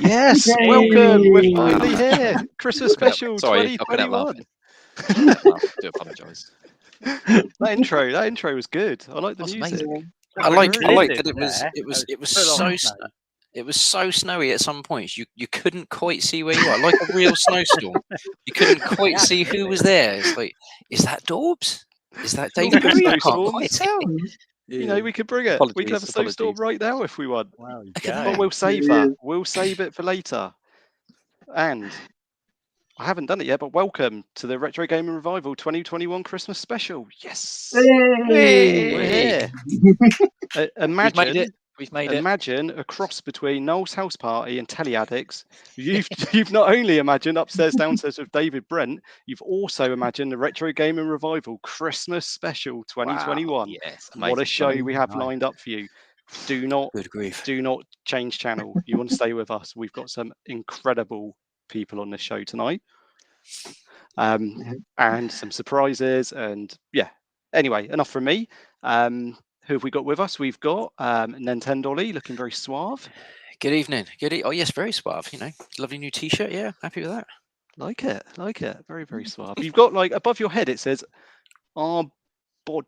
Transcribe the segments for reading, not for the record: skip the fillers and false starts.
Yes, Yay! welcome. We're finally here. Christmas special Sorry, I've been out 2021. laughing. I do apologise. That intro was good. I like the That's music. amazing. That I like blizzard that it was there. it was That it was full so on snow. it was so snowy at some points. You couldn't quite see where you are, like a real snowstorm. You couldn't quite see who was there. It's like, is that Dawbs? Is that David Talking of Berry? I can't snowstorms, quite tell. You know, we could bring it. We could have a snowstorm right now if we want. Wow, you Okay, go. But we'll save that. We'll save it for later. And I haven't done it yet, but welcome to the Retro Gaming Revival 2021 Christmas special. Yes, we're here. Imagine. We've made it. Imagine a cross between Noel's House Party and Telly Addicts. You've not only imagined Upstairs Downstairs with David Brent, you've also imagined the Retro Gaming Revival Christmas Special 2021. Wow, yes, What a amazing. show we have lined up for you. Do not change channel. You want to stay with us. We've got some incredible people on this show tonight. And some surprises, and yeah. Anyway, enough from me. Who have we got with us? We've got Nintendo looking very suave. Good evening. Oh yes, very suave. You know, lovely new T-shirt. Yeah, happy with that. Like it. Very, very suave. You've got like above your head it says Arbod.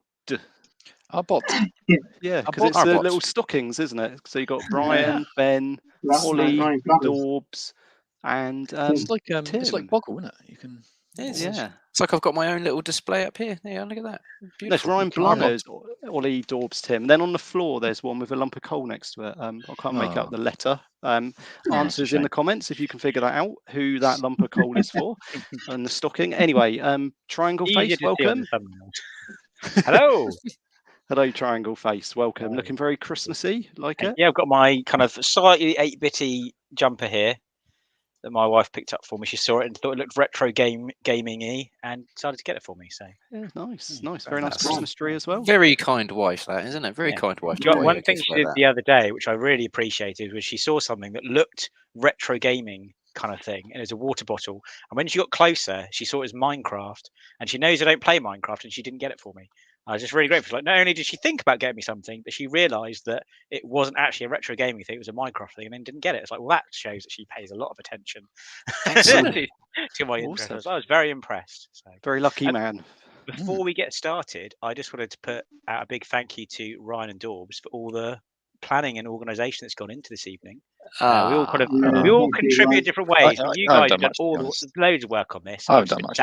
Yeah, because it's the little stockings, isn't it? So you've got Brian, Ben, Ollie, Dawbs, and it's like Tim. it's like Boggle, isn't it? You can. Yeah. It's like I've got my own little display up here. Yeah, look at that. There's Ryan Blunners, Ollie, Dawbs, Tim. Then on the floor, there's one with a lump of coal next to it. I can't make out the letter. Answers in the comments if you can figure that out, who that lump of coal is for, and the stocking. Anyway, Triangle Face, welcome. Hello. Hello, Triangle Face. Welcome. Looking very Christmassy, like it? Yeah, I've got my kind of slightly 8-bitty jumper here that my wife picked up for me. She saw it and thought it looked retro gaming-y and decided to get it for me. So yeah, nice. Very nice Christmas tree as well. Very kind wife, that, isn't it? Very kind wife. One thing she did the other day, which I really appreciated, was she saw something that looked retro gaming kind of thing, and it was a water bottle. And when she got closer, she saw it was Minecraft, and she knows I don't play Minecraft, and she didn't get it for me. I was just really grateful. Like, not only did she think about getting me something, but she realised that it wasn't actually a retro gaming thing; it was a Minecraft thing, and then didn't get it. It's like, well, that shows that she pays a lot of attention to my interests. I was very impressed. So. Very lucky man. Before we get started, I just wanted to put out a big thank you to Ryan and Dawbs for all the planning and organisation that's gone into this evening. We all contribute different ways. You guys have done loads of work on this. I've done much.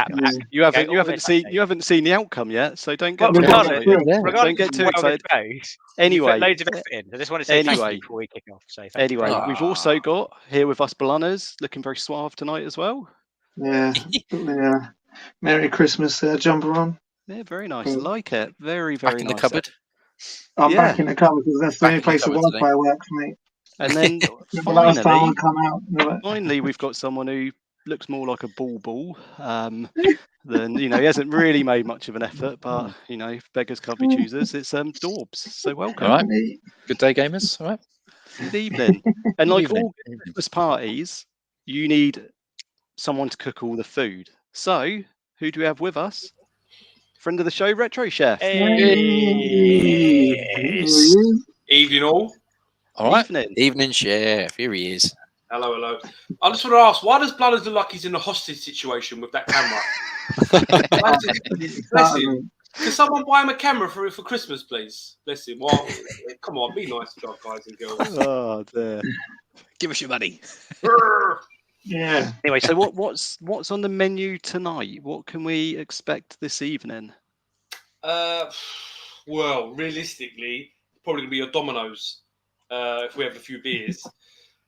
You haven't seen the outcome yet, so don't get too excited. Anyway, loads of effort in. I just want to say thank you before we kick off. So we've also got here with us Blunners, looking very suave tonight as well. Yeah, Merry Christmas jumper on. Yeah, very nice. I like it. Very, very back in nice. the cupboard. I'm back in the cupboard because that's the only place where Wi-Fi works, mate. And then finally, we've got someone who looks more like a ball than, he hasn't really made much of an effort, but, beggars can't be choosers. It's Dawbs. So welcome. All right. Good day, gamers. All right. Good evening. And like all Christmas parties, you need someone to cook all the food. So who do we have with us? Friend of the show, Retro Chef. Evening all. All right. Evening, Chef. Here he is. Hello. I just want to ask, why does Blunners look like he's in a hostage situation with that camera? Bless him. Can someone buy him a camera for Christmas, please? Bless him. Well, come on, be nice to our guys and girls. Oh, dear. Give us your money. Yeah. Anyway, so what's on the menu tonight? What can we expect this evening? Well, realistically, probably gonna be a Domino's if we have a few beers.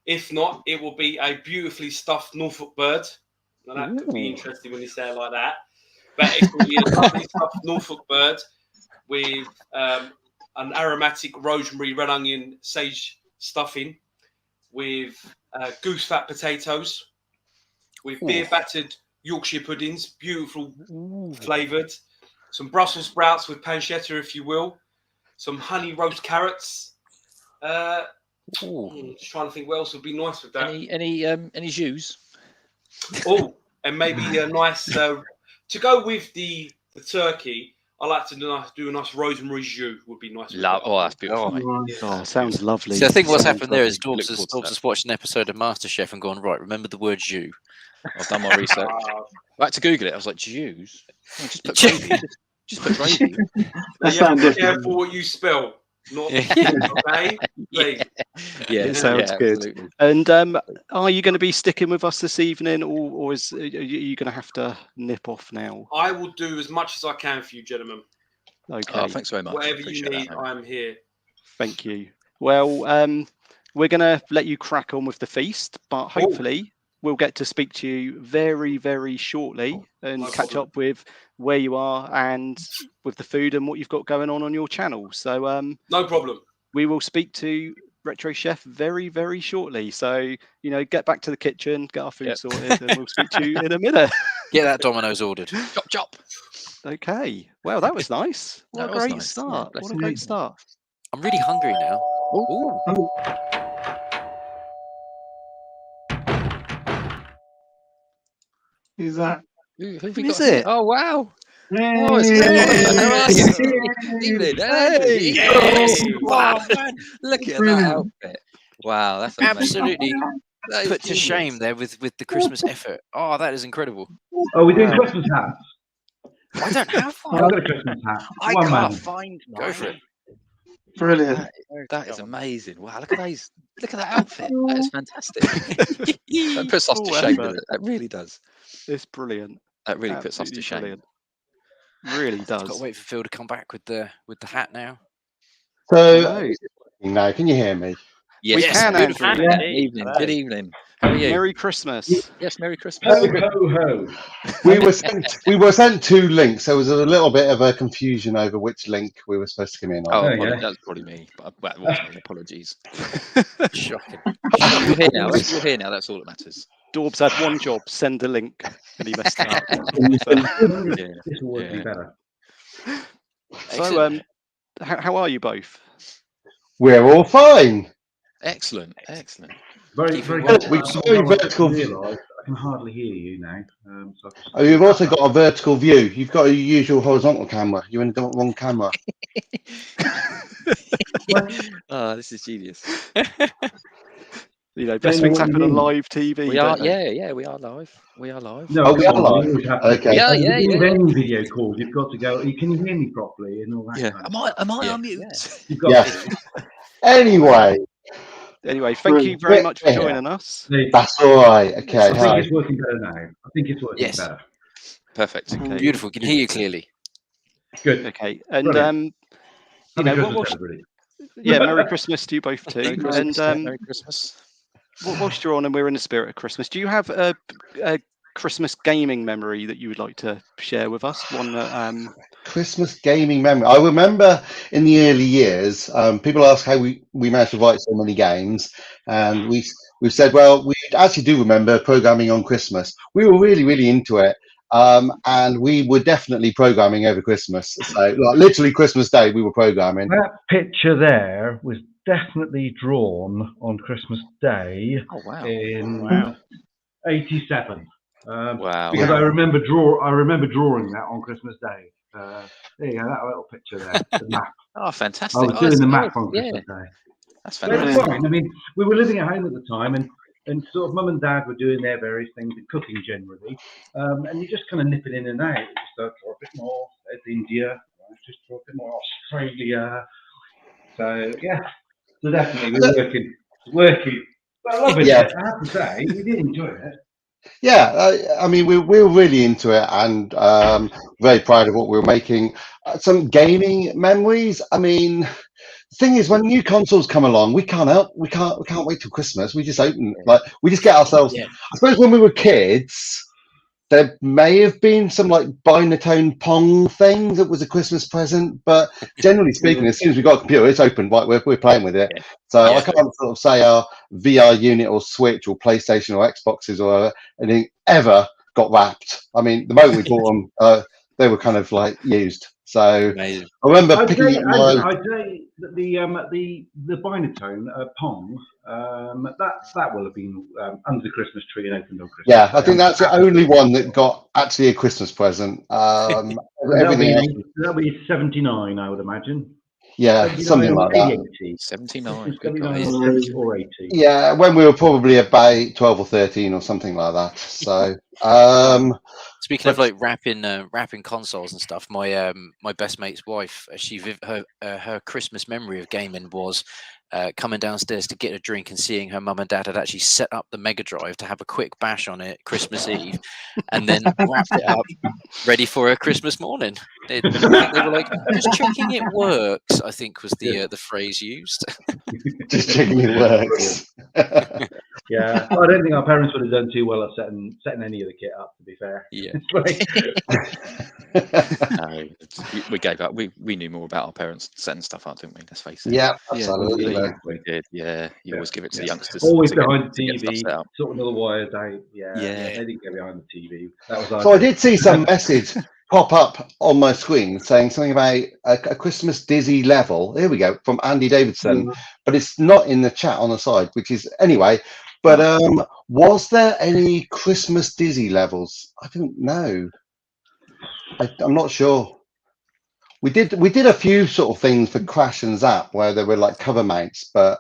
If not, it will be a beautifully stuffed Norfolk bird. Now, that could be interesting when you say it like that. But it will be a lovely stuffed Norfolk bird with a an aromatic rosemary, red onion, sage stuffing with goose fat potatoes, with beer battered Yorkshire puddings, beautiful flavoured, some Brussels sprouts with pancetta, if you will, some honey roast carrots. Just trying to think what else would be nice with that. Any jus? Oh, and maybe a nice to go with the turkey. I like to do a nice rosemary jus. Would be nice. Oh, that's beautiful. Oh, sounds lovely. See, I think what's happened there is lovely. Dawbs has watched an episode of MasterChef and gone, right, remember the word jus. I've done my research. I had to Google it. I was like, Jews? Oh, just put gravy. Just put gravy. You have to be careful what you spell. Not okay. Yeah, it sounds good. Absolutely. And are you going to be sticking with us this evening, or are you going to have to nip off now? I will do as much as I can for you, gentlemen. Okay. Oh, thanks very much. Whatever you need, I'm here. Thank you. Well, we're going to let you crack on with the feast, but hopefully we'll get to speak to you very, very shortly and catch up with where you are and with the food and what you've got going on your channel. So no problem. We will speak to Retro Chef very, very shortly. So, get back to the kitchen, get our food sorted, and we'll speak to you in a minute. Get that Domino's ordered. Chop, chop. Okay. Well, that was nice. What a great start. Yeah, what a great start. I'm really hungry now. Ooh. Who's that? Who is it? Oh, wow. Hey. Oh, it's Evening. Hey. Wow, man. Look at that outfit. Wow, that's amazing. Absolutely put to shame there with the Christmas effort. Oh, that is incredible. Oh, we're doing Christmas hats. I don't have one. I've got a Christmas hat. I One can't man. find mine. Go for it. Brilliant. That is amazing. Wow, look at those. Look at that outfit. That is fantastic. That puts us to shame, doesn't it? That really does. It's brilliant. That really puts us to shame. Brilliant. Really does. Got to wait for Phil to come back with the hat now. So now, can you hear me? Yes, we can, Andrew. Good evening. Good evening. How are you? Merry Christmas. Yes, Merry Christmas. Ho, ho, ho. We were sent two links. There was a little bit of a confusion over which link we were supposed to come in on. Oh, yeah. that's probably me. But it wasn't me. Apologies. Shocking. You're here now. You're here now. That's all that matters. Dawbs had one job: send a link, and he messed it up. This will work better. So, how are you both? We're all fine. Excellent. Excellent. Very, very Good. good. We've got a vertical view. I can hardly hear you now. Oh, you've also got a vertical view. You've got a usual horizontal camera. You're in the wrong camera. This is genius. Best things happen on live TV. We are, we are live. We are live. No, we are live. Okay. With any video calls, you've got to go. Can you hear me properly and all that? Yeah. Kind of Am I on mute? You've got Anyway, thank you very much for joining us. that's all right. Okay. I think it's working better now. I think it's working better. Perfect. Okay. Beautiful. Can hear you clearly. Good. Okay. And Merry Merry Christmas to you both too. Merry Christmas. Merry Christmas. Whilst you're on and we're in the spirit of Christmas, do you have a Christmas gaming memory that you would like to share with us? One that Christmas gaming memory. I remember in the early years, people ask how we managed to write so many games, and we've said, well, we actually do remember programming on Christmas. We were really, really into it, and we were definitely programming over Christmas. So, literally Christmas Day, we were programming. That picture there was definitely drawn on Christmas Day in '87. Wow! Because I remember drawing that on Christmas Day. There you go, that little picture there, the map. Oh, fantastic! I was doing the map on Christmas Day. That's But it was fantastic. fine. I mean, we were living at home at the time, and sort of mum and dad were doing their various things and cooking generally, and you just kind of nip it in and out. You just draw a bit more. There's India. Just draw a bit more Australia. So yeah, so definitely we're working. But I love it. Yeah. I have to say, we did enjoy it. Yeah, I mean, we were really into it, and very proud of what we were making. Some gaming memories. I mean, the thing is, when new consoles come along, we can't wait till Christmas. We just we just get ourselves. I suppose when we were kids, there may have been some like binatone Pong thing that was a Christmas present, but generally speaking, as soon as we got a computer, it's open. Right, we're playing with it. So I can't sort of say our VR unit or Switch or PlayStation or Xboxes or anything ever got wrapped. I mean, the moment we bought them, they were kind of like used. So Amazing. I remember I'd picking say, up my. I'd say that the binatone Pong that will have been under the Christmas tree and opened on Christmas. Yeah, I think that's the only one that got actually a Christmas present. Everything else. That'll be 79, I would imagine. Yeah, something like that. 79. 79 or 80. Yeah, when we were probably about 12 or 13 or something like that. So, speaking of like wrapping consoles and stuff, my my best mate's wife, her Christmas memory of gaming was coming downstairs to get a drink and seeing her mum and dad had actually set up the Mega Drive to have a quick bash on it Christmas Eve, and then wrapped it up ready for her Christmas morning. They were like, just checking it works, I think was the phrase used. Just checking it works. Yeah, I don't think our parents would have done too well at setting any of the kit up, to be fair. Yeah. No, we gave up. We knew more about our parents setting stuff up, didn't we? Let's face it. Yeah, absolutely. We did. Yeah, you always give it to the youngsters. Always to behind get the TV, stuff out. sorting all the wires out. Yeah, Yeah. they didn't get behind the TV. That was So I did see some message pop up on my screen saying something about a Christmas Dizzy level. Here we go, from Andy Davidson, but it's not in the chat on the side, which is anyway. But was there any Christmas Dizzy levels? I don't know. I'm not sure. We did a few sort of things for Crash and Zap where there were like cover mounts, but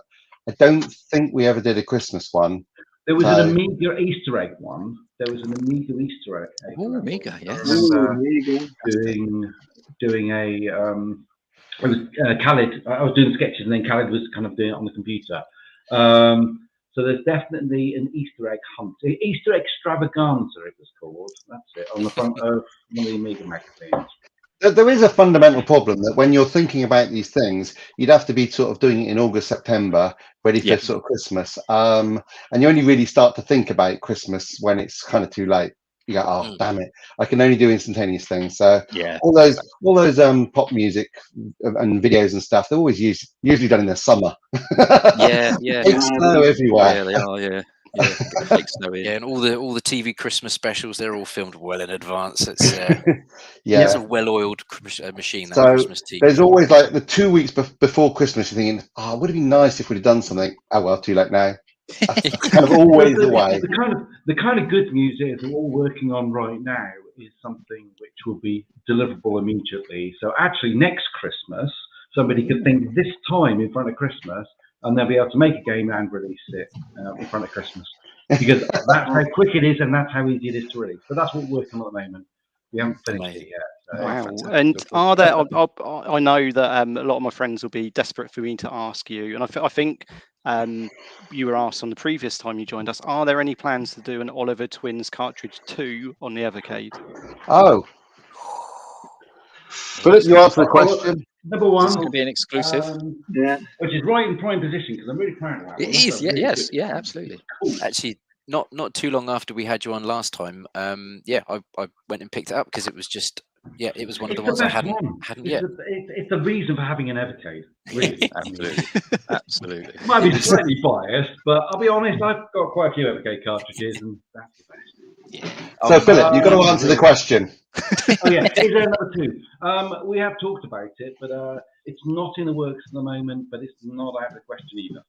I don't think we ever did a Christmas one. There was an Amiga Easter egg one. There was an Amiga Easter egg. Oh, Amiga, yes. I remember doing a it was Khaled. I was doing sketches, and then Khaled was kind of doing it on the computer. So there's definitely an Easter egg hunt. Easter egg extravaganza, it was called. That's it, on the front of one of the Amiga magazines. There is a fundamental problem that when you're thinking about these things, you'd have to be sort of doing it in August, September, ready for sort of Christmas. And you only really start to think about Christmas when it's kind of too late. You go, oh, damn it, I can only do instantaneous things. So all those pop music and videos and stuff, they're always usually done in the summer. Yeah. It's snow everywhere. Yeah, they are, yeah. And all the TV Christmas specials, they're all filmed well in advance. It's it's a well-oiled machine. That so Christmas TV. There's always like the 2 weeks before Christmas, you're thinking, oh, would it be nice if we'd have done something? Oh well, too late now. That's kind of always the way. The kind of good news is we're all working on right now is something which will be deliverable immediately. So actually, next Christmas, somebody could think this time in front of Christmas, and they'll be able to make a game and release it in front of Christmas. Because that's how quick it is, and that's how easy it is to release. But that's what we're working on at the moment. We haven't finished it yet. So wow. And are there, I know that a lot of my friends will be desperate for me to ask you, and I think you were asked on the previous time you joined us, are there any plans to do an Oliver Twins cartridge 2 on the Evercade? Oh. Philip, you answer the question. Number one. It's going to be an exclusive. Which is right in prime position, because I'm really proud of that. It is, yes, absolutely. Cool. Actually, not too long after we had you on last time, I went and picked it up because it was just, it was one of the ones I hadn't yet. It's the reason for having an Evercade, really. Absolutely. Might be slightly biased, but I'll be honest, I've got quite a few Evercade cartridges, and that's the best. So, Philip, you've got to answer the question. Oh yeah, is there number 2? We have talked about it, but it's not in the works at the moment, but it's not out of the question either.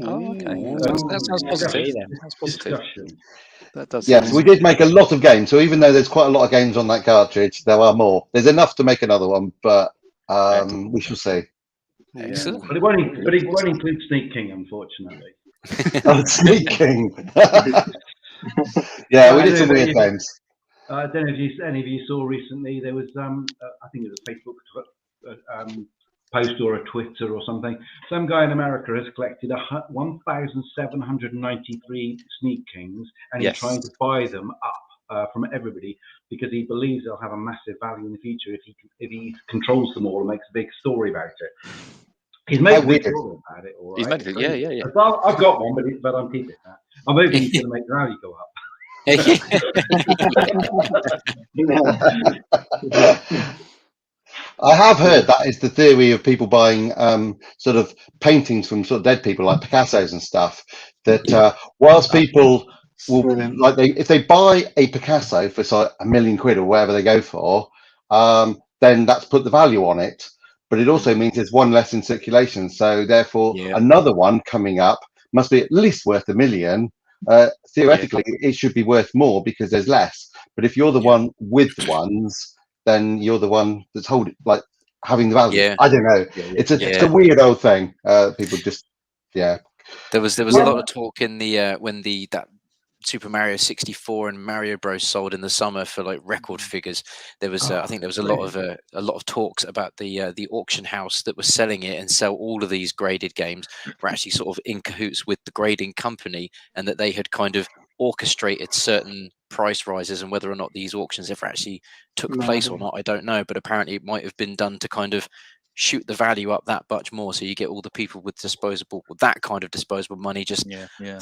Okay. That sounds positive. That's positive. That does. Yes, we did make a lot of games. So even though there's quite a lot of games on that cartridge, there are more. There's enough to make another one, but we shall see. Excellent. But it won't include Sneak King, unfortunately. Sneak King. Yeah, we did some weird games. I don't know if any of you saw recently, there was, I think it was a Facebook post or a Twitter or something. Some guy in America has collected 1,793 Sneak Kings, and he's trying to buy them up from everybody because he believes they'll have a massive value in the future if he controls them all and makes a big story about it. He's made a big story about it. All right. He's made it, yeah. Well, I've got one, but I'm keeping that. I'm hoping he's going to make the value go up. I have heard that is the theory of people buying sort of paintings from sort of dead people like Picasso's and stuff. That whilst people will if they buy a Picasso for sort of £1 million or whatever they go for, then that's put the value on it. But it also means there's one less in circulation. So therefore, another one coming up must be at least worth £1 million. Theoretically, it should be worth more because there's less. But if you're the one with the ones, then you're the one that's holding, like having the value. I don't know. It's a weird old thing. People just There was a lot of talk in the when that Super Mario 64 and Mario Bros sold in the summer for like record figures. There was I think there was a lot of talks about the auction house that was selling it and sell all of these graded games were actually sort of in cahoots with the grading company, and that they had kind of orchestrated certain price rises, and whether or not these auctions ever actually took place or not, I don't know, but apparently it might have been done to kind of shoot the value up that much more, so you get all the people with that kind of disposable money just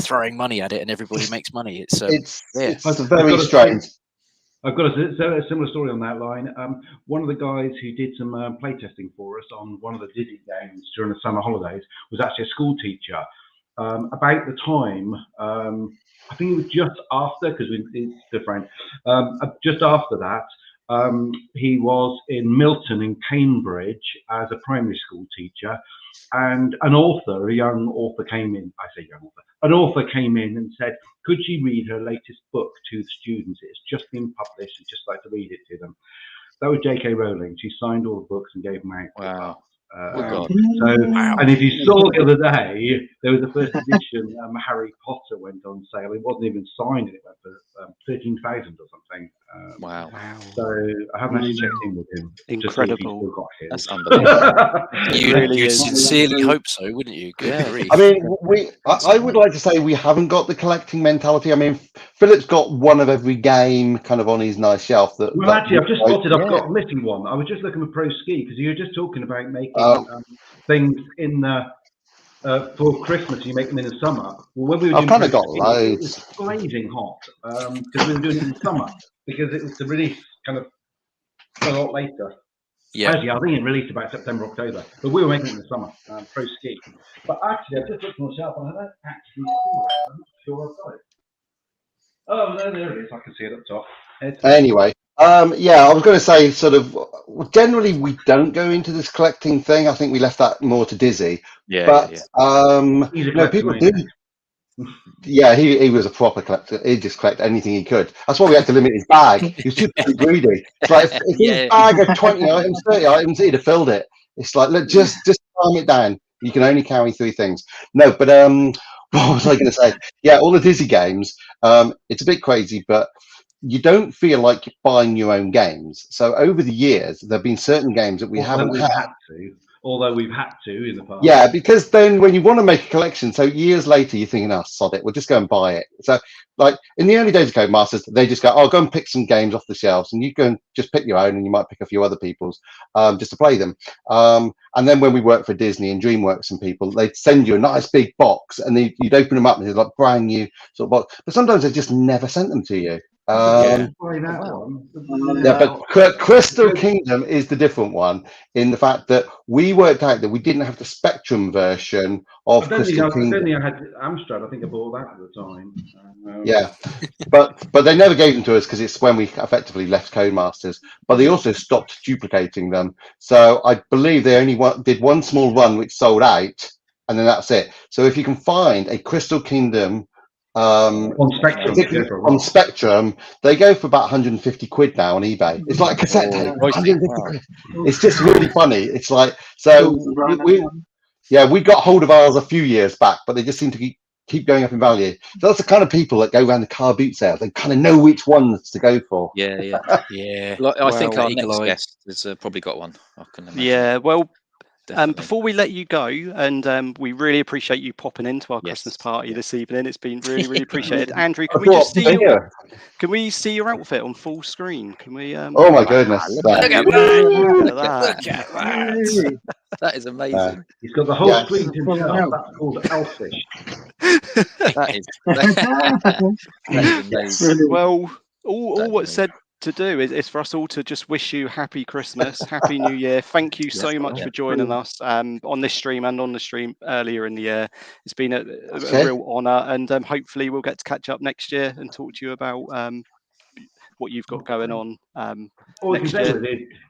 throwing money at it, and everybody makes money. It's very strange. I've got a similar story on that line. One of the guys who did some playtesting for us on one of the Dizzy games during the summer holidays was actually a school teacher. About the time, I think it was just after, because it's different. Just after that, he was in Milton in Cambridge as a primary school teacher, and a young author came in. I say young author. An author came in and said, could she read her latest book to the students? It's just been published. She'd just like to read it to them. That was J.K. Rowling. She signed all the books and gave them out. Wow. And if you saw the other day, there was a first edition Harry Potter went on sale. It wasn't even signed, and it went for 13,000 or something. Wow. So I haven't actually checked in with him. Incredible. That's unbelievable. You'd sincerely hope so, wouldn't you? Good. I mean, I would like to say we haven't got the collecting mentality. I mean, Philip's got one of every game kind of on his nice shelf. Actually, I've just spotted I've got a missing one. I was just looking at Pro Ski because you were just talking about making things in the for Christmas. You make them in the summer. Well, when we were I've kind of got loads. It was blazing hot because we were doing it in the summer because it was the release kind of a lot later. Yeah. Actually, I think it released about September, October, but we were making it in the summer. Pro Ski. But actually, I just looked on the shelf and I don't actually see it. I'm not sure I've got it. Oh, no, there it is. I can see it up top. Anyway, I was going to say, sort of, generally we don't go into this collecting thing. I think we left that more to Dizzy. But people do. Yeah, he was a proper collector. He'd just collect anything he could. That's why we had to limit his bag. He was too greedy. It's like if his bag had 20 items, 30 items, he'd have filled it. It's like, look, just calm it down. You can only carry 3 things. No, but what was I going to say? Yeah, all the Dizzy games. It's a bit crazy, but you don't feel like you're buying your own games. So over the years, there have been certain games that we haven't had to. Although we've had to in the past. Yeah, because then when you want to make a collection, so years later you're thinking, oh, sod it, we'll just go and buy it. So, like in the early days of Codemasters, they just go, go and pick some games off the shelves, and you go and just pick your own, and you might pick a few other people's just to play them. And then when we worked for Disney and DreamWorks and people, they'd send you a nice big box, and you'd open them up, and it's like brand new sort of box. But sometimes they just never sent them to you. But Crystal Kingdom is the different one in the fact that we worked out that we didn't have the Spectrum version of Crystal Kingdom. I don't think I had Amstrad. I think I bought that at the time. But they never gave them to us because it's when we effectively left Codemasters. But they also stopped duplicating them. So I believe they only did one small run which sold out, and then that's it. So if you can find a Crystal Kingdom on Spectrum, they go for about 150 quid now on eBay. It's like a cassette tape, 150 quid. It's just really funny. It's like, so we got hold of ours a few years back, but they just seem to keep going up in value. So that's the kind of people that go around the car boot sales. They kind of know which ones to go for. Yeah. I think our next guest has probably got one. I can imagine. Yeah, well, before we let you go, and we really appreciate you popping into our Christmas party this evening. It's been really, really appreciated. Andrew, can we see your outfit on full screen? Can we? Oh my goodness! Look at that! That is amazing. He's got the whole screen to himself. That's called elfish. That is amazing. Well, all what's said to do is for us all to just wish you happy Christmas, happy New Year. Thank you so much for joining us on this stream and on the stream earlier in the year. It's been a real honour, and hopefully we'll get to catch up next year and talk to you about what you've got going on next year.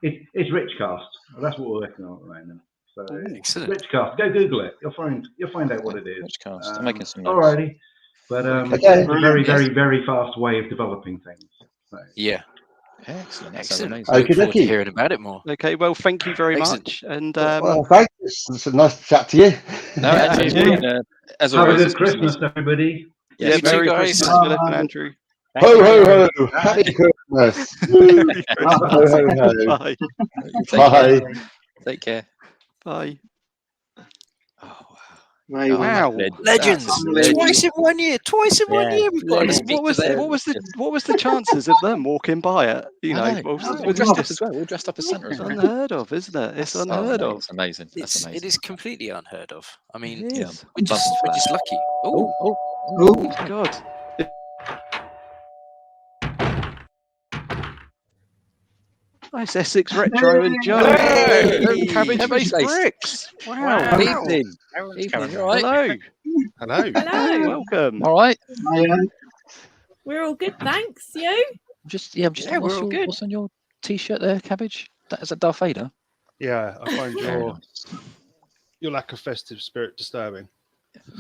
It's Richcast. That's what we're working on right now. So Excellent. Richcast, go Google it. You'll find out what it is. Richcast. I'm making some notes. Alrighty, but it's a very fast way of developing things. So. Yeah. Excellent. Excellent. Okay, Look forward to hearing about it more. Okay, well, thank you very much. And well, thanks. It's a nice to chat to you. No, Andrew, as Have always, a good Christmas, everybody. Yeah, you too, Merry guys. Christmas, Philip and Andrew. Ho, ho, ho. Happy Christmas. Ho, ho, ho. Bye. Bye. Take care. Bye. Wow. Legends. Twice in 1 year. Twice in 1 year. We've got to speak What was the chances of them walking by it? You know, we're dressed up as well. We're dressed up as Santa. It's unheard of, isn't it? It's unheard of. It's amazing. That's amazing. It is completely unheard of. I mean, It we're is. just lucky. Oh, Oh my God. Nice Essex Retro and Joe. Hey! Cabbage-based Cabbage-based. bricks. Wow. Good evening. Evening. All right. Hello. Hello. Hello. Welcome. All right. We're all good, thanks. You? I'm just we're all good. What's on your T-shirt there, Cabbage? Is that Darth Vader? Yeah, I find your lack of festive spirit disturbing.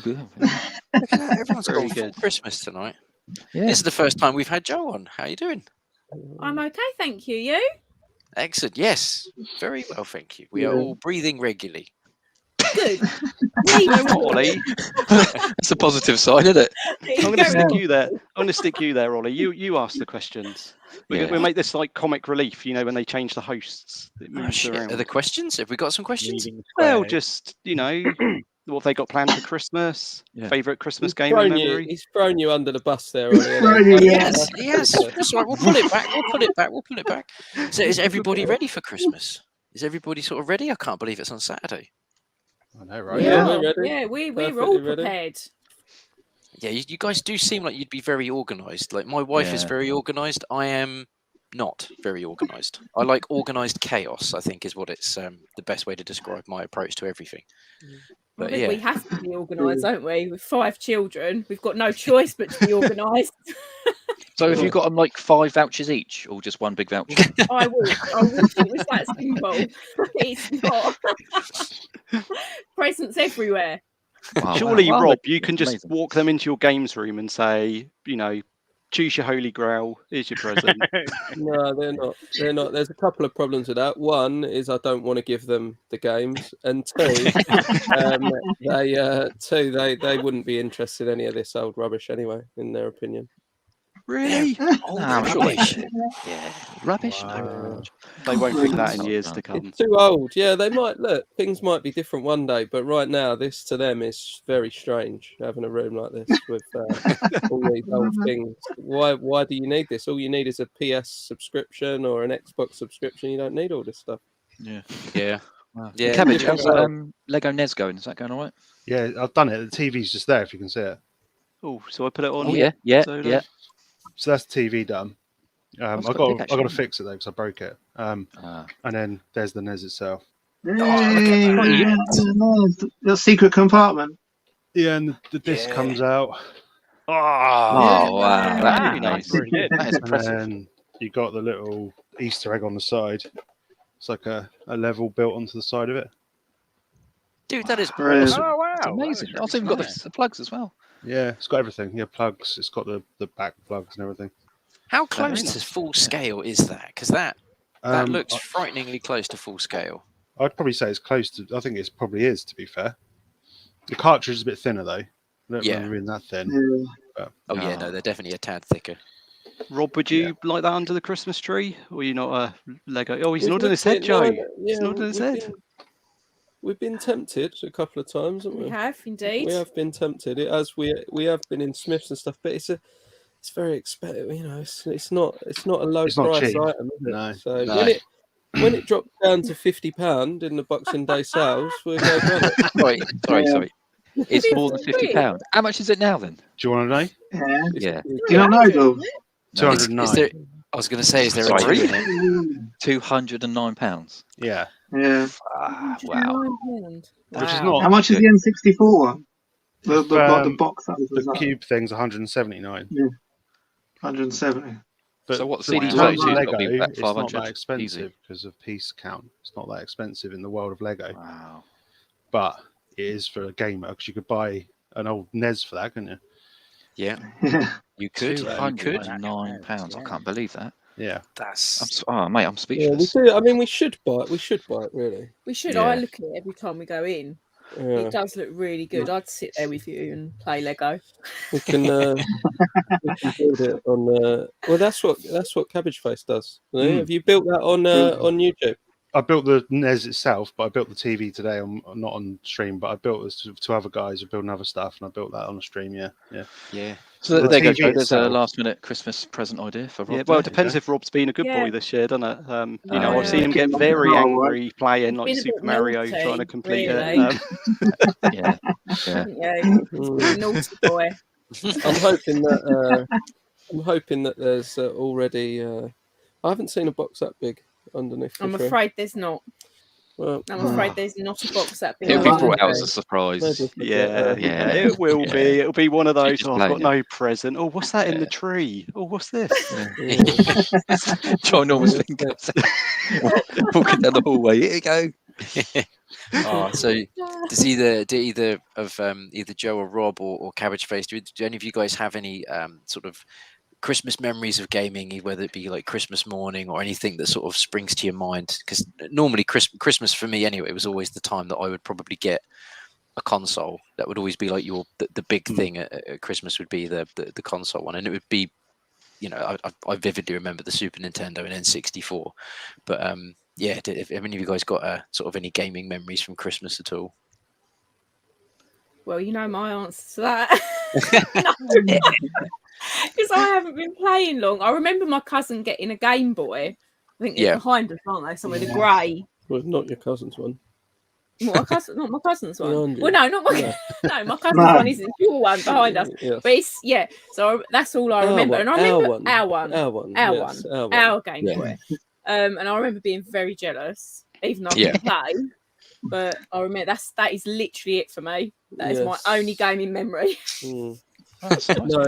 look at that. Everyone's Very gone full good. Christmas tonight. Yeah. This is the first time we've had Joe on. How are you doing? I'm okay, thank you. You? Excellent. Yes, very well, thank you. We are all breathing regularly. Good. You know what, Ollie? That's a positive sign, isn't it? I'm going to stick you there. I'm going to stick you there, Ollie. You ask the questions. We'll make this like comic relief. You know, when they change the hosts, it moves around. Are there questions? Have we got some questions? Well, just what have they got planned for Christmas? Favorite Christmas game memory? He's thrown you under the bus there. Ollie, Yes. That's right. We'll pull it back. So, is everybody ready for Christmas? Is everybody sort of ready? I can't believe it's on Saturday. I know, right? Yeah, we're all prepared. Yeah, you guys do seem like you'd be very organised. Like my wife is very organised. I am not very organised. I like organised chaos, I think, is what it's the best way to describe my approach to everything. But I think we have to be organised, don't we? With 5 children, we've got no choice but to be organised. So have you got them like 5 vouchers each, or just one big voucher? I wish it was that simple. It's not. Presents everywhere. Wow, Surely, wow. Rob, you can just Amazing. walk them into your games room and say, choose your holy grail. Here's your present. No, they're not. They're not. There's a couple of problems with that. One is I don't want to give them the games, and two, they wouldn't be interested in any of this old rubbish anyway, in their opinion. Really? Oh, I'm sure they should. Yeah. Rubbish? Wow. No. They won't think that in years to come. It's too old. Yeah, they might look. Things might be different one day, but right now, this to them is very strange. Having a room like this with all these old things. Why do you need this? All you need is a PS subscription or an Xbox subscription. You don't need all this stuff. Yeah. Wow. Yeah. Cabbage, how's Lego NES going? Is that going all right? Yeah, I've done it. The TV's just there if you can see it. Oh, so I put it on. Oh, yeah. So that's the TV done. That's I've quite big, got to actually. fix it though because I broke it. And then there's the NES itself. The secret compartment. Yeah, and the disc comes out. Oh, wow. That's Very really nice. nice. That is And impressive. then you got the little Easter egg on the side. It's like a level built onto the side of it. Dude, that is Brilliant. awesome. Oh wow! It's amazing. I've even got the plugs as well. Yeah, it's got everything. Yeah, plugs. It's got the back plugs and everything. How close to full scale is that? Because that looks frighteningly close to full scale. I'd probably say it's close to. I think it probably is. To be fair, the cartridge is a bit thinner though. I don't remember being that thin. But, Oh yeah, no, they're definitely a tad thicker. Rob, would you like that under the Christmas tree? Or are you not a Lego? Oh, he's nodding his head, Joe. He's nodding his head. We've been tempted a couple of times, haven't we? We have indeed. We have been tempted. We have been in Smiths and stuff, but it's very expensive. It's not a low It's not price cheap. item, is it? No. So No. when it drops down to £50 in the Boxing Day sales, we'll go grab it. Sorry. It's more than £50. How much is it now then? Do you want to know? Yeah. Yeah. Do you not know, Dawbs? No, is 209. there, I was going to say, is there a Sorry? two in it? £209. Yeah. Yeah. Wow. Which is Wow. not How much is the N64 one? The box that was the cube thing's 179. Yeah. 170. But So what, for CD the terms of 32's Lego, got to be about it's not 500 that expensive easy. because of piece count. It's not that expensive in the world of Lego. Wow. But it is for a gamer because you could buy an old NES for that, couldn't you? Yeah. You could. £209. Yeah. I can't believe that. Yeah. That's oh mate, I'm Yeah, we speechless. do. I mean, we should buy it. We should buy it, really. We should. Yeah. I look at it every time we go in. Yeah. It does look really good. I'd sit there with you and play Lego. We can build it on. Well, that's what Cabbage Face does. You know? Have you built that on YouTube? I built the NES itself, but I built the TV today not on stream. But I built this to other guys who are building other stuff, and I built that on a stream. Yeah. So The there you go, TV Joe. There's a itself. last-minute Christmas present idea for Rob. Yeah, well, it there. depends if Rob's been a good boy Yeah. this year, doesn't it? You Oh, know, I've yeah. seen him get very angry playing like Been a Super bit Mario, naughty, trying to complete really. it. Yeah. Yeah. Yeah, he's been a naughty boy. I'm hoping that there's already. I haven't seen a box that big underneath. I'm the tree. afraid there's not. Well, I'm afraid there's not a box that big. It'll be on brought out Monday. as a surprise. Yeah, Yeah. it will be. It'll be one of those. Just Oh, I've got playing no present. Oh, what's that in the tree? Oh, what's this? Ginormous fingers. Walking down the hallway. Here you go. So does either of either Joe or Rob or Cabbage Face, do any of you guys have any sort of Christmas memories of gaming, whether it be like Christmas morning or anything that sort of springs to your mind? Because normally Christmas for me anyway was always the time that I would probably get a console. That would always be like the big thing at Christmas would be the console one, and it would be, you know, I vividly remember the Super Nintendo and N64. But yeah, if any of you guys got sort of any gaming memories from Christmas at all? Well, you know my answer to that. Because I haven't been playing long. I remember my cousin getting a Game Boy. I think they're behind us, aren't they? Somewhere, the grey. Well, not your cousin's one. Not my cousin's one. Behind you. Well, no, not my. No, my cousin's one isn't. Your one behind us. Yes. But it's so that's all I remember. And I remember our one, our Game Boy. And I remember being very jealous, even though I didn't play. But I remember that is literally it for me. That is my only gaming memory. No,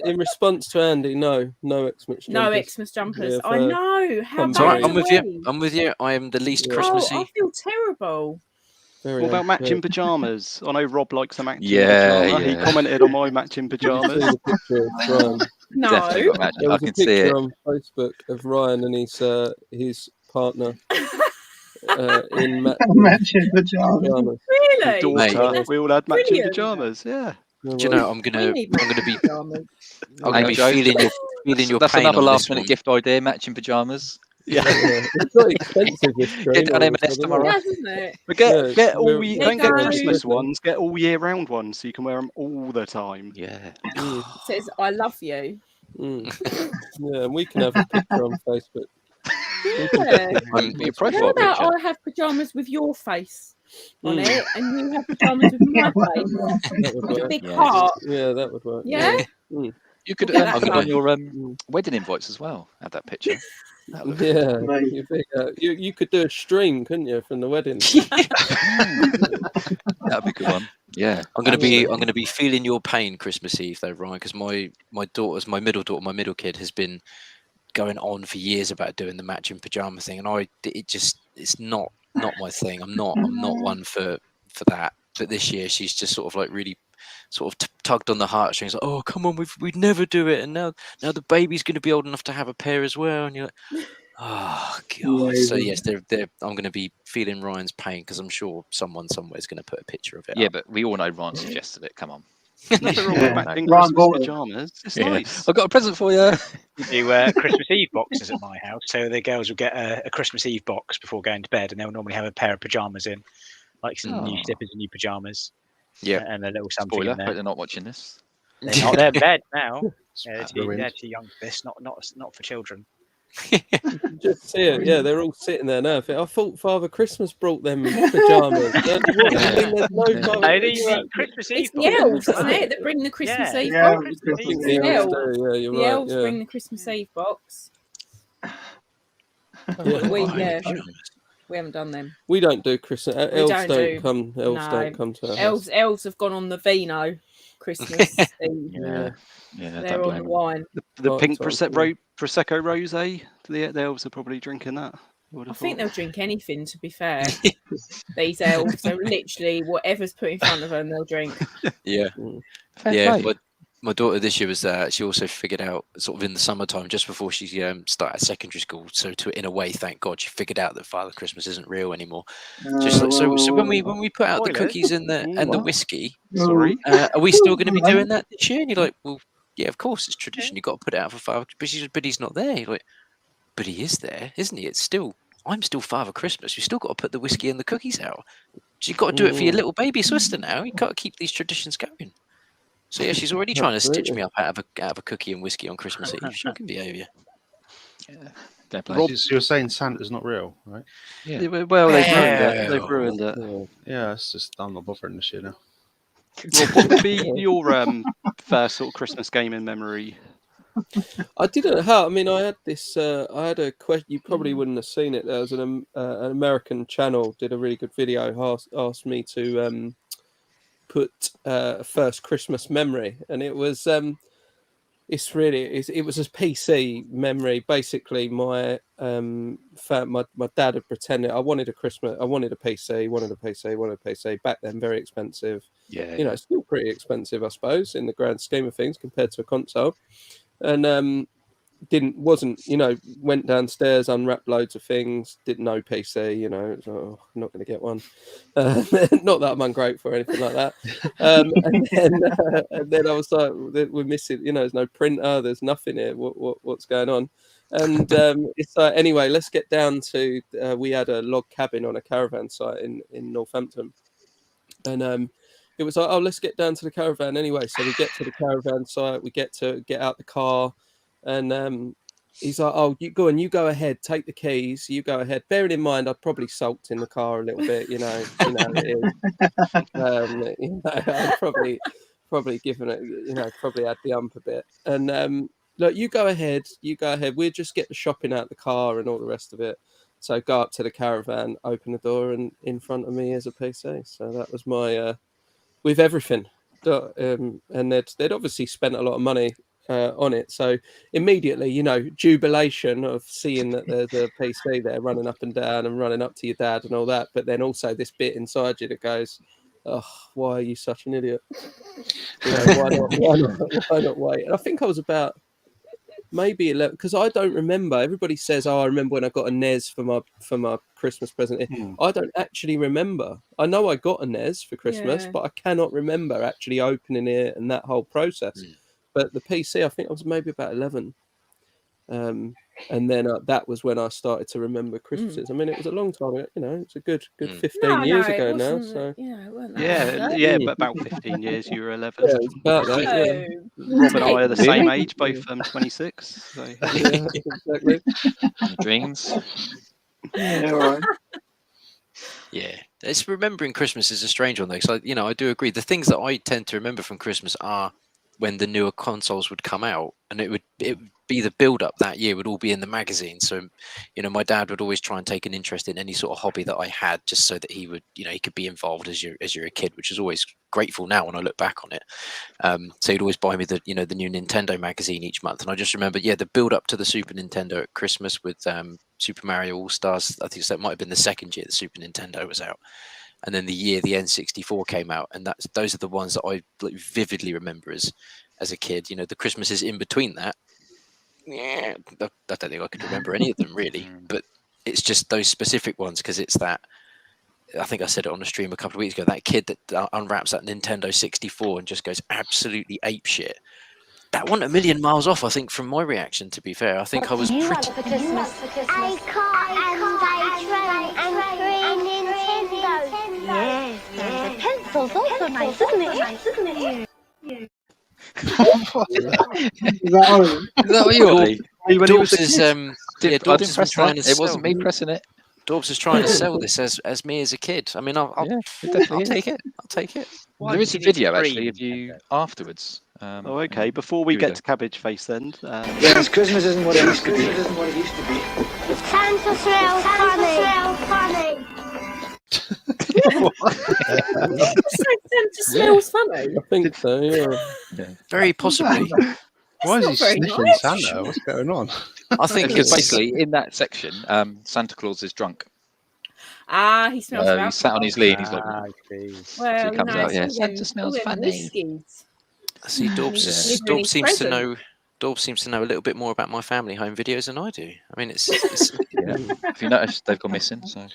in response to Andy, no Xmas jumpers. No Xmas jumpers. Yeah, I know. How Sorry, bad I'm with you. I'm with you. I am the least Christmassy. I feel terrible. What about matching pajamas? I know Rob likes a matching Yeah, pajama. He commented on my matching pajamas. No, Definitely got magic. There I was a can see picture it. on Facebook of Ryan and his partner in matching pajamas. Really? Daughter, we all had matching brilliant. pajamas. Yeah. Do you know I'm gonna be feeling your That's pain another on last this minute one. gift idea, matching pajamas. Yeah. It's not expensive. This tree, Get an M&S all tomorrow. Yes, isn't it? But get all we're- don't get Lego. Christmas ones. Get all year round ones so you can wear them all the time. Yeah. It says I love you. Yeah, and we can have a picture on Facebook. Yeah. Your profile What about picture. I have pajamas with your face on it, and you have pajamas with my face? That would With a work. big heart. Yeah, that would work. Yeah. You could We'll get put that it on done. your wedding invites as well. Have that picture. That'll look Yeah. You could do a stream, couldn't you, from the wedding? That'd be a good one. Yeah. I'm gonna be feeling your pain Christmas Eve though, Ryan, because my middle kid has been going on for years about doing the matching pajama thing, and it's not my thing. I'm not one for that. But this year she's just sort of like really sort of tugged on the heartstrings, like, oh come on, we'd never do it, and now the baby's going to be old enough to have a pair as well, and you're like, oh god. So yes, I'm going to be feeling Ryan's pain because I'm sure someone somewhere is going to put a picture of it. Yeah, up. but we all know Ryan suggested it. Come on. Nothing wrong with matching Ryan Christmas bought it. pajamas. It's Yeah. nice. I've got a present for you. We do Christmas Eve boxes at my house, so the girls will get a Christmas Eve box before going to bed, and they'll normally have a pair of pajamas in, like some new slippers and new pajamas. Yeah, and a little something Spoiler, in but there. they're not watching this. They're not. They're in bed now. It's They're ruined. too young for this. Not for children. Just see it. Yeah, they're all sitting there now. I thought Father Christmas brought them pajamas. Christmas Eve. It's the elves, isn't it? That bring the Christmas Eve box. The elves do, yeah, you're the right. elves Yeah. bring the Christmas Eve box. Yeah. We haven't done them. We don't do Christmas. Elves don't come. Elves No. don't come to our house. Elves have gone on the vino Christmas Eve. Yeah, They're on the wine. The pink Prosecco rosé. The elves are probably drinking that. I think they'll drink anything. To be fair, these elves are literally whatever's put in front of them, they'll drink. Yeah, But my daughter this year was she also figured out sort of in the summertime, just before she started secondary school. So in a way, thank God, she figured out that Father Christmas isn't real anymore. So when we put out the cookies and the whiskey, are we still going to be doing that this year? And you're like, well, yeah, of course, it's tradition. You've got to put it out for Father. But he's not there. You're like, but he is there, isn't he? I'm still Father Christmas. You've still got to put the whiskey and the cookies out. So you've got to do it for your little baby sister now. You've got to keep these traditions going. So yeah, she's already trying to stitch me up out of a cookie and whiskey on Christmas Eve. Shocking behaviour. Yeah. Rob, so you're saying Santa's not real, right? Yeah. Well, they've ruined it. Yeah, it's just I'm not bothering this year now. Rob, what would be your first sort of Christmas gaming memory? I didn't have. I mean, I had this. I had a question. You probably wouldn't have seen it. There was an American channel did a really good video. Asked me to put first Christmas memory, and it was it was a PC memory. Basically, my dad had pretended I wanted a PC. Back then, very expensive. Yeah, still pretty expensive, I suppose, in the grand scheme of things compared to a console. And went downstairs, unwrapped loads of things, didn't know PC, I'm not going to get one. Not that I'm ungrateful or anything like that. And then I was like, we're missing, there's no printer, there's nothing here. What's going on? And it's like, anyway, let's get down to, we had a log cabin on a caravan site in Northampton. And it was like, let's get down to the caravan anyway. So we get to the caravan site, we get out the car. And he's like, you go ahead, take the keys, you go ahead. Bearing in mind, I'd probably sulked in the car a little bit, it is. I'd probably given it, probably had the ump a bit. And look, you go ahead, we'll just get the shopping out the car and all the rest of it. So go up to the caravan, open the door, and in front of me is a PC. So that was my, with everything. And they'd obviously spent a lot of money on it, so immediately jubilation of seeing that there's a PC there running up and down and running up to your dad and all that, but then also this bit inside you that goes, oh, why are you such an idiot? Why not wait? And I think I was about maybe 11, because I don't remember. Everybody says, I remember when I got a NES for my Christmas present. I don't actually remember. I know I got a NES for Christmas, but I cannot remember actually opening it and that whole process. But the PC, I think I was maybe about 11. And then that was when I started to remember Christmases. I mean, it was a long time ago, it's a good 15 years ago now. So it wasn't that but about 15 years. You were 11. Yeah, it's about that, yeah. Rob and I are the same age, both 26. So. Yeah, exactly. Dreams. Yeah, right. Yeah, it's remembering Christmas is a strange one though. So I do agree. The things that I tend to remember from Christmas are when the newer consoles would come out, and it would be the build up that year would all be in the magazine. So my dad would always try and take an interest in any sort of hobby that I had, just so that he would he could be involved as you're a kid, which is always grateful now when I look back on it. So he'd always buy me the the new Nintendo magazine each month, and I just remember the build up to the Super Nintendo at Christmas with Super Mario All Stars. I think that might have been the second year the Super Nintendo was out. And then the year the N64 came out, and those are the ones that I vividly remember as a kid. The Christmases in between that, I don't think I could remember any of them really. But it's just those specific ones, because it's that. I think I said it on the stream a couple of weeks ago. That kid that unwraps that Nintendo 64 and just goes absolutely apeshit. That wasn't a million miles off, I think, from my reaction. To be fair, I think I was pretty. For Christmas? A car and a train and 3 Nintendos. Yes, and the pencil's also nice, isn't it? Is that what you want? Yeah, I Dawbs didn't has press been trying that. to It wasn't me sell. pressing it. Dawbs is trying to sell this as me as a kid. I mean, Yeah, it definitely I'll is. take it. I'll take it. Why There did is a you need to video actually scream, of you Nintendo? afterwards. Oh, okay. Before we here we get go. to Cabbage Face, then. Yes, Christmas isn't what it used to be. Santa smells funny. Santa smells funny. I think so. Yeah. Very possibly. Why is he not very sniffing nice. Santa? What's going on? I think Because it's basically in that section, Santa Claus is drunk. Ah, he smells of He's sat on alcohol. his knee and he's like, I see. Well, so he comes you know, out, yeah, it's all Santa them- smells all them funny. whiskies. See, He's delivering his Dawbs seems to present. know. Dawbs seems to know a little bit more about my family home videos than I do. I mean, it's yeah. If you notice, they've gone missing. So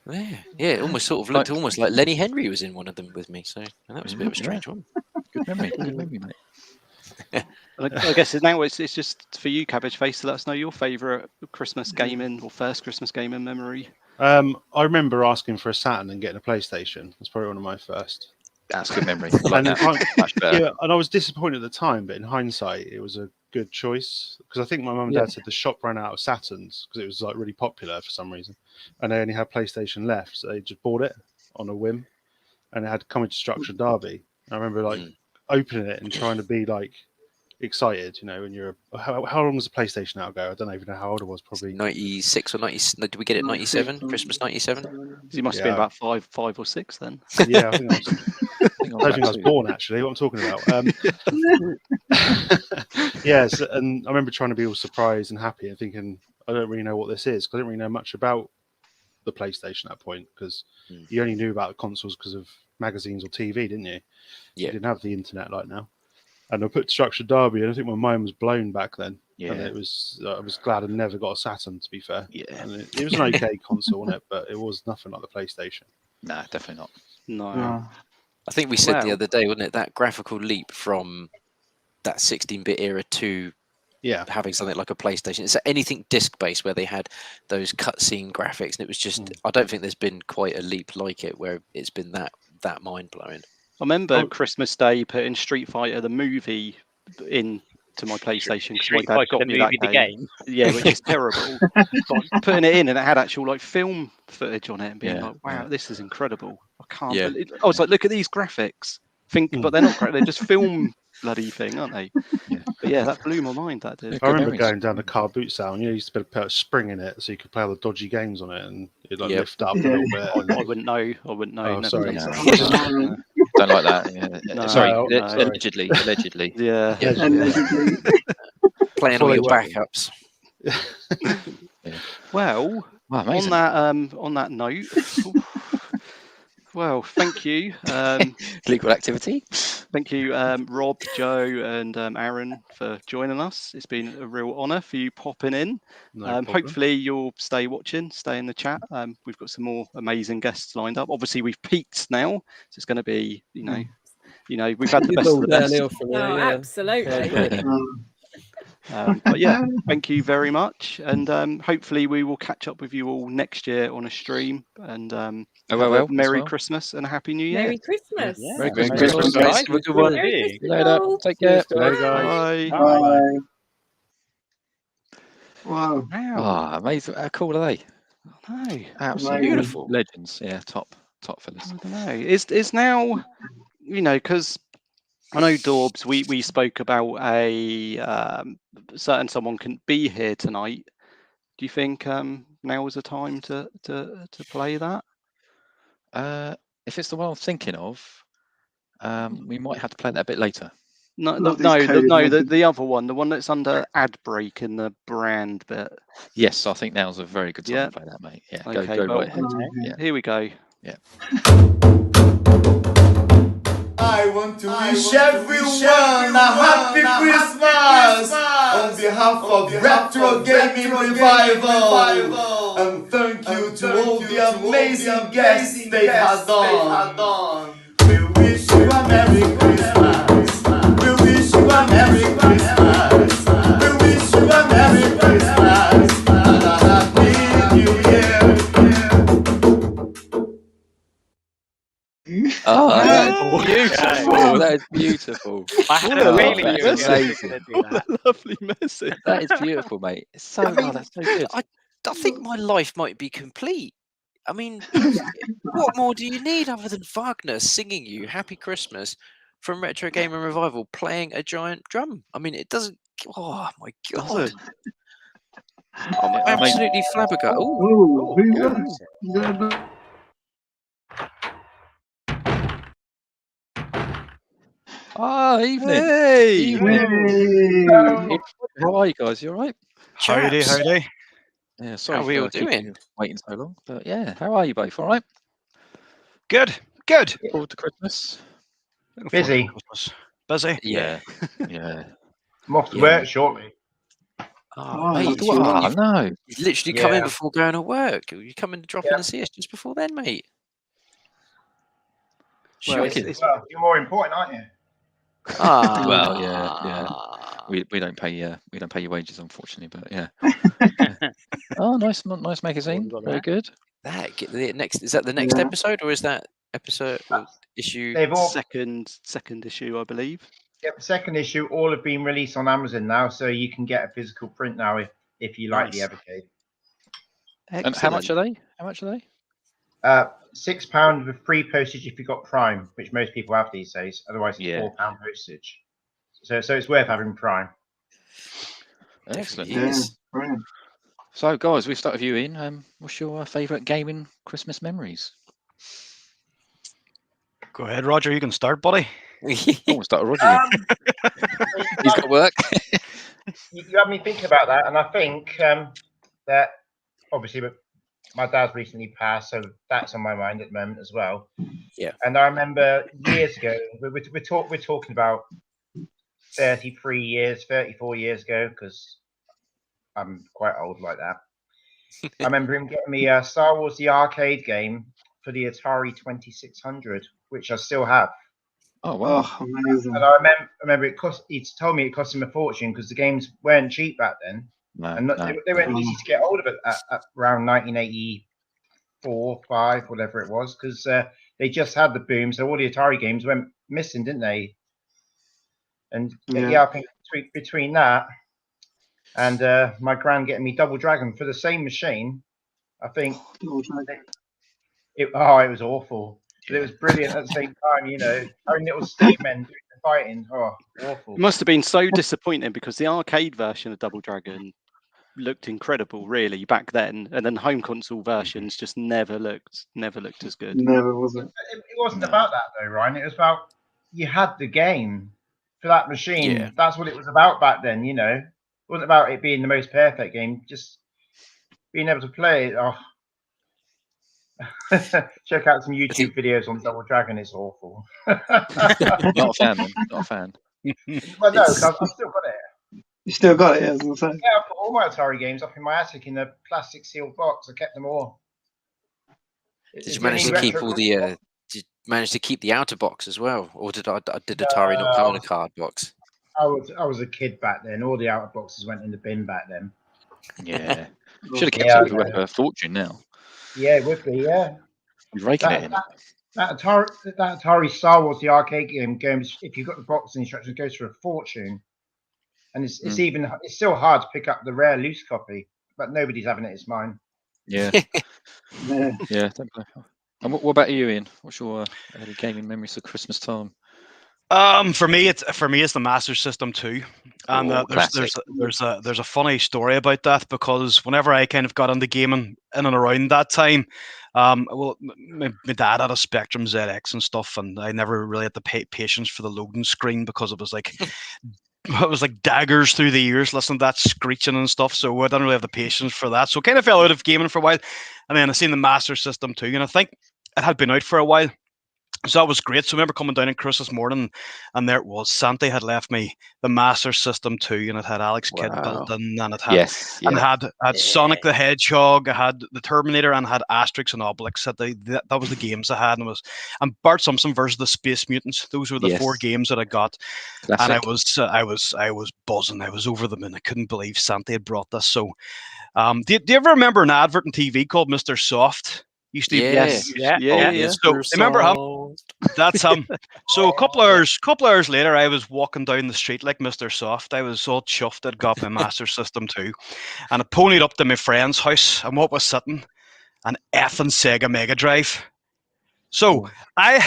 yeah. It almost sort of looked almost like Lenny Henry was in one of them with me. So and that was a bit of a strange one. good memory, mate. I guess now it's just for you, Cabbage Face, to let us know your favourite Christmas gaming or first Christmas gaming memory. I remember asking for a Saturn and getting a PlayStation. That's probably one of my first. That's a good memory. I like And that. Much better. yeah, and I was disappointed at the time, but in hindsight, it was a good choice because I think my mum and dad said the shop ran out of Saturns because it was like really popular for some reason, and they only had PlayStation left, so they just bought it on a whim, and it had Coming Destruction Derby. I remember like opening it and trying to be like excited, you know, when you're how long was the PlayStation out ago? I don't even know how old I was. Probably 96 or 90. Did we get it 97? Christmas 97. You must have been about five or six then. Yeah, I think I don't think I was born actually. What I'm talking about. Yes, and I remember trying to be all surprised and happy and thinking I don't really know what this is because I didn't really know much about the PlayStation at that point because you only knew about the consoles because of magazines or TV, didn't you? Yeah. You didn't have the internet like now. And I put Destruction Derby, and I think my mind was blown back then. Yeah. And it was I was glad I never got a Saturn, to be fair. Yeah. And it was an okay console, wasn't it? But it was nothing like the PlayStation. Nah, definitely not. No. I think we said the other day, wasn't it, that graphical leap from that 16-bit era to having something like a PlayStation. It's anything disc-based where they had those cutscene graphics, and it was just I don't think there's been quite a leap like it where it's been that mind-blowing. I remember Christmas Day putting Street Fighter the movie in to my PlayStation because my Street dad Fighter got the me that movie, the game. game. Yeah, which is terrible. But putting it in and it had actual like film footage on it and being like, wow, this is incredible. I can't believe I was like, look at these graphics. But they're not great, they're just film bloody thing, aren't they? But yeah, that blew my mind, that did. I remember going down the car boot sale and you used to put a spring in it so you could play all the dodgy games on it and it'd like lift up a little bit. I wouldn't know. Oh, sorry. Don't like that. Yeah. No, sorry, no. allegedly. Yeah. Playing all your backups. Well, on that note, well, thank you. Legal activity. Thank you, Rob, Joe, and Aaron for joining us. It's been a real honour for you popping in. Hopefully, you'll stay watching, stay in the chat. We've got some more amazing guests lined up. Obviously, we've peaked now, so it's going to be, you know, we've had the best of the best. Absolutely. But yeah, thank you very much, and hopefully we will catch up with you all next year on a stream. And Merry Christmas and a Happy New Year. Merry Christmas. Yeah. Merry Christmas, guys. Have a good one. Merry Later. Take care. Bye. Bye. Wow. Oh, amazing. How cool are they? No, absolutely beautiful legends. Yeah, top fellas. I don't know. It's now, you know, because I know Dawbs. We spoke about a certain someone can be here tonight. Do you think now is the time to play that? If it's the one I'm thinking of, we might have to play that a bit later. No, the other one, the one that's under ad break in the brand bit. Yes, I think now's a very good time to play that, mate. Yeah, okay, go right ahead. Yeah. Here we go. Yeah. I want to wish everyone a happy Christmas on behalf of Retro Gaming Revival, and thank you to all the amazing guests they had on. We wish you a Merry Christmas. We wish you a Merry Christmas. We wish you a Merry Christmas and a Happy New Year. Oh, beautiful. Oh, that is beautiful. I had Oh, a feeling that's you were going amazing. to do that. What a lovely message. That is beautiful, mate. It's so, I mean, that's so good. I think my life might be complete. I mean, what more do you need other than Wagner singing you Happy Christmas from Retro Gamer Revival, playing a giant drum? I mean, it doesn't. Oh my god! I'm absolutely flabbergasted. Oh, who's that? Ah, evening. Hey. Evening. Hey. How are you guys? You all right? Howdy, Chaps. howdy. Yeah, sorry How are we all for keeping doing? you waiting so long. But yeah, how are you both? All right? Good, good. Forward to Christmas? Busy. Busy. Yeah. Yeah. I'm off to Yeah. work shortly. Oh, mate, no. you've literally come in Yeah. before going to work. You come in to drop in and see us just before then, mate. Well, Shocking. Well, you're more important, aren't you? Ah, Well, yeah. We don't pay your wages, unfortunately, but yeah. Oh, nice magazine. Very good. The next is that the next episode, or is that episode or issue? They've all Second issue, I believe. Yep, second issue. All have been released on Amazon now, so you can get a physical print now if you like the Nice. Evercade. And how much are they? How much are they? £6 with free postage if you've got Prime, which most people have these days. Otherwise, it's £4 postage. So it's worth having Prime. Excellent. Yes. So, guys, we start with you, Ian. What's your favourite gaming Christmas memories? Go ahead, Roger. You can start, buddy. We'll start with Roger. He's got work. You had me thinking about that, and I think that obviously my dad's recently passed, so that's on my mind at the moment as well. Yeah. And I remember years ago, we're talking about 34 years ago, because I'm quite old like that. I remember him getting me Star Wars the arcade game for the Atari 2600, which I still have. Oh wow! Oh, amazing. And I remember he told me it cost him a fortune because the games weren't cheap back then. They weren't easy to get hold of at around 1984, 5, whatever it was, because they just had the boom, so all the Atari games went missing, didn't they? And I think between that and my gran getting me Double Dragon for the same machine, I think it was awful. But it was brilliant at the same time, having little stick men doing the fighting. Oh, awful. It must have been so disappointing because the arcade version of Double Dragon looked incredible, really, back then, and then home console versions just never looked as good. Never was it? It wasn't about that though, Ryan. It was about you had the game for that machine. Yeah. That's what it was about back then. It wasn't about it being the most perfect game. Just being able to play it. Oh. Check out some YouTube videos on Double Dragon. It's awful. Not a fan, man. Not a fan. Well, no, because I've still got it. You still got it, yeah, I was gonna say. Yeah, I've got all my Atari games up in my attic in a plastic sealed box. I kept them all. Did you manage to keep all the? Did you manage to keep the outer box as well, or did Atari not come in a card box? I was a kid back then. All the outer boxes went in the bin back then. Yeah, should have kept it for a fortune now. Yeah, it would be. Yeah, you're raking it in. That Atari Star Wars the arcade game goes, if you've got the box and instructions, goes for a fortune. And it's still hard to pick up the rare loose copy, but nobody's having it. It's mine. Yeah. Yeah. And what about you, Ian? What's your early gaming memories of Christmas time? For me, it's the Master System 2, and there's a funny story about that, because whenever I kind of got into gaming in and around that time, my dad had a Spectrum ZX and stuff, and I never really had the patience for the loading screen because it was like daggers through the ears listening to that screeching and stuff. So I didn't really have the patience for that. So I kind of fell out of gaming for a while, and then I seen the Master System 2, and I think it had been out for a while. So that was great. So I remember coming down on Christmas morning, and there it was. Santa had left me the Master System 2, and it had Alex Kidd built in, and it had had Sonic the Hedgehog, I had the Terminator, and had Asterix and Obelix. That was the games I had, and Bart Simpson versus the Space Mutants. Those were the 4 games that I got, and I was buzzing. I was over the moon. I couldn't believe Santa had brought this. So, do you ever remember an advert on TV called Mr. Soft? Used to Yeah. So remember how that's so a couple hours later, I was walking down the street like Mr. Soft. I was all chuffed. I'd got my Master System 2, and I ponied up to my friend's house, and what was sitting? An effing Sega Mega Drive. So I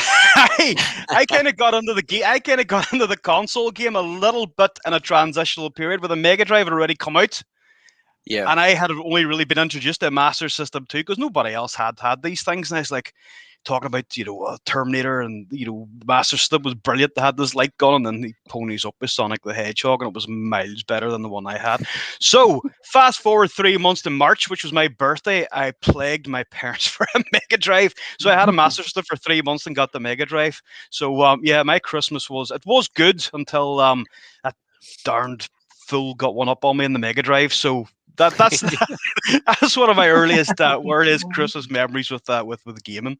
kind of got into the console game a little bit in a transitional period where the Mega Drive had already come out. Yeah. And I had only really been introduced to a Master System 2 because nobody else had these things. And I was like talking about, Terminator, and, Master System was brilliant. They had this light gun, and then he ponies up with Sonic the Hedgehog, and it was miles better than the one I had. So fast forward 3 months to March, which was my birthday, I plagued my parents for a Mega Drive. So I had a Master System for 3 months and got the Mega Drive. So my Christmas was good until that darned fool got one up on me in the Mega Drive. So that's that's one of my earliest Christmas memories with gaming.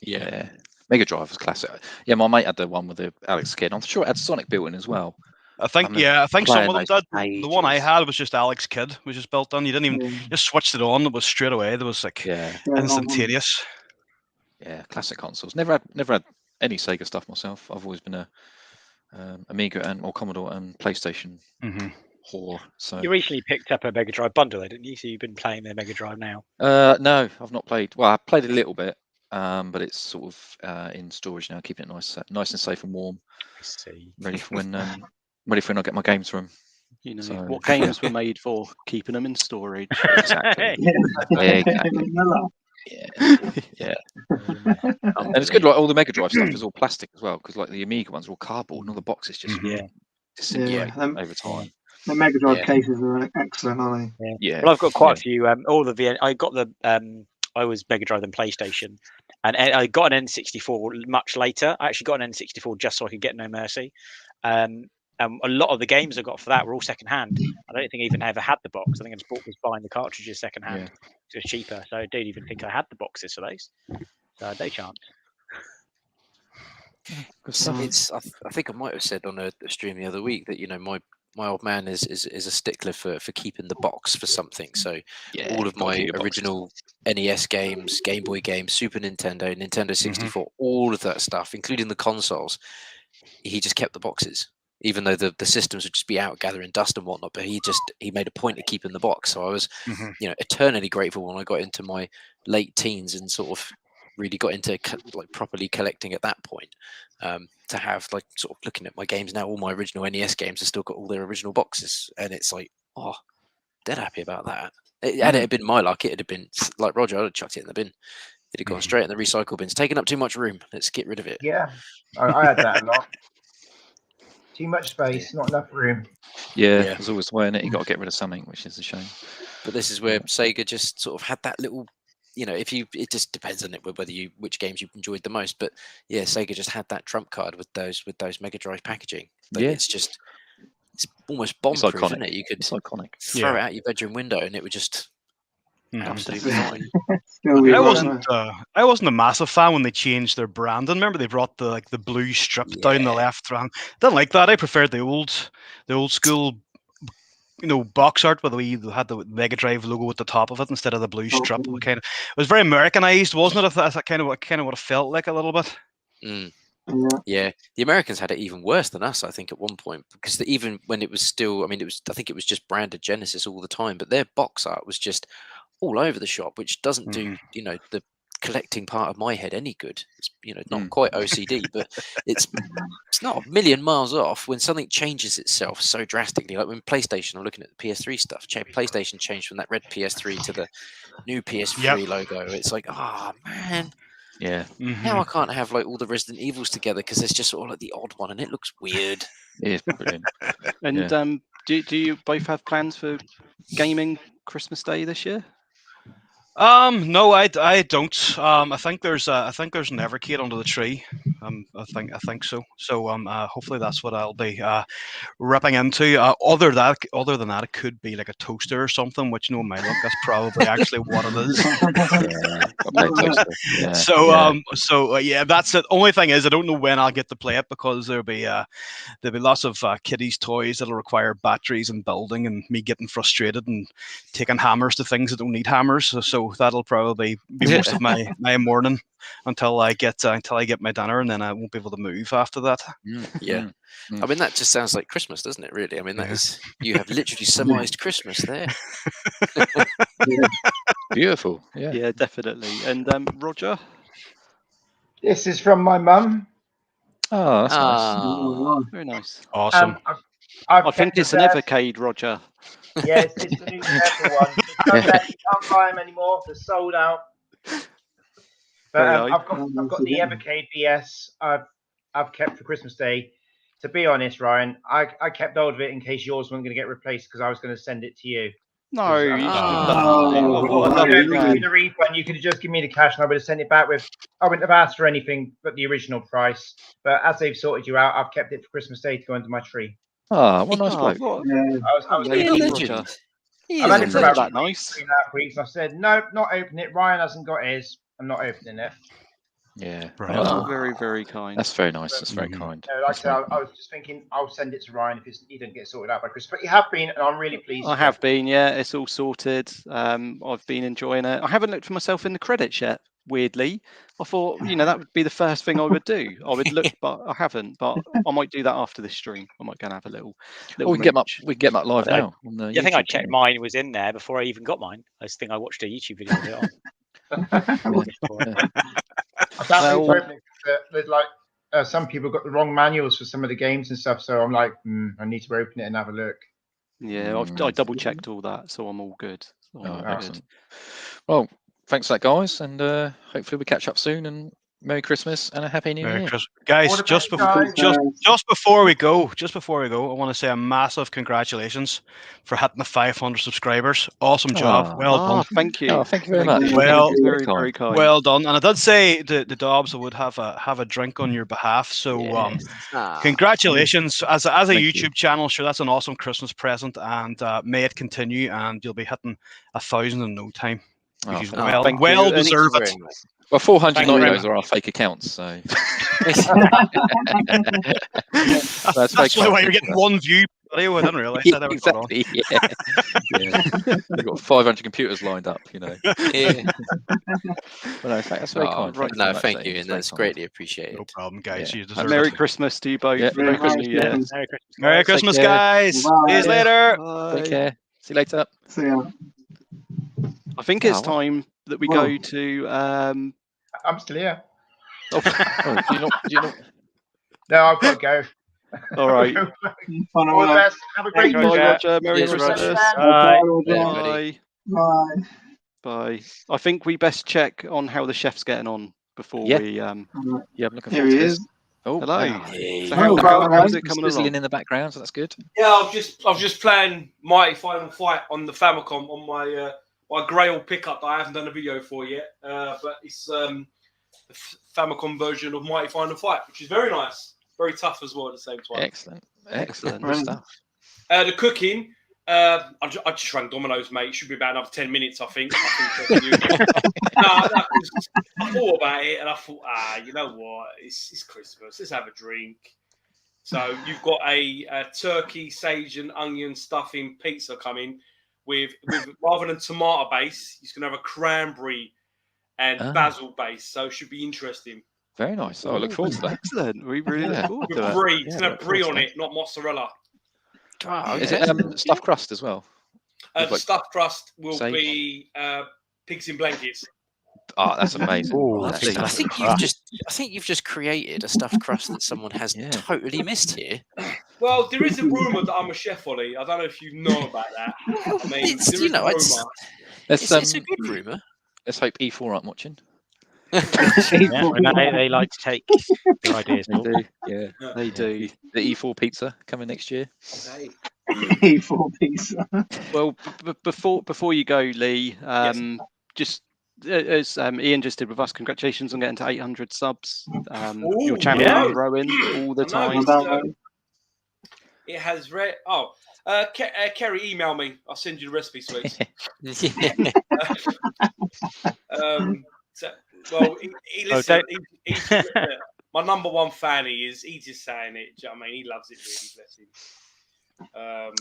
Yeah, Mega Drive was classic. Yeah, my mate had the one with the Alex Kidd. I'm sure it had Sonic built in as well. I think some of them did. The one I had was just Alex Kidd, was just built in. You didn't even just switched it on. It was straight away. There was instantaneous. Yeah, classic consoles. Never had any Sega stuff myself. I've always been a Amiga or Commodore and PlayStation whore. So you recently picked up a Mega Drive bundle, didn't you? So you've been playing the Mega Drive now. No, I've not played. Well, I played a little bit, but it's sort of in storage now, keeping it nice and safe and warm. I see. Ready for when I get my games from. What games were made for keeping them in storage? Exactly. Yeah. And it's good. Like all the Mega Drive stuff is all plastic as well, because like the Amiga ones are all cardboard, and all the boxes just disintegrate over time. The Mega Drive cases are excellent, aren't they? Yeah. Well, I've got quite a few. I got the. I was Mega Drive and PlayStation, and I got an N64 much later. I actually got an N64 just so I could get No Mercy. A lot of the games I got for that were all secondhand. I don't think I even ever had the box. I think I just was buying the cartridges secondhand. It was cheaper, so I don't even think I had the boxes for those. So no chance. I think I might have said on a stream the other week that my old man is a stickler for keeping the box for something. So all of my original NES games, Game Boy games, Super Nintendo, Nintendo 64, all of that stuff, including the consoles, he just kept the boxes. Even though the systems would just be out gathering dust and whatnot, but he made a point of keeping the box. So I was, eternally grateful when I got into my late teens and sort of really got into like properly collecting at that point. To have like sort of looking at my games now, all my original NES games have still got all their original boxes, and it's like, dead happy about that. Had it been my luck, it'd have been like Roger. I'd have chucked it in the bin. It'd have gone straight in the recycle bin. It's taking up too much room. Let's get rid of it. Yeah, I had that a lot. Too much space, not enough room. Yeah, there's always the way in it. You got to get rid of something, which is a shame. But this is where Sega just sort of had that little, it just depends on it which games you enjoyed the most. But yeah, Sega just had that trump card with those Mega Drive packaging. Like, it's almost bomb-proof, isn't it? You could throw it out your bedroom window, and it would just absolutely fine. I wasn't a massive fan when they changed their brand. And remember, they brought the blue strip down the left hand. Didn't like that. I preferred the old school, box art where we had the Mega Drive logo at the top of it instead of the blue strip. It was very Americanized, wasn't it? That's kind of what it felt like a little bit. Yeah, the Americans had it even worse than us, I think, at one point, because even when it was still, I think it was just branded Genesis all the time, but their box art was just all over the shop, which doesn't do the collecting part of my head any good. It's not quite OCD, but it's not a million miles off when something changes itself so drastically. Like when PlayStation, I'm looking at the PS3 stuff. PlayStation changed from that red PS3 to the new PS3 logo. It's like, man. Yeah. Now I can't have like all the Resident Evils together because there's just sort of like the odd one, and it looks weird. It is brilliant. And do you both have plans for gaming Christmas Day this year? No, I don't. I think there's an Evercade under the tree. I think so. So hopefully that's what I'll be ripping into. Other than that, it could be like a toaster or something. Which, my luck, that's probably actually what it is. That's it. Only thing is, I don't know when I'll get to play it because there'll be lots of kiddies' toys that'll require batteries and building, and me getting frustrated and taking hammers to things that don't need hammers. So so that'll probably be most of my morning until I get my dinner, and then I won't be able to move after that. Yeah, I mean that just sounds like Christmas, doesn't it? Really, I mean that is you have literally surmised Christmas there. Beautiful. Yeah. Yeah, definitely. And Roger. This is from my mum. Oh, that's nice. Very nice. Awesome. I've I think kept it's an the Evercade, Roger. Yeah, it's the new purple one. You can't buy them anymore. They're sold out. But I've got the Evercade BS. I've kept for Christmas Day. To be honest, Ryan, I kept hold of it in case yours wasn't going to get replaced because I was going to send it to you. No, you shouldn't have done that. What a lovely man. The refund, you could have just given me the cash and I would have sent it back with. I wouldn't have asked for anything but the original price. But as they've sorted you out, I've kept it for Christmas Day to go under my tree. Ah, what a nice bloke. I was I've had it for about that nice. 3.5 weeks. I said, no, not opening it. Ryan hasn't got his. I'm not opening it. Yeah. Oh, very, very kind. That's very nice. That's very kind. Like I said, I was just thinking I'll send it to Ryan if he doesn't get sorted out by Christmas. But you have been, and I'm really pleased. I have been, yeah. It's all sorted. I've been enjoying it. I haven't looked for myself in the credits yet, weirdly. I thought, that would be the first thing I would do. I would look, but I haven't. But I might do that after this stream. I might go and have a little we can get them up live now. I think I checked mine was in there before I even got mine. I just think I watched a YouTube video of it on. I can't really open it. There's like some people got the wrong manuals for some of the games and stuff, so I'm like, I need to open it and have a look. Yeah, I double checked all that, so I'm all good. Excellent. Well, thanks for that, guys, and hopefully we catch up soon. And Merry Christmas and a Happy New Year, guys. Just before we go, I want to say a massive congratulations for hitting the 500 subscribers. Awesome job. Well done. Thank you. Oh, thank you very much. Very kind. Well done. And I did say the Dawbs would have a drink on your behalf. So congratulations as a YouTube channel. Sure, that's an awesome Christmas present, and may it continue. And you'll be hitting 1,000 in no time. Well deserved it. Well, 490 of those are our fake accounts, so that's why you're getting one view. I didn't realise that. Exactly. Yeah. We've got 500 computers lined up, Yeah. Well, no, that's very kind. No, thank you, and that's greatly appreciated. No problem, guys. You deserve Merry Christmas to you both. Yeah. Merry Christmas. Merry Christmas, guys. See you later. Take care. See you later. See ya. I think it's time that we go to. I'm still here. Do you not? No, I've got to go. All right. All the best. Have a great Bye, Roger. Merry Christmas. Bye. Bye. Bye. I think we best check on how the chef's getting on before we. Yeah, I'm looking Here forward he to is. this. Oh, hello. Hey. So how's it coming along? In the background, so that's good. Yeah, I was just playing Mighty Final Fight on the Famicom on my my Grail pickup that I haven't done a video for yet. But it's the Famicom version of Mighty Final Fight, which is very nice, very tough as well at the same time. Excellent good stuff. The cooking. I just rang Domino's, mate. It should be about another 10 minutes, I think. I thought about it and I thought, you know what? It's Christmas. Let's have a drink. So you've got a turkey, sage, and onion stuffing pizza coming with rather than tomato base, you're going to have a cranberry and basil base. So it should be interesting. Very nice. I look forward to that. Excellent. We really look forward to that. Brie. It's going to have brie on it, not mozzarella. Oh, okay. Is it stuffed crust as well? The stuffed crust will be pigs in blankets. Oh, that's amazing. Ooh, I think you've just created a stuffed crust that someone has totally missed here. Well, there is a rumor that I'm a chef, Ollie. I don't know if you know about that. I mean, it's a good rumor. Let's hope E4 aren't watching. They like to take their ideas. They do. The E4 pizza coming next year. E4 pizza. Well, before you go, Lee, just as Ian just did with us, congratulations on getting to 800 subs. Your channel is growing all the time. It has read. Kerry, email me. I'll send you the recipe, sweets. Well, he's my number one fan. He's just saying it. Do you know what I mean? He loves it really. Bless him.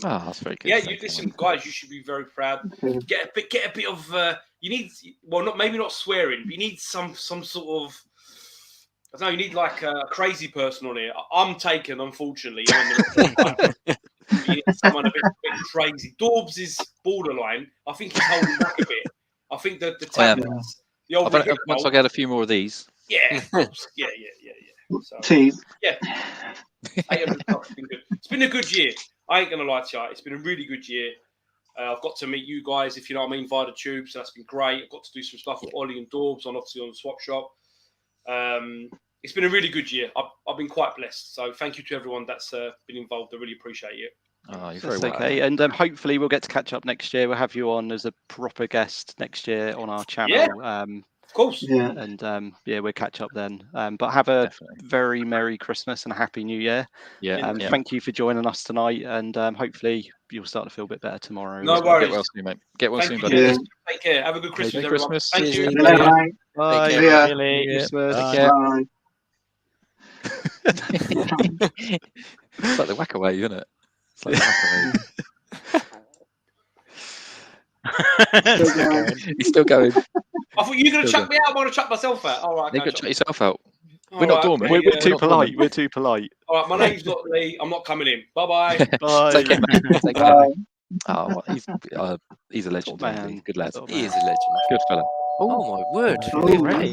That's very good. Yeah, you listen, guys. You should be very proud. Get a bit of. You need maybe not swearing, but you need some sort of. I don't know. You need like a crazy person on here. I'm taken, unfortunately. You need someone a bit crazy. Dawbs is borderline. I think he's holding back a bit. I think that the tablets, the old once I get a few more of these. Yeah. Yeah. So, yeah. 800 bucks has been good. It's been a good year. I ain't gonna lie to you. It's been a really good year. I've got to meet you guys, if you know what I mean, via the tubes. So that's been great. I've got to do some stuff with Ollie and Dawbs, obviously on the swap shop. It's been a really good year. I've been quite blessed. So thank you to everyone that's been involved. I really appreciate it. You're very welcome. Okay, and hopefully we'll get to catch up next year. We'll have you on as a proper guest next year on our channel. Yeah. Of course. Yeah. And we'll catch up then. But have a very Merry Christmas and a Happy New Year. Yeah. Thank you for joining us tonight, and hopefully you'll start to feel a bit better tomorrow. No worries. Get well soon, mate. Get well soon, buddy. Yeah. Take care. Have a good Christmas, everyone. Christmas. Thank you. Bye. Bye. Take care. Christmas. Take care. Bye. It's like the whack away, isn't it? It's like the whack away. He's still going. I thought you were going to chuck me out. I want to chuck myself out. All right. You're going to chuck yourself out. All We're not right, dormant. We're too polite. We're too polite. All right. My name's not Lee. I'm not coming in. Bye-bye. Bye. Take care, mate. Take care. Oh, he's a legend, man. He's a good lad. He is a legend. Good fella. Oh my word! Oh, Ready?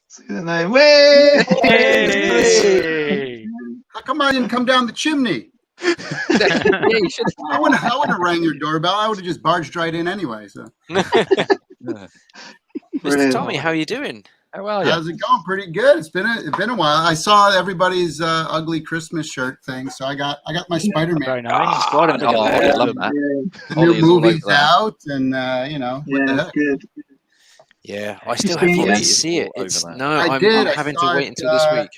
See the name. Way! Hey! How come I didn't come down the chimney? I wouldn't have rang your doorbell. I would have just barged right in anyway. So, Mr. Tommy, how are you doing? How are you? how's it going? Pretty good. It's been a while. I saw everybody's ugly Christmas shirt thing, so I got my Spider-Man. Very nice. I love that. The new movie's out, and what the heck? Good. Yeah, I still have yet to see it. I'm having to wait until this week.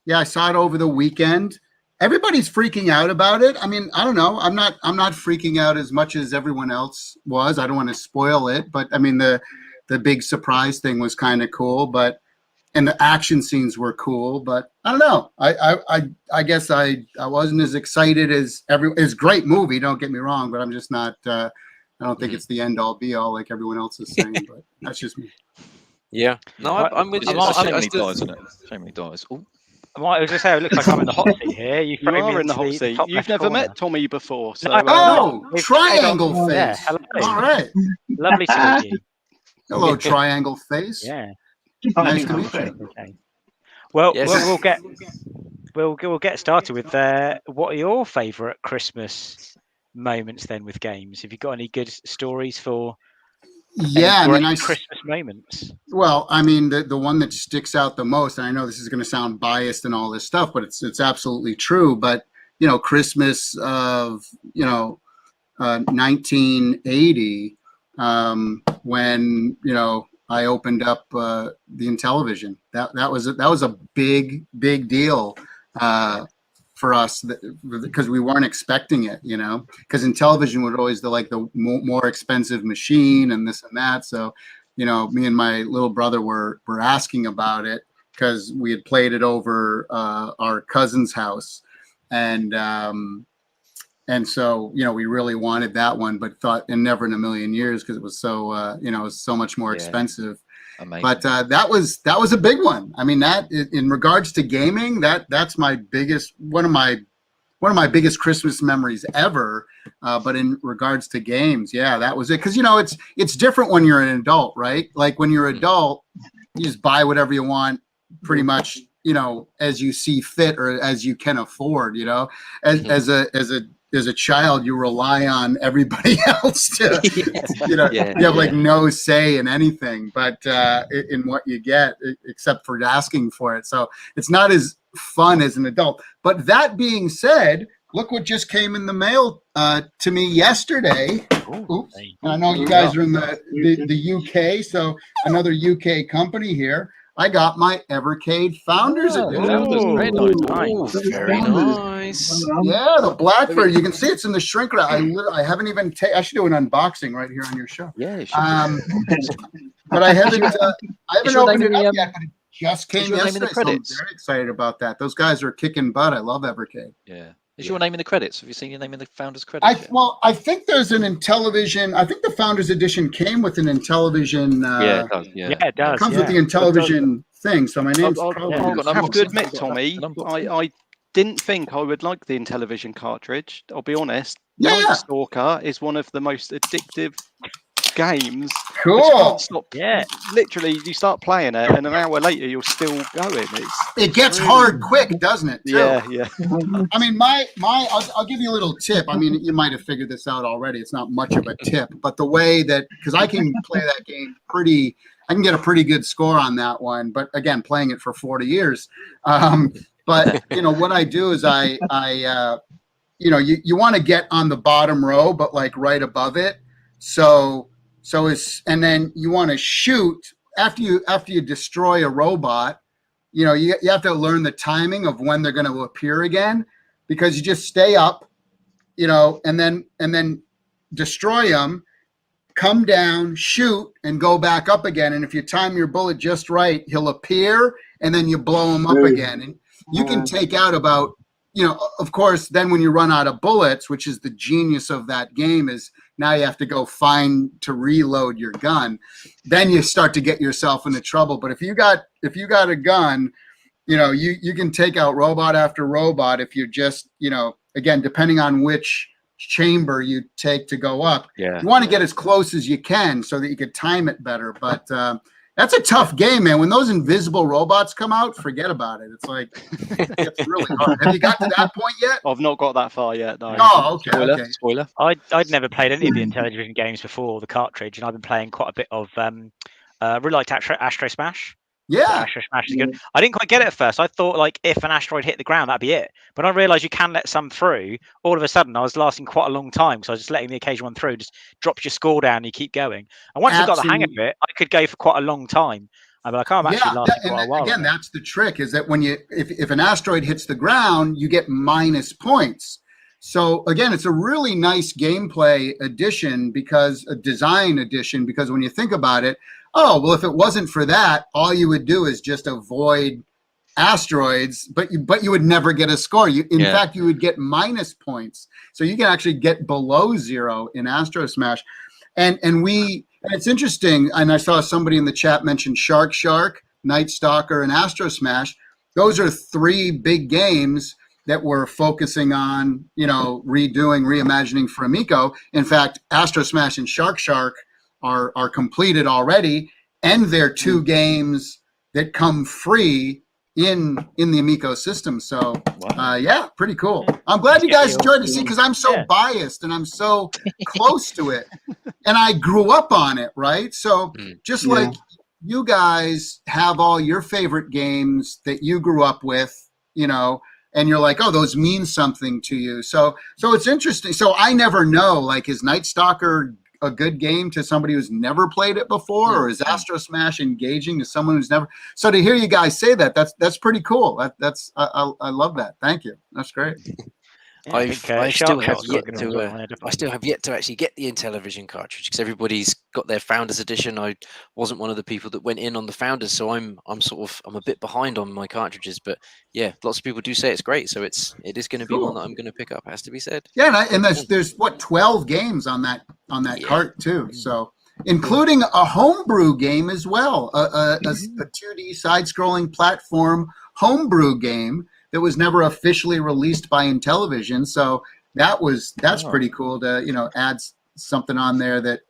Yeah, I saw it over the weekend. Everybody's freaking out about it. I mean, I don't know. I'm not freaking out as much as everyone else was. I don't want to spoil it, but I mean the big surprise thing was kind of cool, and the action scenes were cool, but I don't know. I guess I wasn't as excited as it's a great movie, don't get me wrong, but I'm just not I don't think it's the end all be all like everyone else is saying, but that's just me. Yeah. No, I'm with you. Shame he dies. Oh. I was going to say, it looks like I'm in the hot seat here. You are in the hot seat. You've never met Tommy before. So, triangle face. Yeah, hello. All right. Lovely to meet you. Hello, triangle face. Yeah. Nice to meet you. Okay. Well, yes. we'll get started with what are your favourite Christmas moments then with games? Have you got any good stories for? Yeah, I mean, Christmas moments. Well, I mean, the one that sticks out the most, and I know this is going to sound biased and all this stuff, but it's absolutely true. But Christmas of 1980, when I opened up the Intellivision. That was a big deal for us because we weren't expecting it, because Intellivision was always the more expensive machine and this and that. So, me and my little brother were asking about it because we had played it over our cousin's house, and so we really wanted that one, but thought and never in a million years because it was so it was so much more expensive. Amazing. But that was a big one. I mean, that in regards to gaming, that's my biggest one of my biggest Christmas memories ever. But in regards to games, yeah, that was it. Because it's different when you're an adult, right? Like when you're an adult, you just buy whatever you want, pretty much, as you see fit or as you can afford. As a child, you rely on everybody else to, you have no say in anything, but in what you get, except for asking for it. So it's not as fun as an adult. But that being said, look what just came in the mail to me yesterday. Oops. I know you guys are in the UK, so another UK company here. I got my Evercade Founders Edition. Very nice. Very nice. Yeah, the Blackbird. You can see it's in the shrink wrap. I haven't even I should do an unboxing right here on your show. Yeah, you should. But I haven't opened it up yet. But just came yesterday. So I'm very excited about that. Those guys are kicking butt. I love Evercade. Yeah. Is your name in the credits? Have you seen your name in the Founders credits? I think there's an Intellivision. I think the Founders Edition came with an Intellivision. Yeah, it does. Yeah, it does. It comes with the Intellivision thing. So my name's probably. I have to admit, Tommy, I didn't think I would like the Intellivision cartridge. I'll be honest. Night Stalker is one of the most addictive games. Cool. Stop. Yeah. Literally, you start playing it, and an hour later, you're still going. It gets hard quick, doesn't it? Too? Yeah. I mean, I'll give you a little tip. I mean, you might have figured this out already. It's not much of a tip, but the way that, because I can play that game I can get a pretty good score on that one. But again, playing it for 40 years. But what I do is I you want to get on the bottom row, but like right above it. And then you want to shoot after you destroy a robot. You have to learn the timing of when they're going to appear again, because you just stay up, and then destroy them, come down, shoot, and go back up again. And if you time your bullet just right, he'll appear, and then you blow him up again. And you can take out about, of course, then when you run out of bullets, which is the genius of that game, is now you have to go find to reload your gun. Then you start to get yourself into trouble. But if you got a gun, you can take out robot after robot if you're just, again, depending on which chamber you take to go up. Yeah. You want to get as close as you can so that you could time it better. But that's a tough game, man. When those invisible robots come out, forget about it. It's like, it's really hard. Have you got to that point yet? I've not got that far yet. No. Oh, okay. Spoiler. I'd never played any of the Intellivision games before the cartridge, and I've been playing quite a bit of. Really liked Astro Smash. Yeah, Astro Smash is good. I didn't quite get it at first. I thought like if an asteroid hit the ground, that'd be it. But I realised you can let some through. All of a sudden, I was lasting quite a long time, so I was just letting the occasional one through. Just drops your score down, and you keep going. And once I got the hang of it, I could go for quite a long time. I'm like, I'm actually lasting quite a while. Again, that's the trick, is that when if an asteroid hits the ground, you get minus points. So again, it's a really nice gameplay addition, because a design addition, because when you think about it, if it wasn't for that, all you would do is just avoid asteroids, but you would never get a score. In fact, you would get minus points. So you can actually get below 0 in Astro Smash. And it's interesting, and I saw somebody in the chat mention Shark, Night Stalker, and Astro Smash. Those are 3 big games that we're focusing on, reimagining for Amico. In fact, Astro Smash and Shark are completed already, and they're 2 games that come free in the Amico system. So pretty cool. I'm glad you guys enjoyed it. See, because I'm so biased and I'm so close to it, and I grew up on it, right? So just like you guys have all your favorite games that you grew up with, and you're like, oh, those mean something to you. So it's interesting. So I never know, like, is Night Stalker a good game to somebody who's never played it before, or is Astro Smash engaging to someone who's never? So to hear you guys say that, that's pretty cool. I love that. Thank you. That's great. I still have yet to actually get the Intellivision cartridge, because everybody's got their Founders edition. I wasn't one of the people that went in on the Founders, so I'm a bit behind on my cartridges. But yeah, lots of people do say it's great, so it is going to be one that I'm going to pick up. Has to be said. Yeah, and there's 12 games on that cart too. So including a homebrew game as well, a 2D side-scrolling platform homebrew game that was never officially released by Intellivision. So that's pretty cool to add something on there that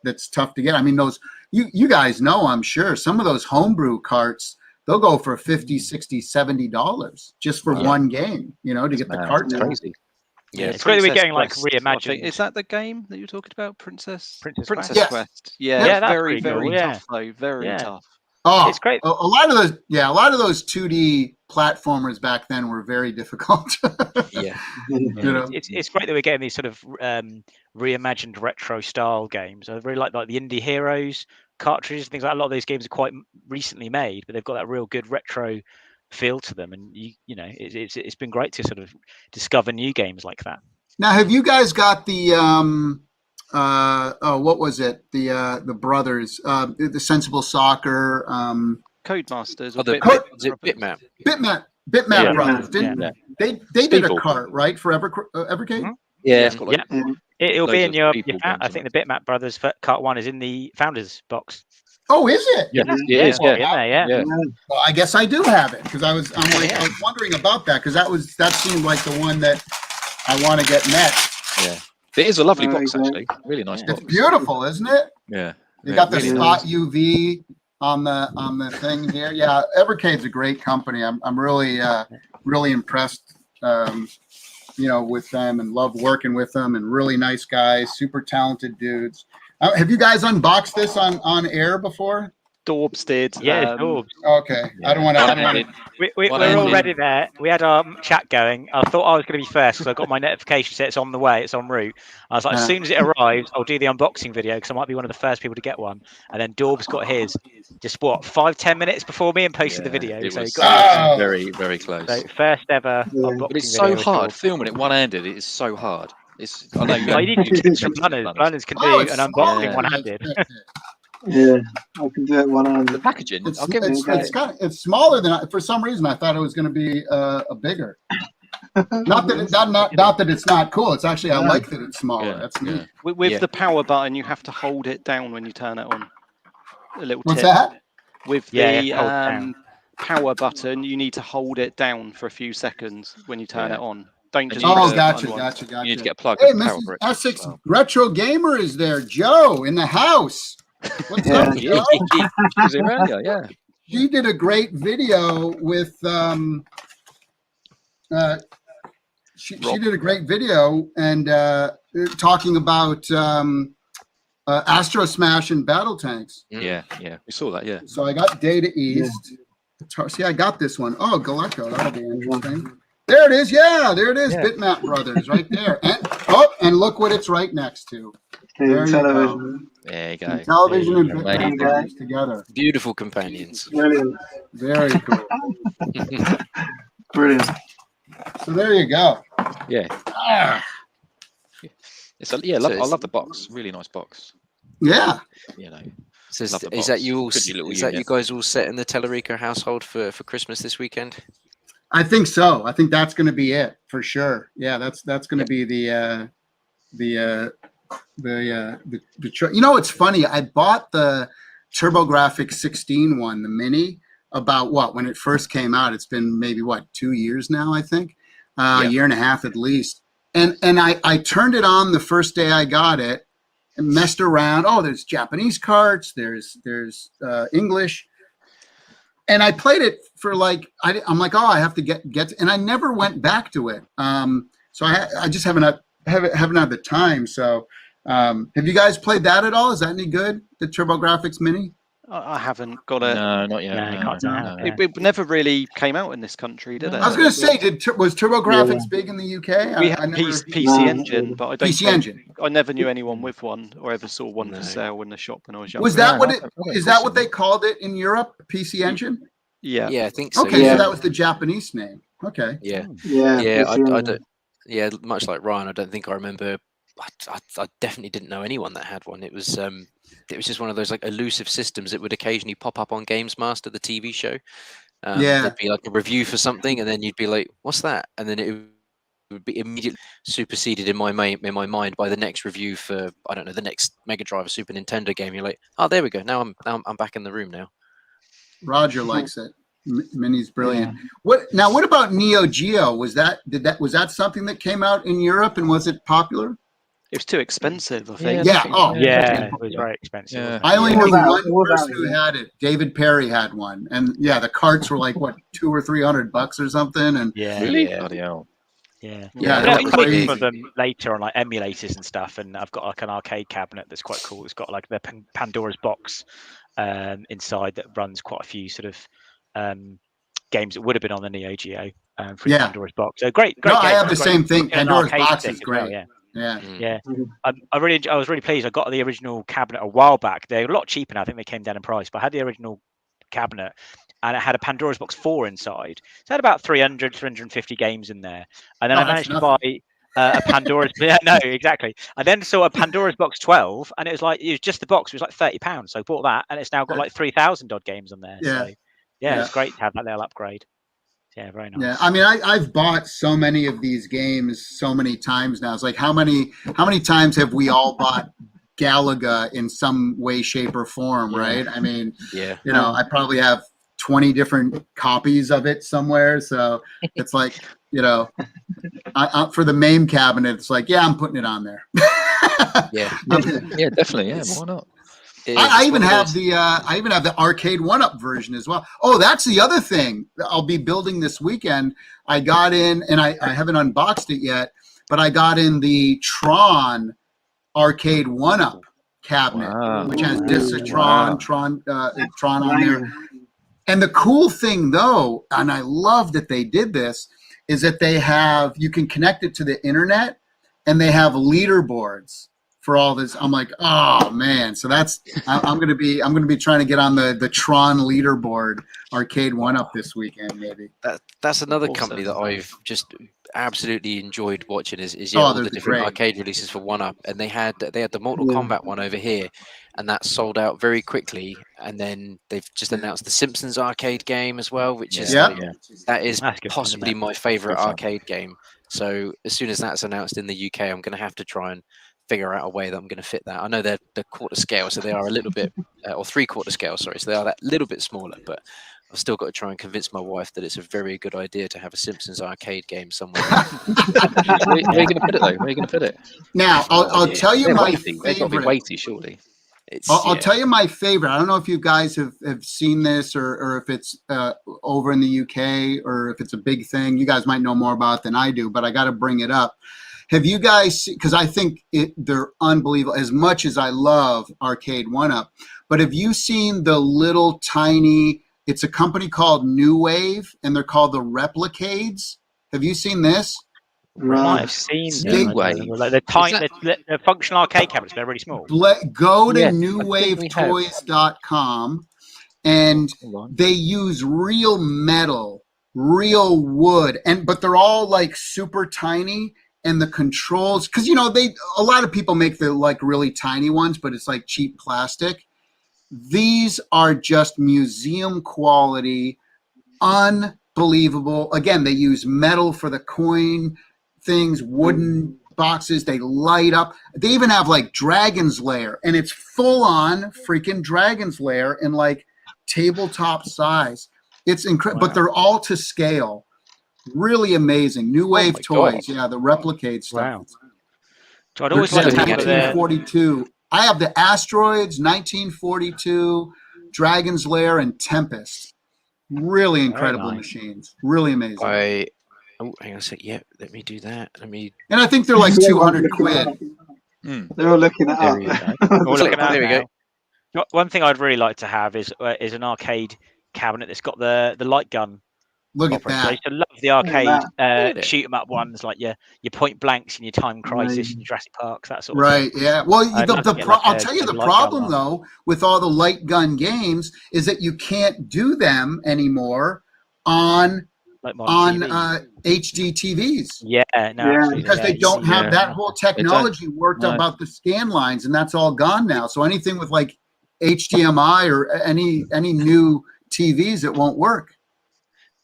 that's tough to get. I mean, those you guys know, I'm sure some of those homebrew carts, they'll go for $50, $60, $70 just for one game, to get the cart. Crazy. Yeah, it's great that we're getting like reimagined. Is that the game that you're talking about, Princess Quest? Quest? Yeah, that's very cool. tough though. Very tough. Oh, it's great. A lot of those 2D platformers back then were very difficult. It's great that we're getting these sort of reimagined retro style games. I really like the Indie Heroes cartridges, things like that. A lot of those games are quite recently made, but they've got that real good retro feel to them. And it's been great to sort of discover new games like that. Now, have you guys got the what was it? The brothers, the Sensible Soccer. Codemasters. Oh, Or Bitmap. Bitmap Brothers. They did a cart, right, for Evercade? Yeah. It'll be in your I think the Bitmap Brothers Cart 1 is in the Founders box. Oh, is it? Yeah, it is. Yeah. Well, I guess I do have it because I was wondering about that because that seemed like the one that I want to get next. Yeah, it is a lovely box actually. Really nice box. It's beautiful, isn't it? Yeah. You got the spot UV on the thing here. Yeah, Evercade's a great company. I'm really impressed. With them and love working with them and really nice guys, super talented dudes. Have you guys unboxed this on air before? Dawbs did. Yeah, Dawbs. Okay. Yeah. I don't want to. We're already there. We had our chat going. I thought I was going to be first because I got my notification said it's on the way. It's en route. I was like, as soon as it arrives, I'll do the unboxing video because I might be one of the first people to get one. And then Dawbs got his just 5-10 minutes before me and posted the video. It was got very, very close. So first ever unboxing But it's video so hard filming it one-handed. It is so hard. I know you need to get from runners. Runners can do an unboxing one-handed. Yeah, I can do it one-handed. The packaging, it's smaller than for some reason I thought it was going to be a bigger. Not that it's not cool. It's actually I like that it's smaller. That's neat. With the power button, you have to hold it down when you turn it on. A little What's tip. that? With the power button, you need to hold it down for a few seconds when you turn it on. Don't just gotcha. You need to get a plug. Hey, Mrs. Essex Retro Gamer is there. Joe in the house. What's up, Joe? She did a great video with she did a great video and talking about Astro Smash and Battle Tanks. Yeah, we saw that. Yeah. So I got Data East. See, I got this one. Oh, Galacto, that'll be interesting. There it is. Yeah, there it is. Bitmap Brothers, right there. And look what it's right next to. There you go. There you go. Television and Bitmap Brothers together. Beautiful companions. Brilliant. Very cool. Brilliant. So there you go. Yeah. I love the box. Really nice box. Yeah. So is that you guys all set in the Tellerico household for Christmas this weekend? I think so. I think that's going to be it for sure. Yeah, that's going to be the it's funny. I bought the TurboGrafx 16 one, the mini, about when it first came out. It's been maybe 2 years now, I think, a year and a half at least. And I turned it on the first day I got it and messed around. Oh, there's Japanese carts. There's English. And I played it for I'm like, I have to get, and I never went back to it. So I just haven't had the time. So have you guys played that at all? Is that any good? The TurboGrafx Mini? I haven't got it. No, not yet. No. It never really came out in this country, did it? I was going to say, was TurboGrafx big in the UK? We had PC Engine, but I don't PC Engine. I never knew anyone with one or ever saw one for sale in the shop when I was young. Was that is that what they called it in Europe? PC Engine? Yeah. Yeah, I think so. Okay, so that was the Japanese name. Okay. Yeah. I don't. Yeah, much like Ryan, I don't think I remember. I definitely didn't know anyone that had one. It was just one of those elusive systems that would occasionally pop up on Games Master, the TV show. There'd be a review for something, and then you'd be like, "What's that?" And then it would be immediately superseded in my mind by the next review for the next Mega Drive or Super Nintendo game. You're like, "Oh, there we go. Now I'm back in the room now." Roger likes it. Mini's brilliant. Yeah. What about Neo Geo? Was that something that came out in Europe, and was it popular? It was too expensive, I think. Yeah. It was very expensive. Yeah. I only knew one person who had it. David Perry had one, and the carts were like $200 or $300 or something. And really, Yeah, for them later on emulators and stuff. And I've got an arcade cabinet that's quite cool. It's got the Pandora's box inside that runs quite a few sort of games that would have been on the Neo Geo for Pandora's box. So great. No, I have the same thing. Pandora's box is great. Yeah. I was really pleased. I got the original cabinet a while back. They're a lot cheaper now. I think they came down in price, but I had the original cabinet and it had a Pandora's Box 4 inside. So it had about 350 games in there. And then I managed to buy a Pandora's no, exactly. I then saw a Pandora's Box 12 and it was just the box was £30. So I bought that and it's now got 3,000 odd games on there. Yeah. So Yeah, it's great to have that little upgrade. Yeah, very nice. Yeah, I mean, I've bought so many of these games so many times now. It's like how many times have we all bought Galaga in some way, shape, or form, right? I mean, you know, I probably have 20 different copies of it somewhere. So it's like, you know, for the MAME cabinet, it's like, yeah, I'm putting it on there. Yeah, definitely. Yeah, why not? I even have the arcade 1-up version as well. Oh, that's the other thing I'll be building this weekend. I got in, and I haven't unboxed it yet, but I got in the Tron arcade 1-up cabinet, which has discs of Tron on there. And the cool thing, though, and I love that they did this, is that you can connect it to the internet, and they have leaderboards for all this. I'm like, oh man! So I'm gonna be trying to get on the Tron leaderboard arcade 1-up this weekend, maybe. That's another company that I've just absolutely enjoyed watching. Is all the different arcade releases for 1-up, and they had the Mortal Kombat one over here, and that sold out very quickly. And then they've just announced the Simpsons arcade game as well, which is that is possibly my favorite arcade game. So as soon as that's announced in the UK, I'm going to have to try and figure out a way that I'm going to fit that. I know they're quarter scale, so they are a little bit, or 3/4 scale, sorry, so they are that little bit smaller, but I've still got to try and convince my wife that it's a very good idea to have a Simpsons arcade game somewhere. Where are you going to put it, though? Where are you going to put it? Now, I'll tell you my favorite. They've got to be weighty, surely. I'll tell you my favorite. I don't know if you guys have seen this or if it's over in the UK or if it's a big thing. You guys might know more about it than I do, but I got to bring it up. Have you guys, because I think they're unbelievable, as much as I love arcade 1-up, but have you seen the little tiny, it's a company called New Wave, and they're called the Replicades? Have you seen this? I might have seen them. Like the tiny, the functional arcade cabinets, they're really small. Go to newwavetoys.com, and they use real metal, real wood, but they're all like super tiny. And the controls, because a lot of people make the like really tiny ones, but it's like cheap plastic. These are just museum quality, unbelievable. Again, they use metal for the coin things, wooden boxes. They light up. They even have like Dragon's Lair, and it's full on freaking Dragon's Lair in like tabletop size. It's incredible, but they're all to scale. Really amazing. New Wave Toys. Yeah, the Replicate stuff. Wow. So I'd always like 1942. I have the Asteroids, 1942, Dragon's Lair, and Tempest. Really incredible machines. Really amazing. Hang on a sec. Yeah, let me do that. And I think they're like 200 quid. They're all looking at there we go. One thing I'd really like to have is an arcade cabinet that's got the light gun. Look at that. I used to love the arcade shoot 'em up ones, like your Point Blanks and your Time Crisis and Jurassic Parks, that sort of thing. Yeah. Well, I'll tell you the problem though with all the light gun games is that you can't do them anymore on HD TVs. Because they don't have that whole technology worked about the scan lines, and that's all gone now. So anything with like HDMI or any new TVs, it won't work.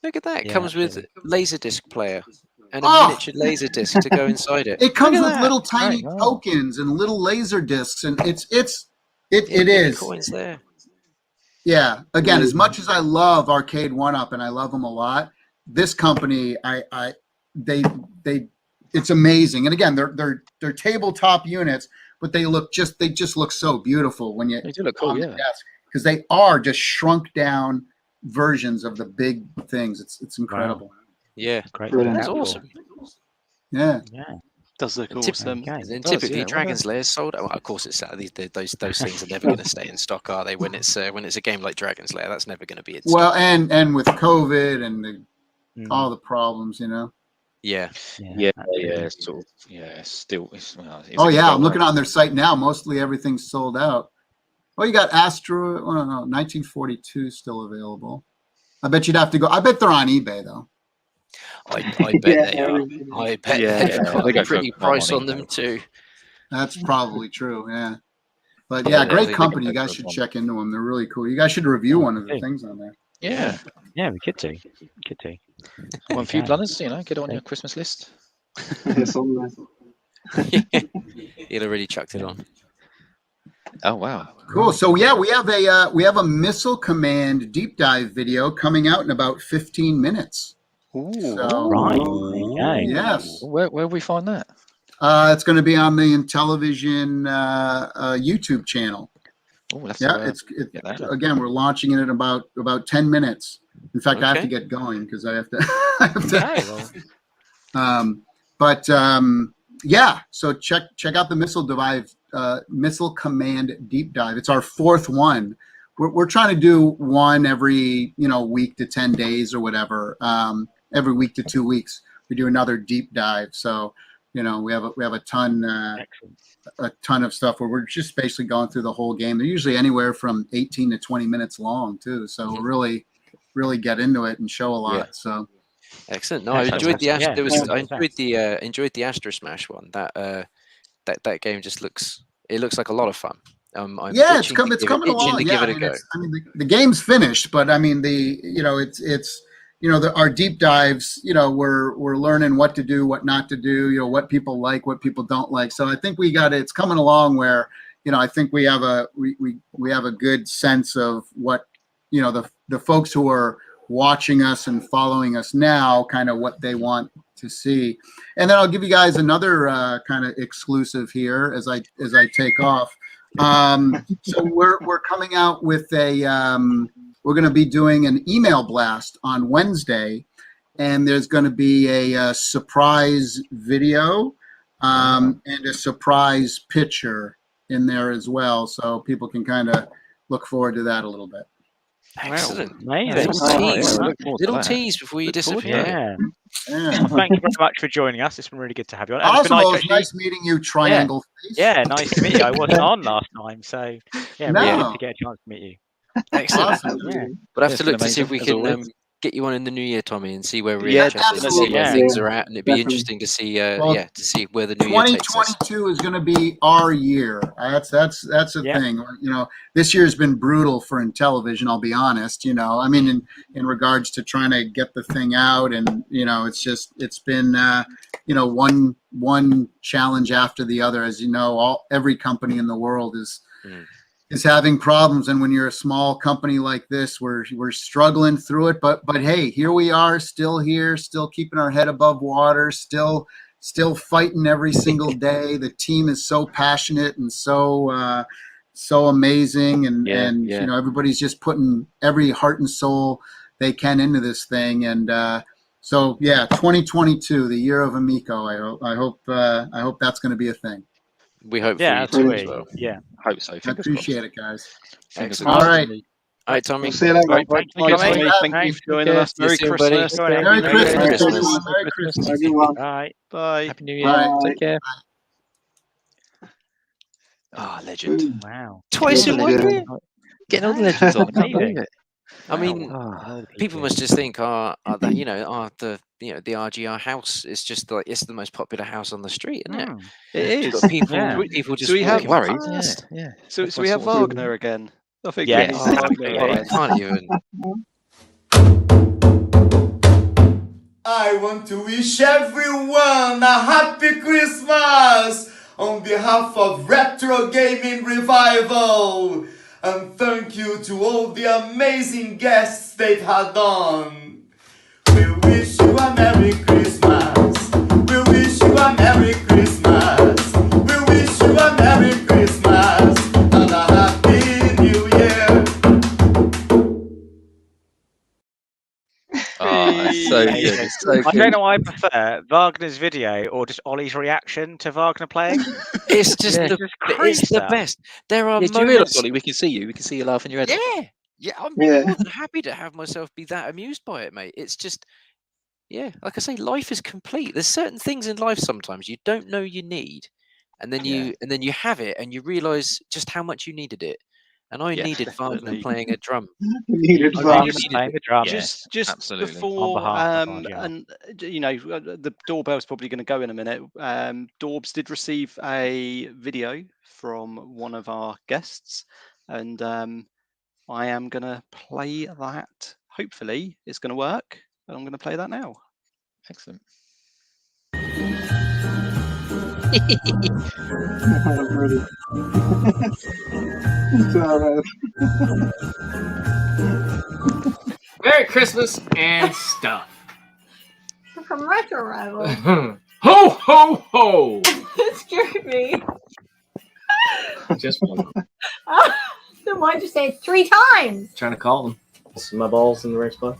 Look at that. It comes with Laserdisc player and a miniature Laserdisc to go inside it. It comes with little tiny tokens and little laser discs, and it is. Coins there. Yeah. Again, as much as I love arcade 1-up and I love them a lot, this company, it's amazing. And again, they're tabletop units, but they just look so beautiful when they do look cool, because they are just shrunk down versions of the big things. It's incredible. Wow. Yeah, great. That's awesome. Yeah. Does look awesome. And typically, Dragon's Lair is sold out. Well, of course, it's those things are never going to stay in stock, are they? When it's a game like Dragon's Lair, that's never going to be in stock. Well, and with COVID and all the problems, Yeah. Still. I'm looking on their site now. Mostly everything's sold out. Oh, you got Asteroid. Oh, no, 1942 still available. I bet you'd have to go. I bet they're on eBay though. I bet they are. I bet they've got a pretty price on them too. That's probably true. Yeah, but great company. You guys should check into them. They're really cool. You guys should review one of the things on there. Yeah. Yeah, we could do. Could do. One for you, Blunners, you know, get it on your Christmas list. It's on there. He'd already chucked it on. Oh wow! Cool. So yeah, we have a missile command deep dive video coming out in about 15 minutes. Ooh, so, right. Yes. Where will we find that? It's going to be on the Intellivision YouTube channel. Oh, again, we're launching it in about 10 minutes. In fact, I have to get going because I have to. Yeah. So check out the missile command deep dive. It's our 4th one. We're trying to do one every week to 10 days or whatever. Every week to 2 weeks, we do another deep dive. So we have a ton of stuff where we're just basically going through the whole game. They're usually anywhere from 18 to 20 minutes long too. So really get into it and show a lot. Yeah. So excellent. No, I enjoyed the I enjoyed the Astro Smash one. That game just looks like a lot of fun. It's coming along. Give it a go. The game's finished, but I mean our deep dives, we're learning what to do, what not to do, what people like, what people don't like. So I think it's coming along where, I think we have a good sense of what, the folks who are watching us and following us now, kind of what they want to see. And then I'll give you guys another kind of exclusive here as I take off. So we're coming out with we're going to be doing an email blast on Wednesday, and there's going to be a surprise video and a surprise picture in there as well, so people can kind of look forward to that a little bit. Excellent. Wow. Little tease before you disappear. Well, thank you very much for joining us. It's been really good to have you on. Awesome. It was nice meeting you, Triangle Face. Yeah, nice to meet you. I wasn't on last time, so really good to get a chance to meet you. Excellent. Awesome. We'll have to look to see if we can get you on in the new year, Tommy, and see where we're at, and see absolutely. where things are at, and it'd be interesting to see, to see where the new year takes us. 2022 is going to be our year. That's the thing. This year's been brutal for Intellivision. I'll be honest. I mean, in regards to trying to get the thing out, and it's been one challenge after the other. As you know, every company in the world is having problems, and when you're a small company like this, we're struggling through it. But hey, here we are, still here, still keeping our head above water, still fighting every single day. The team is so passionate and so amazing, and everybody's just putting every heart and soul they can into this thing. And 2022, the year of Amico. I hope that's going to be a thing. We hope for you too as well. Yeah, hope so. I appreciate it, guys. Excellent. All right. All right, Tommy. We'll see you later. Right, thank you for joining us. Merry Christmas. Merry Christmas. Merry Christmas, everyone. Bye. Bye. Happy New Year. Bye. Take care. Legend. Wow. Twice in 1 year. Getting all the legends on. I can't believe it. I mean, people must just think, the RGR house is just like it's the most popular house on the street, isn't it? It is. People just so we have worried. So we have Wagner again. I think can't even. I want to wish everyone a happy Christmas on behalf of Retro Gaming Revival. And thank you to all the amazing guests they've had on. We wish you a Merry Christmas. We wish you a Merry Christmas. We wish you a Merry Christmas and a Happy New Year. So good. So I don't know what I prefer, Wagner's video or just Ollie's reaction to Wagner playing. It's just it's the best. There are do you realise, Ollie, we can see you. We can see you laughing your head off. I'm more than happy to have myself be that amused by it, mate. It's just, like I say, life is complete. There's certain things in life sometimes you don't know you need, and then you have it, and you realise just how much you needed it. And I needed Wagner playing a drum. Needed Wagner playing a drum. Just absolutely. before, and the doorbell's probably going to go in a minute. Dawbs did receive a video from one of our guests, and I am going to play that hopefully it's going to work. And I'm going to play that now. Excellent. Merry Christmas and stuff. From Retro Rival. Ho, ho, ho! It scared me. Just one. Then why'd you say it 3 times? Trying to call them. Is my balls in the right spot?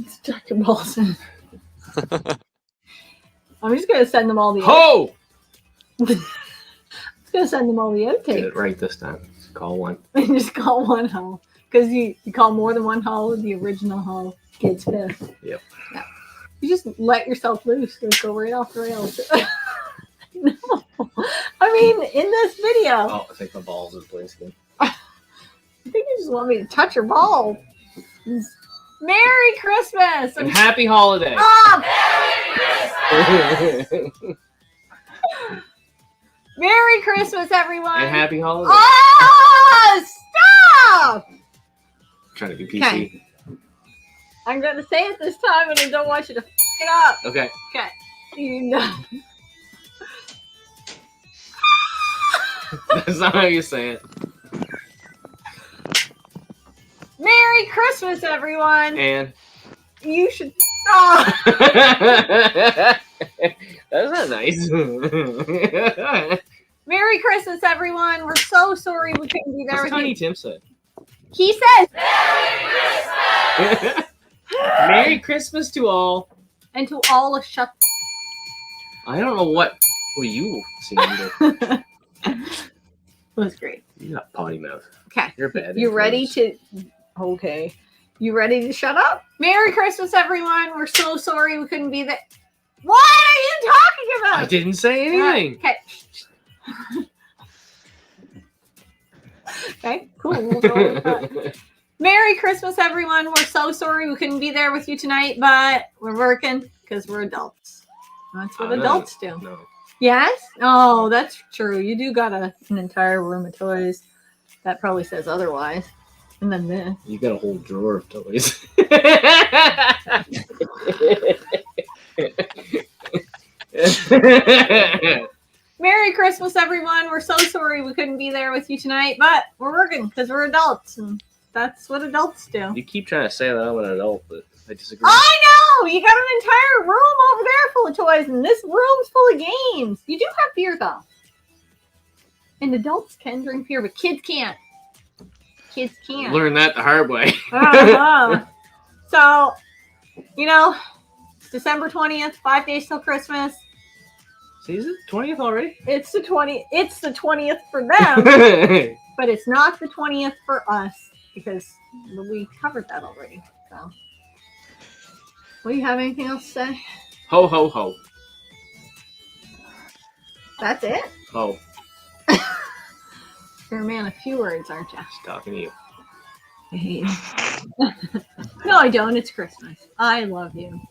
Stuck your balls in. I'm just going to send them all the... Ho! I'm just going to send them all the outtakes. Get it right this time. Just call one. Just call one hoe. Because you call more than one hoe, the original hoe gets pissed. Yep. Yeah. You just let yourself loose and go right off the rails. No. I mean, in this video. Oh, I think my balls are blinking. I think you just want me to touch your ball. Merry Christmas! And happy holiday. Merry Christmas! Merry Christmas, everyone! And happy holiday. Oh, stop! I'm trying to be PC. Okay. I'm going to say it this time, and I don't want you to f it up. Okay. Okay. You know. That's not how you say it. Merry Christmas, everyone! And you should stop. That's not nice. Merry Christmas, everyone! We're so sorry we couldn't be there What's with Tiny you. Tim said? He says, Merry Christmas! Merry Christmas to all. And to all a shut. I don't know what you seen either. It was great. You got potty mouth. Okay. You're bad. You ready to... Okay. You ready to shut up? Merry Christmas, everyone. We're so sorry we couldn't be there. What are you talking about? I didn't say anything. Okay. Okay, cool. We'll go with that. Merry Christmas, everyone. We're so sorry we couldn't be there with you tonight, but we're working because we're adults. That's what adults do. No. Yes? Oh, that's true. You do got an entire room of toys. That probably says otherwise. And then this. You got a whole drawer of toys. Merry Christmas, everyone. We're so sorry we couldn't be there with you tonight, but we're working because we're adults, and that's what adults do. You keep trying to say that I'm an adult, but I disagree. I know! You got an entire room over there full of toys, and this room's full of games. You do have beer, though. And adults can drink beer, but kids can't. Kids can't. Learn that the hard way. So, you know, it's December 20th, 5 days till Christmas. See, is it 20th already? It's the 20th. It's the 20th for them, but it's not the 20th for us because we covered that already. So, do you have anything else to say? Ho, ho, ho. That's it? Ho. You're a man of few words, aren't you? Just talking to you. I hate you. No, I don't. It's Christmas. I love you.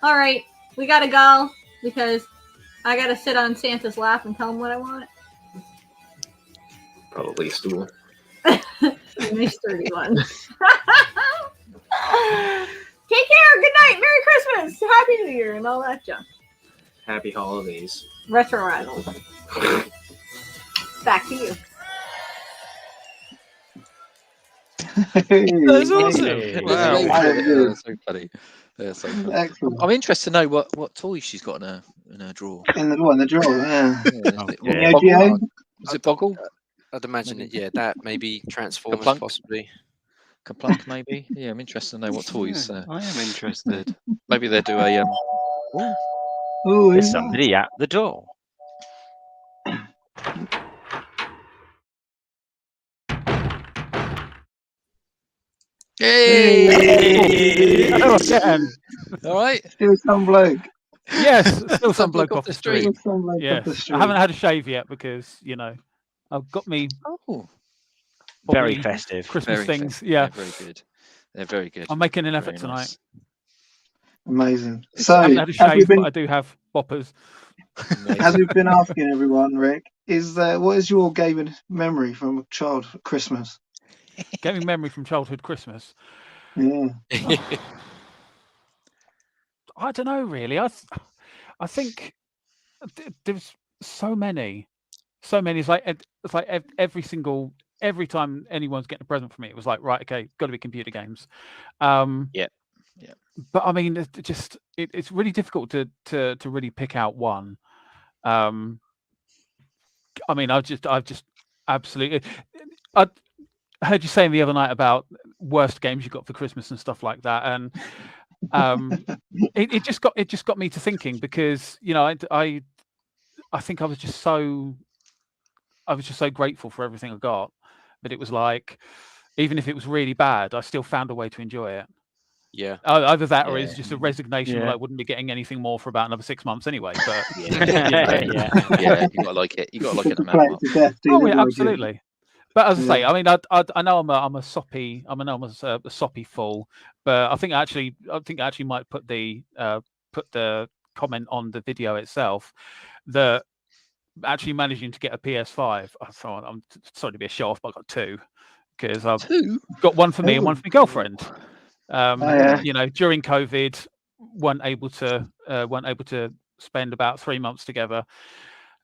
All right. We got to go because I got to sit on Santa's lap and tell him what I want. Probably a stool. Nice 31. Take care. Good night. Merry Christmas. Happy New Year and all that junk. Happy holidays. Retro Rivals. Back to you. That's awesome. Wow. That's so funny. That's so funny. Excellent. I'm interested to know what toys she's got in her drawer. In the drawer, yeah. Is it Boggle? I'd imagine it. Yeah, that maybe Transformers, Kaplunk? possibly. Kaplunk, maybe. Yeah, I'm interested to know what toys. I am interested. Maybe they do a. There's somebody at the door. Hey! Oh, again. All right. Still some bloke. Yes, still some bloke off the Still street. some bloke Yeah, off the street. I haven't had a shave yet because I've got me. Very probably festive. Christmas Very things. festive. Yeah, They're very good. They're very good. I'm making an effort Very tonight. nice. Amazing. I So, haven't had a as we've shave, been, but I do have boppers. as we've been asking everyone, Rick, what is your gaming memory from a child at Christmas? gaming memory from childhood Christmas. Yeah. I don't know really. I think there's so many. It's like every time anyone's getting a present from me, it was like, right, okay, got to be computer games. Yeah. But I mean, it's really difficult to really pick out one. I mean, I've just absolutely. I heard you saying the other night about worst games you got for Christmas and stuff like that, and it just got me to thinking, because I think I was just so grateful for everything I got, but it was like, even if it was really bad, I still found a way to enjoy it. Yeah. Either that, or it's just a resignation that I wouldn't be getting anything more for about another 6 months anyway. But yeah, you gotta like it. You gotta like it no matter what. Oh yeah, absolutely. But as I say, I mean, I know I'm a soppy fool, but I think I actually might put the comment on the video itself that actually managing to get a PS5. I'm sorry to be a show off, but I got two, because I've got one for me and one for my girlfriend. During COVID, weren't able to spend about 3 months together,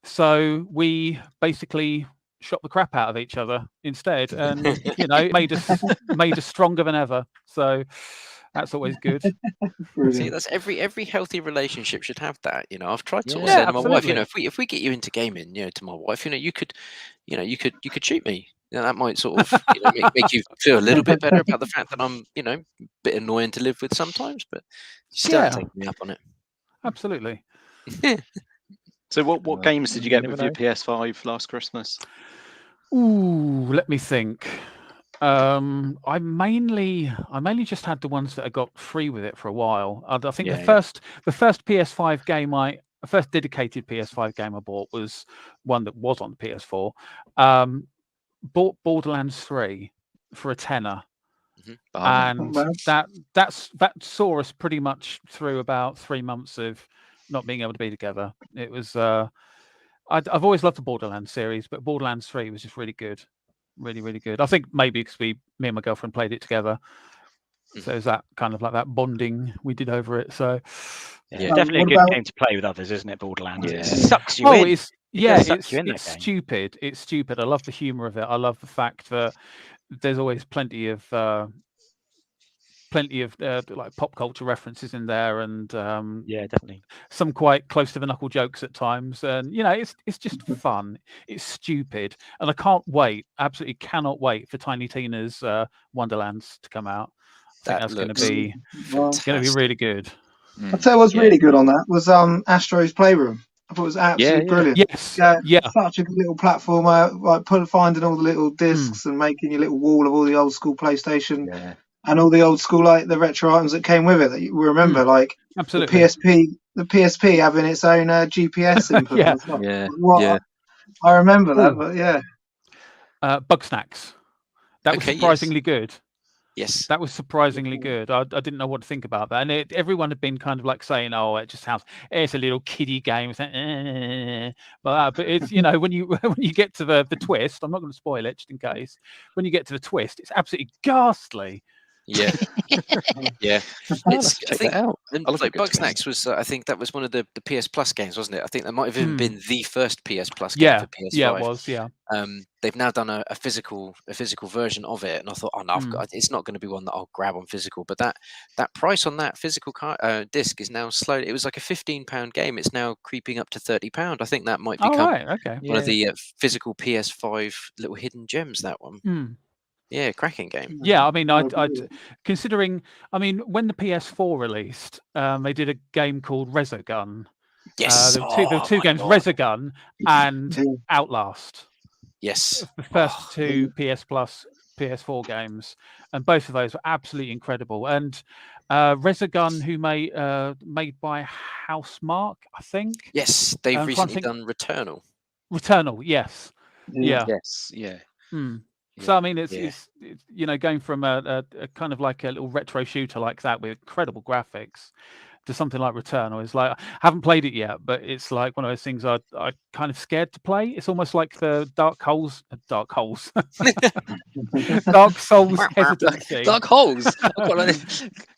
so we basically shot the crap out of each other instead, and made us stronger than ever. So that's always good. See, that's every healthy relationship should have that. I've tried to say to my wife, if we get you into gaming, to my wife, you could shoot me. That might sort of make you feel a little bit better about the fact that I'm, a bit annoying to live with sometimes, but you still have to take me up on it. Absolutely. So what games did you get with your PS5 last Christmas? Ooh, let me think. I mainly just had the ones that I got free with it for a while. I think the first PS5 game first dedicated PS5 game I bought was one that was on the PS4. Bought Borderlands 3 for a tenner. And that saw us pretty much through about 3 months of not being able to be together. It was I've always loved the Borderlands series, but Borderlands 3 was just really good. Really, really good. I think maybe because me and my girlfriend played it together. So it's that kind of like that bonding we did over it. So definitely a good game to play with others, isn't it, Borderlands? It sucks you in. It's stupid. It's stupid. I love the humor of it. I love the fact that there's always plenty of like pop culture references in there, and definitely some quite close to the knuckle jokes at times, and it's just fun. It's stupid, and I can't wait, absolutely cannot wait for Tiny Tina's Wonderlands to come out. I think that's going to be really good. I'll tell you what's really good on that was Astro's Playroom. I thought it was absolutely brilliant. Yes. Such a good little platformer, like finding all the little discs and making your little wall of all the old school PlayStation and all the old school, like the retro items that came with it that you remember, like absolutely the PSP having its own GPS input. I remember that, but Bug Snacks. That was surprisingly good. Yes, that was surprisingly good. I didn't know what to think about that, and everyone had been kind of like saying, "Oh, it just sounds it's a little kiddie game," but it's when you get to the twist. I'm not going to spoil it just in case. When you get to the twist, it's absolutely ghastly. Yeah, yeah. Check that out. Like Bug Snacks was, I think that was one of the PS Plus games, wasn't it? I think that might have even been the first PS Plus game for PS5. Yeah, it was. Yeah. They've now done a physical version of it, and I thought, oh no, it's not going to be one that I'll grab on physical. But that price on that physical disc is now slowly. It was like a £15 game. It's now creeping up to £30. I think that might become one of the physical PS5 little hidden gems. That one. Yeah, cracking game. Yeah, I mean, considering, when the PS4 released, they did a game called Resogun. Yes, there were two games, Resogun and Outlast. Yes, the first two PS Plus PS4 games, and both of those were absolutely incredible. And Resogun, who made by Housemarque, I think. Yes, they've recently done Returnal. Returnal, yes. Yeah. Yes, yeah. So I mean, it's going from a kind of like a little retro shooter like that with incredible graphics to something like Returnal. It's like I haven't played it yet, but it's like one of those things I kind of scared to play. It's almost like the Dark Souls Dark Souls hesitancy. Dark holes.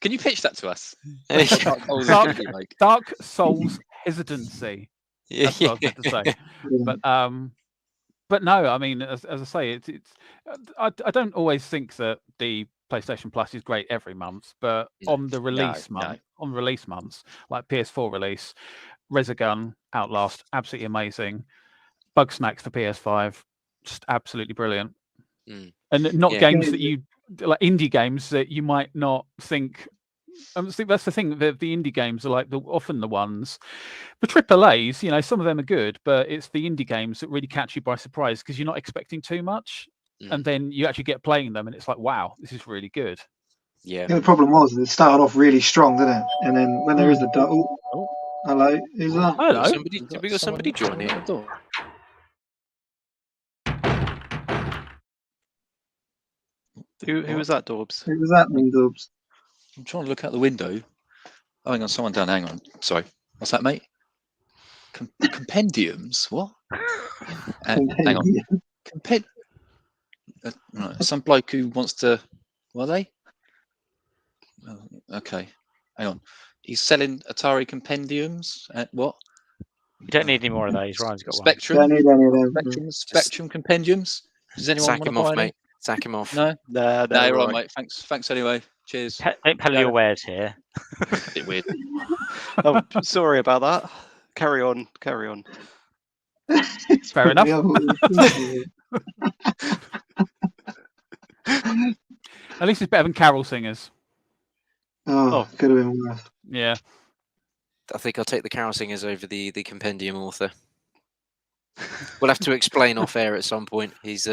Can you pitch that to us? Dark Souls hesitancy. That's what I was meant to say. But no, I mean, as I say, I don't always think that the PlayStation Plus is great every month, but on the release months, like PS4 release, Resogun, Outlast, absolutely amazing. Bugsnax for PS5, just absolutely brilliant. And not games that you like, indie games that you might not think. I think that's the thing. The indie games are like often the ones. The AAAs, you know, some of them are good, but it's the indie games that really catch you by surprise because you're not expecting too much, and then you actually get playing them, and it's like, wow, this is really good. Yeah. The problem was it started off really strong, didn't it? And then when there is the hello, who's that? Hello. We got somebody joining the door. Who was that, Dawbs? Who was that, Dawbs? I'm trying to look out the window. Oh, hang on, someone down. Hang on. Sorry. What's that, mate? Compendiums? What? Hang on. Right, some bloke who wants to. What are they? Oh, okay. Hang on. He's selling Atari compendiums at what? You don't need any more of those. Ryan's got Spectrum. Don't need any of them. Spectrum compendiums. Does anyone Sack want him to buy off, any? mate. Sack him off. No, no, you're all right, mate. Thanks anyway. Cheers. Don't peddle your wares here. A bit weird. Oh, sorry about that. Carry on. Fair enough. At least it's better than carol singers. Oh, could have been worse. Yeah. I think I'll take the carol singers over the compendium author. We'll have to explain off air at some point. He's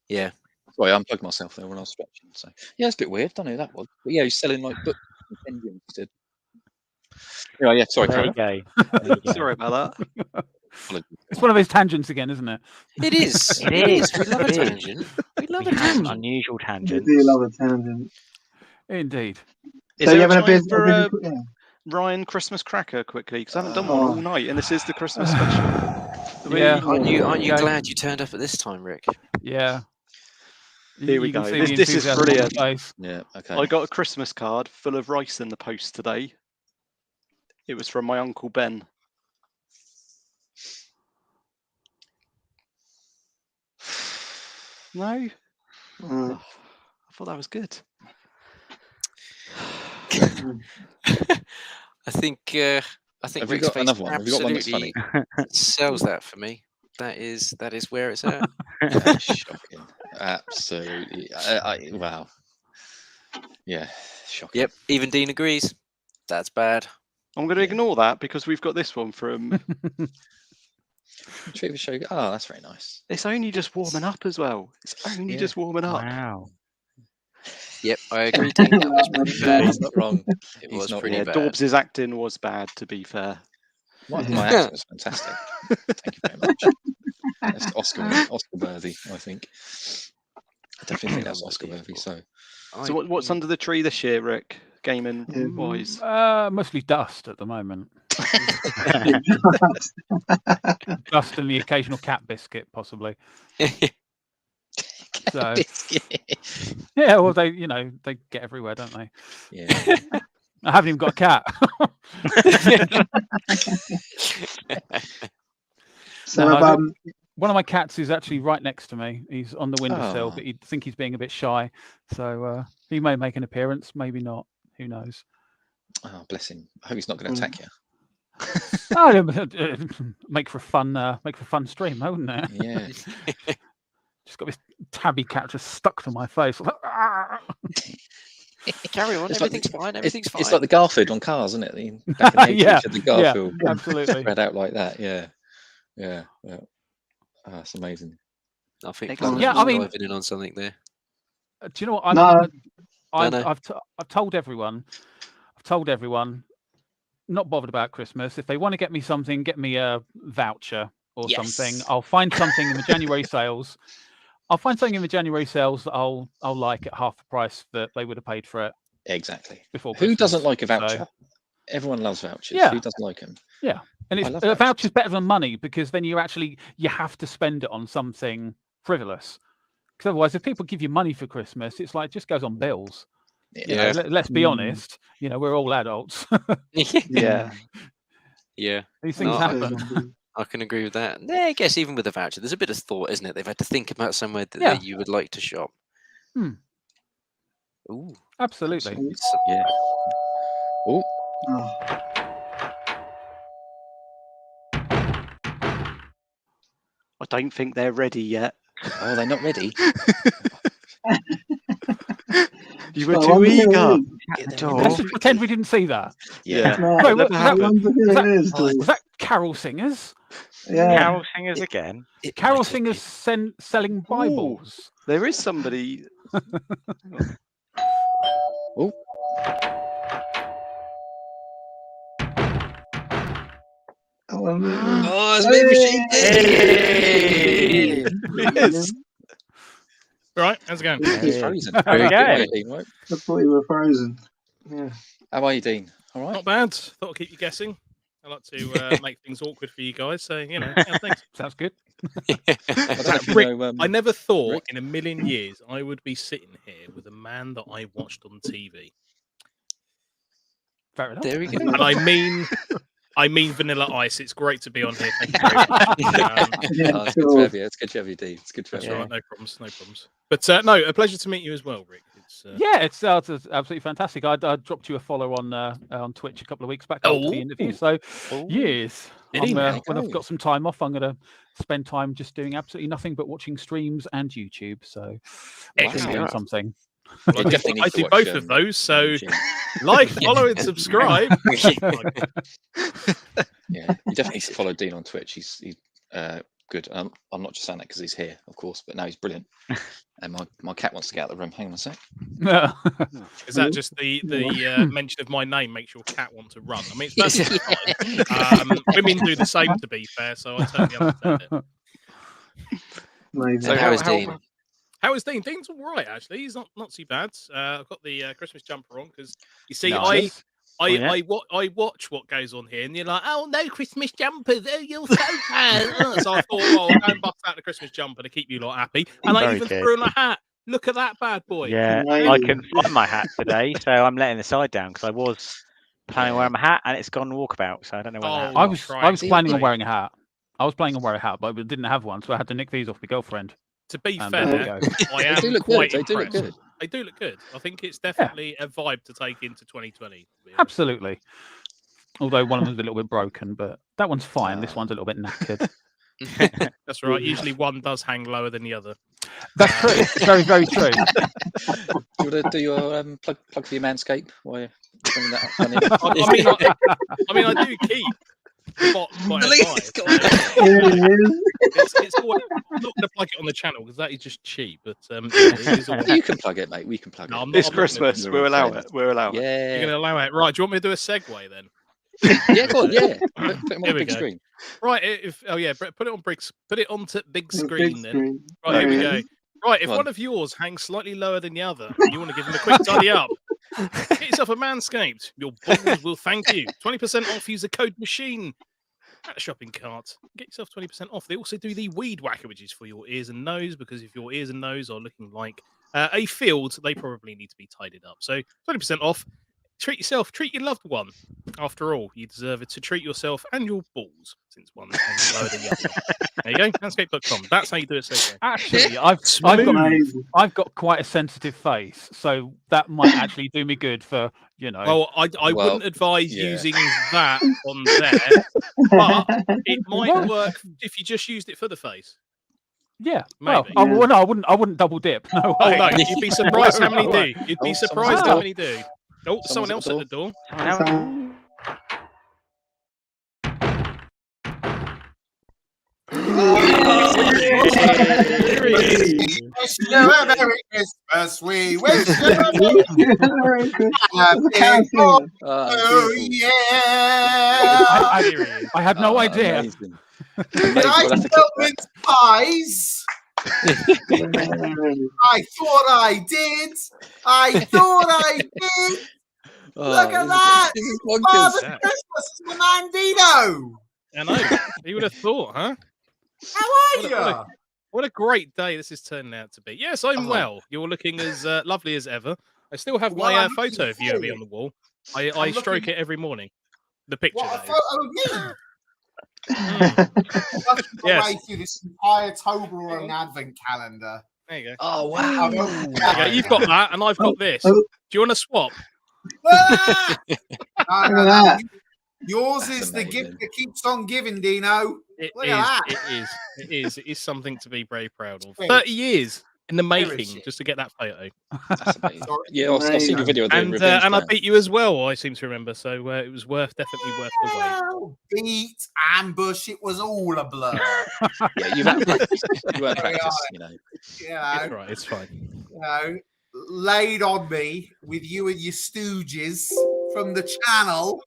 yeah. Sorry, I unplugged myself there when I was stretching. So yeah, it's a bit weird. Don't know who that was. But yeah, he's selling like book compendiums instead. Yeah, sorry. There you go. Sorry about that. It's one of those tangents again, isn't it? It is. It is. We love a tangent. We love a tangent. Unusual tangent. I do love a tangent. Indeed. Is there a time for Ryan Christmas cracker quickly? Because I haven't done one all night, and this is the Christmas special. Yeah. Aren't you glad you turned up at this time, Rick? Yeah. Here we go. This is brilliant. Yeah. Okay. I got a Christmas card full of rice in the post today. It was from my Uncle Ben. No? I thought that was good. I think Have we Rick's got face another one? Have we got one that's absolutely sells that for me. That is where it's at. That's shocking. Absolutely. Wow. Yeah. Shocking. Yep. Even Dean agrees. That's bad. I'm going to ignore that because we've got this one from. Treat the show. Oh, that's very nice. It's only just warming up as well. It's only just warming up. Wow. Yep, I agree. Dean. That was pretty bad. He's not wrong. It was pretty bad. Dawbs' acting was bad, to be fair. My accent was fantastic. Thank you very much. That's Oscar worthy, I think. I definitely think that's Oscar worthy. So what's under the tree this year, Rick? Gaming wise? Mostly dust at the moment. Dust and the occasional cat biscuit, possibly. So, yeah, well, they get everywhere, don't they? Yeah. I haven't even got a cat. One of my cats is actually right next to me. He's on the windowsill, but you'd think he's being a bit shy. So he may make an appearance, maybe not. Who knows? Oh, bless him. I hope he's not going to attack you. Make for a fun stream, wouldn't it? Yeah. Just got this tabby cat just stuck to my face. Carry on. Everything's fine. Everything's fine. It's like the Garfield on Cars, isn't it? Back in the 80s, you had the Garfield absolutely spread out like that. Yeah. Oh, that's amazing. I think diving in on something there. Do you know what? I've told everyone. Not bothered about Christmas. If they want to get me something, get me a voucher or something. I'll find something in the January sales. I'll find something in the January sales that I'll like at half the price that they would have paid for it. Exactly. Before Who Christmas. doesn't like a voucher? Everyone loves vouchers. Yeah. Who doesn't like them? Yeah, and I love it's vouchers better than money because then you have to spend it on something frivolous. Because otherwise, if people give you money for Christmas, it's like it just goes on bills. Yeah. Let's be honest. We're all adults. Yeah. Yeah. These things happen. I can agree with that. Yeah, I guess even with a voucher, there's a bit of thought, isn't it? They've had to think about somewhere that you would like to shop. Ooh, absolutely. Yeah. Oh. I don't think they're ready yet. Oh, they're not ready. You were too eager. Let's just pretend we didn't see that. Yeah. Wait, was that carol singers? Yeah. Carol singers again. Carol singers selling Bibles. There is somebody. Oh. Oh, it's me machine. Yes. Right, how's it going? He's frozen. Very good. I thought you were frozen. Yeah. How are you, Dean? All right. Not bad. Thought I'd keep you guessing. I like to make things awkward for you guys, so yeah, thanks. Sounds good. Rick, I never thought in a million years I would be sitting here with a man that I watched on TV. Fair enough. There we go. And I mean Vanilla Ice. It's great to be on here. Thank you very much. It's good to have you. It's good to have you, Dean. It's good to have That's you. right, no problems, no problems. But no, a pleasure to meet you as well, Rick. It's absolutely fantastic. I dropped you a follow on Twitch a couple of weeks back after the interview. So, yes, when I've got some time off, I'm going to spend time just doing absolutely nothing but watching streams and YouTube. So, doing something. Well, I do both of those. So, like, follow, and subscribe. Yeah, you definitely follow Dean on Twitch. He's good. I'm not just saying that because he's here, of course, but no, he's brilliant. And my cat wants to get out of the room. Hang on a sec. Is that just the mention of my name makes your cat want to run? I mean, it's perfectly fine. Women do the same, to be fair, so I totally understand it. So how is Dean? How is Dean? Dean's all right, actually. He's not too bad. I've got the Christmas jumper on because you see, Nice. I watch what goes on here, and you're like, oh no, Christmas jumpers! Oh, you're so bad. So I thought, well, I'll go and bust out the Christmas jumper to keep you lot happy, and I even threw in a hat. Look at that bad boy. Yeah, I couldn't find my hat today, so I'm letting the side down because I was planning on wearing my hat, and it's gone walkabout, so I don't know where the hat is. I was planning on wearing a hat. I was planning on wearing a hat, but I didn't have one, so I had to nick these off my girlfriend. To be fair, I am do look quite good. They do look impressed. good. They do look good. I think it's definitely a vibe to take into 2020. Absolutely. Although one of them's a little bit broken, but that one's fine. This one's a little bit knackered. That's right. Usually one does hang lower than the other. That's true. Very, very true. Do you want to do your plug for your Manscaped? While you're bringing that up? I mean, I do keep spot by It's always, I'm not going to plug it on the channel because that is just cheap. But it is all You can plug it, mate. We can plug it. It's Christmas. We'll allow it. We'll allow it. Yeah. You're going to allow it, right? Do you want me to do a segue then? Yeah, go on. Yeah. Put it on the big screen. Right. Put it on bricks. Put it onto big screen then. Right, here we go. Right, if one of yours hangs slightly lower than the other, you want to give them a quick tidy up. Get yourself a Manscaped. Your balls will thank you. 20% off. Use the code MACHINE at the shopping cart. Get yourself 20% off. They also do the weed whacker, which is for your ears and nose, because if your ears and nose are looking like a field, they probably need to be tidied up. So 20% off. Treat yourself. Treat your loved one. After all, you deserve it to treat yourself and your balls, since one hangs lower than the other. There you go. Manscaped.com. That's how you do it. Actually, I've got quite a sensitive face, so that might actually do me good for, you know. Well, I wouldn't advise using that on there, but it might work if you just used it for the face. Yeah. Maybe. Well, no, I wouldn't double dip. No Oh way. no, you'd be surprised how many do. You'd be surprised how many do. Oh, someone else at the door. Merry Christmas, we wish you a Merry Christmas. Oh, yeah. I had no idea. I don't mince pies. I thought I did. Look at that! This is Father bonkers. Christmas is my man Dino. I know. You would have thought, huh? How are What you? what a great day this is turning out to be. Yes, I'm well. You're looking as lovely as ever. I still have Well, my I'm photo looking of you and me forward. on the wall. I stroke looking- it every morning. The picture. What, a that is. photo of me? Mm. I'm working my Yes. way through this entire Toblerone advent calendar. There you go. Oh I wow! don't- There you go. You've got that, and I've got this. Oh. Do you want to swap? Ah! Look at that. Yours That's is the gift amazing. that keeps on giving, Dino. It Look at that. is. It is something to be very proud of. Spirit. 30 years in the making Spirit. just to get that photo. That's amazing. Sorry. Yeah, I've seen your video of the And revenge and I plan. beat you as well, I seem to remember. So it was definitely worth the wait. Well, beat, ambush, it was all a blur. Yeah, you've had practice. You weren't practice, you know. You know, It's right. It's fine. you know, laid on me with you and your stooges from the channel.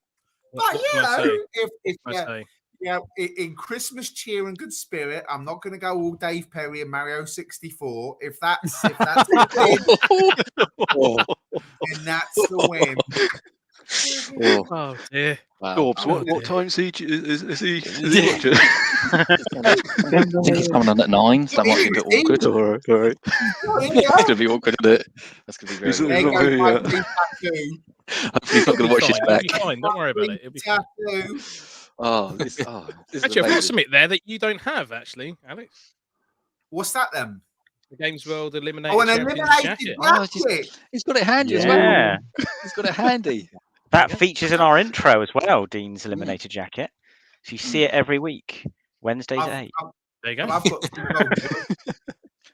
But What you can I know, say? if What can I say? in Christmas cheer and good spirit, I'm not going to go all Dave Perry and Mario 64. If that's the win, then that's the win. Oh dear. Wow. Dawbs, what time is he watching? I think he's coming on at 9, so that might be a bit awkward. All right. It's going to be awkward, isn't it? That's going to be He's very not awkward. very, My free tattoo. Hopefully he's not going to watch this back. It'll be fine. Don't worry about it. It'll be fine. Tattoo. Oh, this is Actually, I've got amazing. something there that you don't have, actually, Alex. What's that then? The Games World Eliminated Oh, an Champions eliminated jacket. Oh, jacket. he's got it handy as Yeah. well. He's got it handy. That features in our intro as well, Dean's Eliminated Jacket. So you see it every week, Wednesdays at 8. There you go. I've got two golden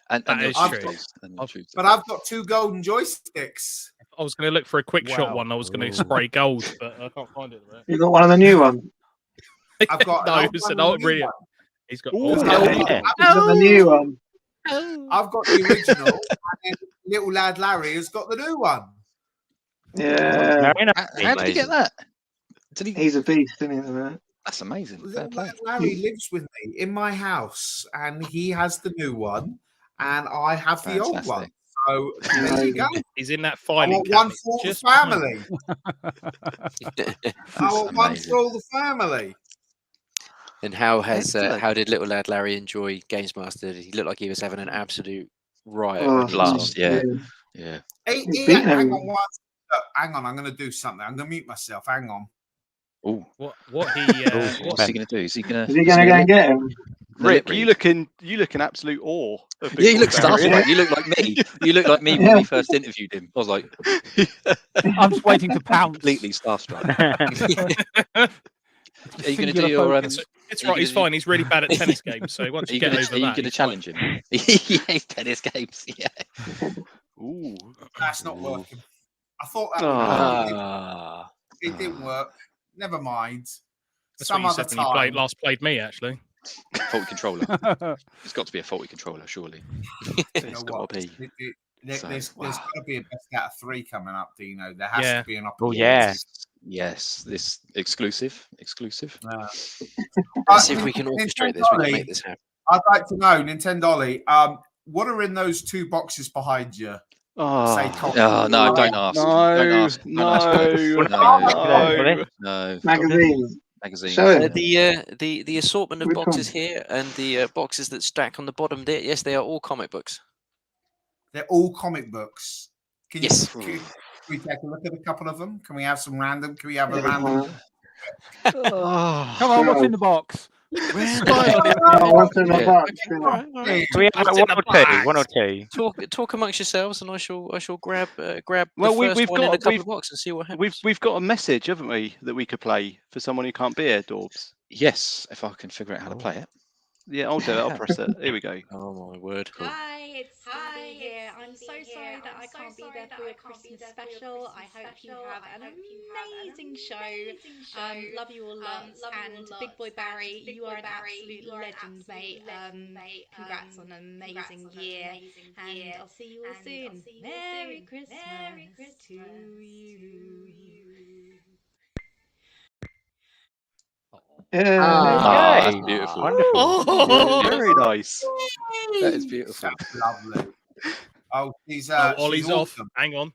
And That your is true. Tuesdays, and your Tuesdays. but I've got two golden joysticks. I was going to look for a quick shot Wow. one. I was going to spray gold, but I can't find it. Right? You got one of the new ones. I've got no, an it's old an one old and a new really. one. He's got. Ooh, oh, yeah. I've got the new one. I've got the original, and then little lad Larry has got the new one. Yeah. Very nice. How did he get that? Did he? He's a beast, isn't he? at the minute? That's amazing. Fair Little play. lad Larry lives with me in my house, and he has the new one, and I have the old Fantastic. one. So there you go. He's in that I filing want one cabinet. for all the just behind family. I want one for all the family. And how has Excellent. how did little lad Larry enjoy Games Master? Did he look like he was having an absolute riot? Oh, when he was Blast, on? yeah. Yeah. Hey, He's hang beaten on everyone. one. Look, hang on, I'm going to do something. I'm going to mute myself. Hang on. Oh, What he? what's he going to do? Is he going to? Is he going to go and get him? Rick, you look in absolute awe. Of Big Yeah, you look Boy Barry. starstruck. You look like me. You look like me when we first interviewed him. I was like, I'm just waiting to pounce. completely starstruck. Are you going to do Singular your? focus. It's Are you right. He's gonna fine. He's really bad at tennis games. So once Are you you get going over to that, he's challenge him? Yeah, tennis games. Yeah. Ooh. That's not working. I thought that Ah. it didn't work. Never mind. That's Some what you other said when you time. last played me, actually. Faulty controller. It's got to be a faulty controller, surely. You It's know got what? to be. There's wow. got to be a best out of 3 coming up, Dino. There has Yeah. to be an Oh, opportunity. yeah. Yes, this exclusive. Let's see if we can orchestrate this. We can make this happen. I'd like to know, Nintendo, what are in those 2 boxes behind you? Oh, Say cotton. Oh, no, don't ask. Don't ask. Don't ask. No. Magazines. Magazines. Show him. The assortment of Which boxes one? here and the boxes that stack on the bottom there. Yes, they are all comic books. They're all comic books. Can you, Yes. can we take a look at a couple of them? Can we have some random? Can we have a random? Come on, what's in the box? What's in the box? Do we have like one or two? Talk amongst yourselves, and I shall grab grab Well, the first we've one in a got couple of boxes and see what happens. we've got a message, haven't we, that we could play for someone who can't be here, Dawbs? Yes, if I can figure out how to play it. Yeah, I'll do it. I'll press it. Here we go. Oh my word! Cool. Hi, it's Cindy here. I'm so sorry that I can't be there for your Christmas special. I hope you have an amazing show. Love you all lots. And Big Boy Barry, you are an absolute legend, mate. Congrats on an amazing year. And I'll see you all soon. Merry Christmas to you. Yeah. That's beautiful. Wonderful. Very nice. That is beautiful. That's lovely. Oh, she's Ollie's she's off. awesome. Hang on.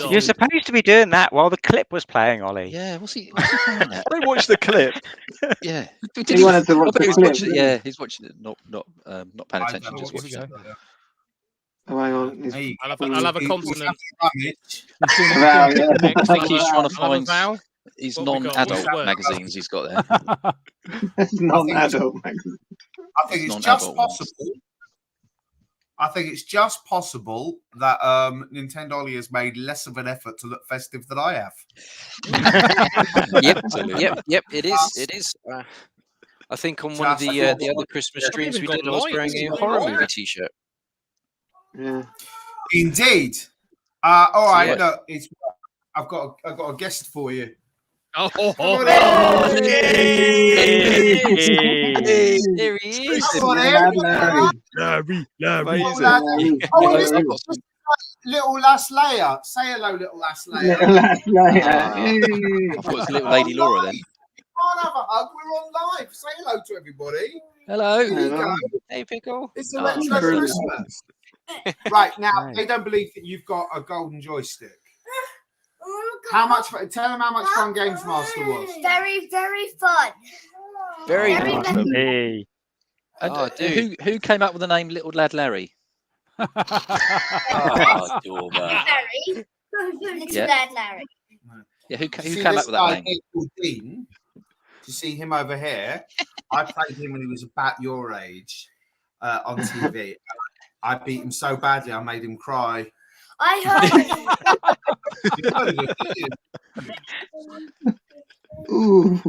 You're supposed to be doing that while the clip was playing, Ollie. Yeah, what's he playing at? I watched the clip. Yeah. He wanted to watch the he's clip, watching it, didn't yeah, he? he's watching it, not paying attention, just watching it. Oh, hang on. I'll have a consonant. I think he's trying to find his non-adult magazines he's got there. Non-adult magazine. I think it's just possible. I think it's just possible that Nintendo Ollie has made less of an effort to look festive than I have. Yep. It is. I think on one of the other Christmas streams we did, I was wearing a horror movie T-shirt. Yeah. Indeed. All right. Yeah. Look, I've got a guest for you. Oh, there he is. Larry. Little Lass Leia. Say hello, little Lass Leia. Little Lass Leia. I thought it was little Lady Laura then. Can't have a hug. We're on live. Say hello to everybody. Hello. There you go. Hey, Pickle. It's a retro Christmas. Right now, they don't believe that you've got a golden joystick. How much? Tell them how much fun Games Master was. Very, very fun. Very nice. Hey. And who came up with the name Little Lad Larry? Oh, Dormer. Larry. Little Lad Larry. Yeah, who came up with that name? Dean, to see him over here. I played him when he was about your age on TV. I beat him so badly, I made him cry. I heard Ooh.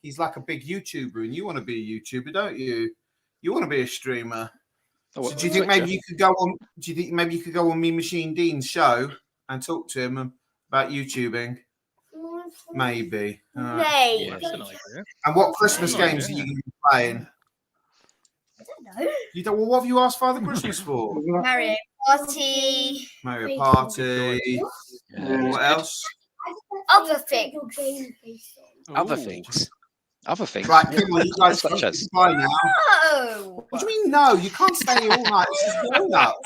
He's like a big YouTuber, and you want to be a YouTuber, don't you? You want to be a streamer. So do you think maybe you could go on? Do you think maybe you could go on Me Machine Dean's show and talk to him about YouTubing? Maybe. Maybe. Yeah, that's an idea. And what Christmas games are you going to be playing? I don't know. You don't. Well, what have you asked Father Christmas for? Mario Party. Mario Party. Yeah. What else? Other things. Other things. Other things. Right, come on, you guys Such as. bye now. No. What do you mean no? You can't stay here all night. This is grown up.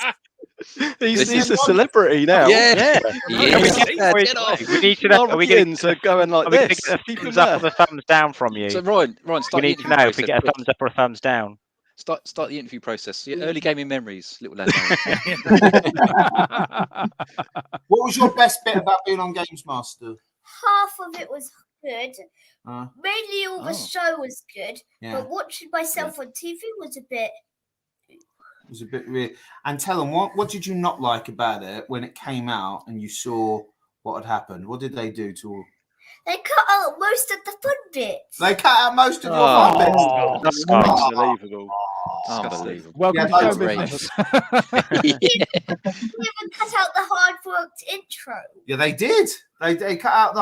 He's a celebrity now. Yeah. We need to know. Are we getting going like this? this? A thumbs up or a thumbs down from you? So Ryan, we start need to know if we get a thumbs up or a thumbs down. Start the interview process. Your early gaming memories, Little Lad. What was your best bit about being on Games Master? Half of it was good. Mainly all the show was good. Yeah. But watching myself on TV was a bit... It was a bit weird. And tell them, what did you not like about it when it came out and you saw what had happened? What did they do to... They cut out most of the fun bits. They cut out most of your fun bits. That's unbelievable. Unbelievable. Welcome to show business. They even cut out the hard-worked intro. Yeah, they did. They cut out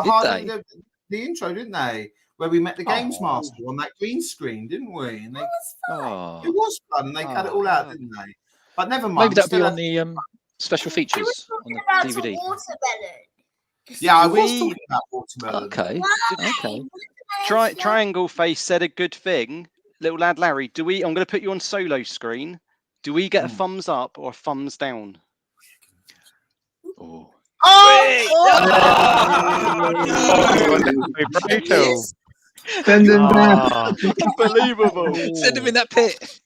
the intro, didn't they? Where we met the Games Master on that green screen, didn't we? And It was fun. It was fun. And they cut it all out, didn't they? But never mind. Maybe that'll be on the special features on the About DVD. a watermelon. Yeah, I was talking about watermelon. Okay. Okay. Triangle Face said a good thing. Little Lad Larry, I'm going to put you on solo screen. Do we get a thumbs up or a thumbs down? Oh. Send him down. Unbelievable. Send him in that pit.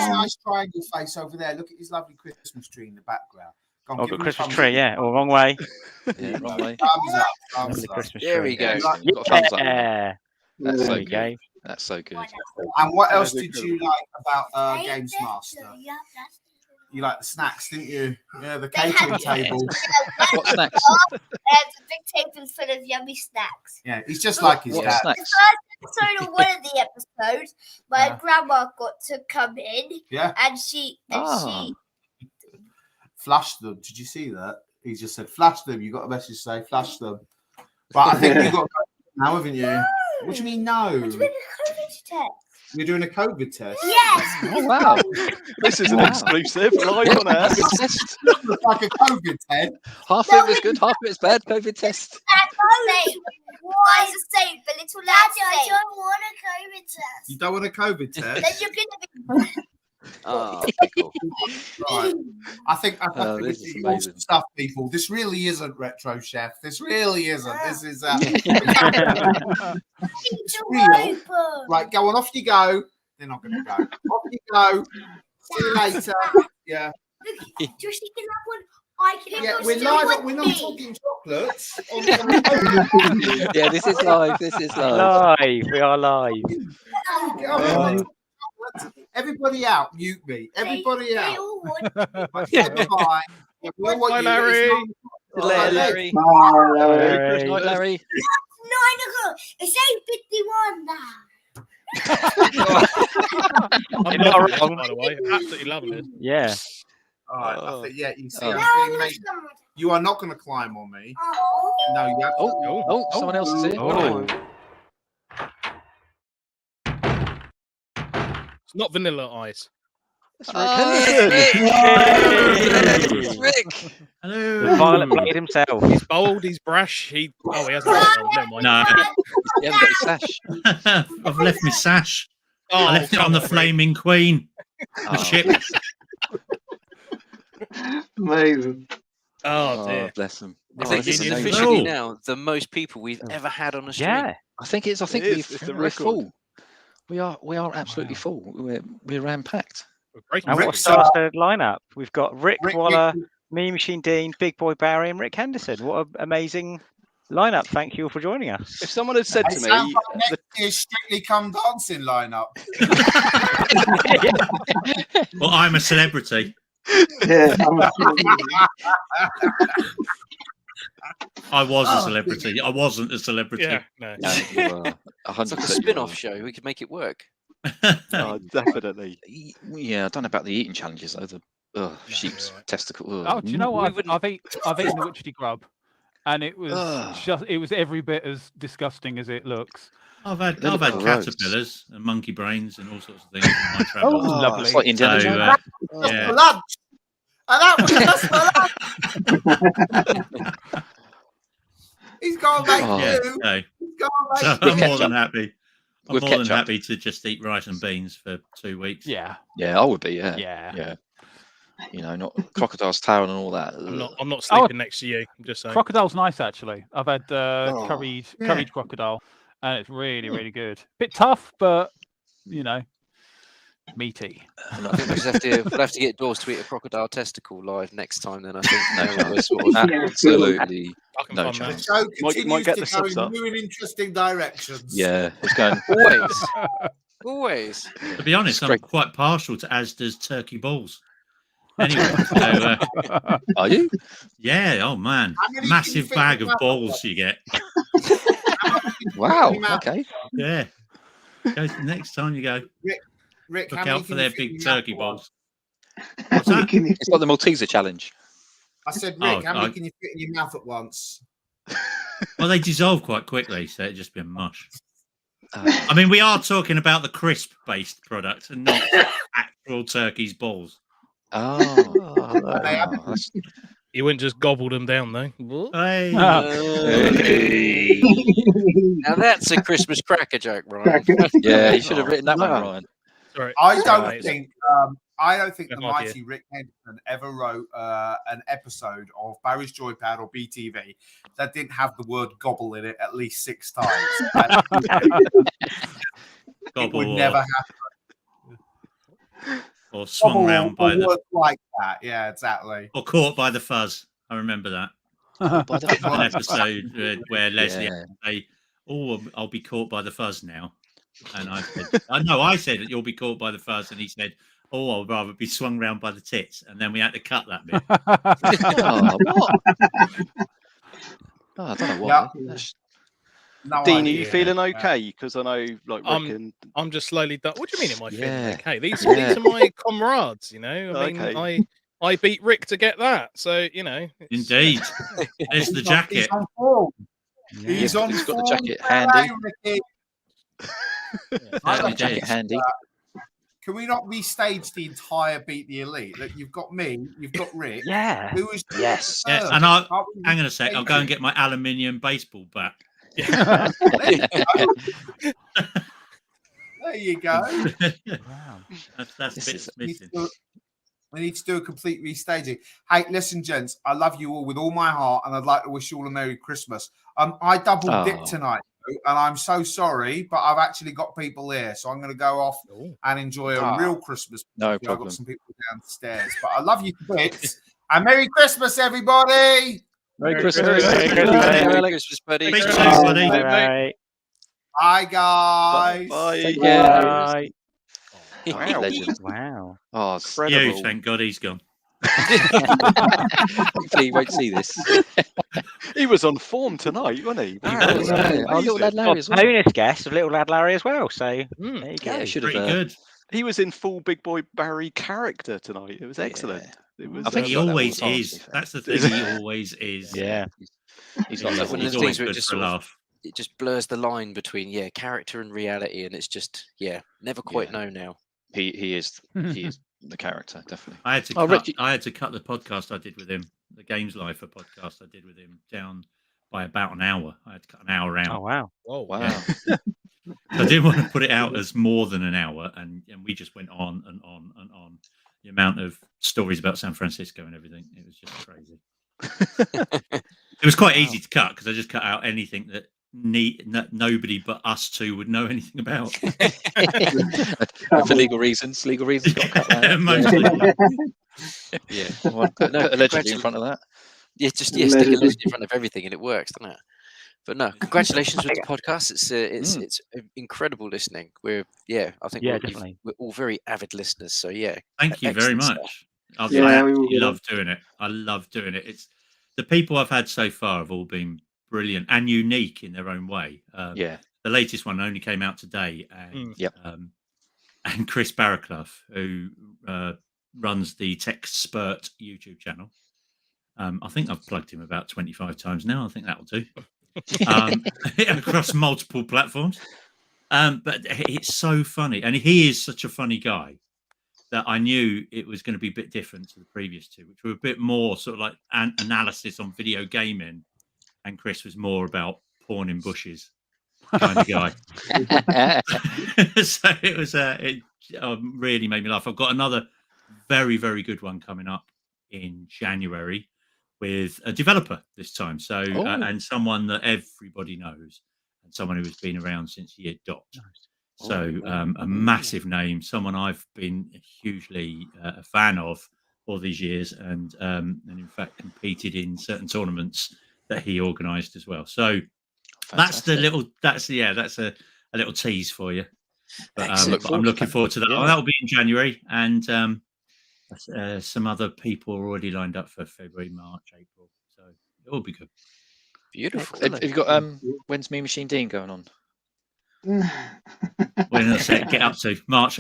Nice triangle face over there. Look at his lovely Christmas tree in the background. Go on, Oh, give got him a Christmas thumbs tree, up. yeah. Oh, wrong way. Yeah, wrong way. Thumbs up. Thumbs Lovely up. Christmas There tree. we go. Got a thumbs up. Yeah. That's There so we go. good. That's so good. And what else did you like about Games Master? You like the snacks, didn't you? Yeah, the catering table. What snacks? There's a big table full of yummy snacks. Yeah, he's just like his What dad. snacks? Episode of one of the episodes, my grandma got to come in, Yeah. and she Flush them. Did you see that? He just said, flush them. You got a message to say, flush them. But I think you got now, haven't you? What do you mean, no? we're doing a COVID test. You're doing a COVID test? Yes. Oh, wow. This is an exclusive live on air. COVID test. Looks like a COVID test. Half of it was good, half of it's bad. COVID test. Why is it safe? But little lads, I don't want a COVID test. You don't want a COVID Then test? you're gonna be. Oh, pickle. Right. I think Oh, we this is need more amazing. stuff, people. This really isn't Retro Chef. This really isn't. This is it's real. Right, go on, off you go. They're not going to go. Off you go. See you later. Yeah. Just you can have one. I can have Yeah, one we're still live. with We're me. not talking chocolates. Yeah, this is live. This is live. Live. We are live. Everybody out. Mute me. Everybody out. Bye. Bye, Larry. Larry. Larry. Night, Larry. 9 o'clock. It's 8:51 now. I'm You're not loving this, wrong. by the way. Absolutely loving it. Yeah. All right. I think, yeah, you see, Oh. you are not going to climb on me. Oh. No, you have to. Oh, someone else is here. Oh. It's not Vanilla Ice. It's Rick. Hello. The Violet Blade himself. He's bold, he's brash. He hasn't got one. Never mind. No, You haven't got your sash. I've left my sash. Oh, I left it on the come on, Flaming Queen. The ship. Amazing. Oh, dear. Bless them. I think this is genius. officially now the most people we've ever had on a stream. Yeah. I think it's. I think It is. It's the we're record. full. We are absolutely full. We're ram packed. Breaking And what a Rick, star-studded lineup. We've got Rick Rick, Waller, Me Machine Dean, Big Boy Barry, and Rick Henderson. What an amazing lineup. Thank you all for joining us. If someone had said It to sounds me, like next year's Strictly Come Dancing lineup. Well, I'm a celebrity. Yeah. I was a celebrity. I wasn't a celebrity. Yeah, no. No, It's like a spin-off show. We could make it work. oh, definitely. Yeah, I don't know about the eating challenges though. The sheep's testicle. Oh, do you know what? We I've eaten the witchetty grub, and it was it was every bit as disgusting as it looks. I've had Gross. caterpillars and monkey brains and all sorts of things in my travels. lovely. It's like Indiana So, Jones. That's yeah. for lunch. And that's for lunch. He's gone back Yeah, to. no. He's gone So back I'm to. more than happy. I'm With more than ketchup. happy to just eat rice and beans for 2 weeks. Yeah. Yeah, I would be. Yeah. Yeah. Yeah. You know, not crocodile's tail and all that. I'm not sleeping next to you. I'm just saying. Crocodile's nice actually. I've had curried crocodile, and it's really good. Bit tough, but you know, meaty. And I think we'll have to get Dawes to eat a crocodile testicle live next time. Then I think no, we're sort of Absolutely no fund chance. The show Might continues get to the go subs up. in new and interesting directions. Yeah, it's going. always. To be honest, I'm Straight- quite partial to Asda's turkey balls. Anyway, so, Are you? yeah, oh man, How many can you massive fit bag in of that balls you get. Wow. Okay. Yeah. Go, next time you go, Rick, look how many out for can their you fit in big your mouth turkey at balls. once? What's that? It's like the Malteser challenge. I said, Oh, Rick, how many can you fit in your mouth at once? Well, they dissolve quite quickly, so it'd just be a mush. I mean, we are talking about the crisp-based product and not actual turkey's balls. Oh. You wouldn't just gobble them down, though. Hey. Now that's a Christmas cracker joke, Ryan. Yeah, you should have written that one, Ryan. Sorry. I don't think the Good mighty idea. Rick Henderson ever wrote an episode of Barry's Joypad or BTV that didn't have the word gobble in it at least 6 times. It would never happen. Or swung round by the... words like that. Yeah, exactly. Or caught by the fuzz. I remember that. An episode where Leslie had to say, "Oh, I'll be caught by the fuzz now," and I said, I said that you'll be caught by the fuzz," and he said, "Oh, I'd rather be swung round by the tits," and then we had to cut that bit. What? I don't know why. No Dean, are idea. you feeling okay? Because I know, like, I'm just slowly. What do you mean? Am I feeling Yeah. okay? These Yeah. are my comrades. You know, I mean, Okay. I beat Rick to get that. So you know, Indeed, there's the jacket. He's on form. Yeah, He's on he's got the form jacket today, handy. Ricky. I Certainly like Jacket does. handy. Can we not restage the entire Beat the Elite? Look, you've got me, you've got Rick. Yeah. Who is Yes. Yeah, third? and Can't we hang on a sec. I'll go and restage get my aluminium baseball bat. it? There you go. Wow. That's a bit missing. We need to do a complete restaging. Hey, listen, gents, I love you all with all my heart, and I'd like to wish you all a Merry Christmas. I double dipped tonight, and I'm so sorry, but I've actually got people here, so I'm going to go off and enjoy a real Christmas. No I've problem. got some people downstairs, but I love you to bits. And Merry Christmas, everybody! Merry Christmas. Merry Christmas, buddy. Bye. Bye, guys. Bye. Take care. Bye. Wow. Legend. Wow. Oh, incredible. Huge. Thank God he's gone. Hopefully you won't see this. He was on form tonight, wasn't he? Wow, little lad Larry as well. Bonus guest of little lad Larry as well. So there you go. Yeah, should have. Pretty good. He was in full Big Boy Barry character tonight. It was excellent. It was, I think he always is. That's the thing. He always is. Yeah. He's like one of the always things where good it just for a sort of, laugh. it just blurs the line between character and reality, and it's just never quite know now. He is the character, definitely. I had to cut the podcast I did with him, the Games Lifer podcast I did with him, down by about an hour. I had to cut an hour out. Oh wow! Oh wow! Yeah. I didn't want to put it out as more than an hour, and we just went on and on and on. The amount of stories about San Francisco and everything, it was just crazy. It was quite easy to cut because I just cut out anything that nobody but us two would know anything about. For legal reasons. Legal reasons got cut out. Yeah. Well, put a legend in front of that. Yeah, stick a legend in front of everything, and it works, doesn't it? But no, congratulations with the podcast. It's incredible listening. I think we're all very avid listeners. So thank you very much. I love doing it. I love doing it. It's the people I've had so far have all been brilliant and unique in their own way. The latest one only came out today, and Chris Barraclough, who runs the Tech Spurt YouTube channel. I think I've plugged him about 25 times now. I think that'll do. Across multiple platforms. But it's so funny, and he is such a funny guy that I knew it was going to be a bit different to the previous two, which were a bit more sort of like an analysis on video gaming, and Chris was more about porn in bushes kind of guy. So it was it really made me laugh. I've got another very, very good one coming up in January with a developer this time. So and someone that everybody knows, and someone who has been around since year dot. So a massive name, someone I've been hugely a fan of all these years, and in fact competed in certain tournaments that he organised as well. So that's a little tease for you. But I'm looking forward to that. Yeah. That'll be in January, and some other people are already lined up for February, March, April. So it will be good. Beautiful. Have you got when's Mean Machine Dean going on? When does it get up to? March.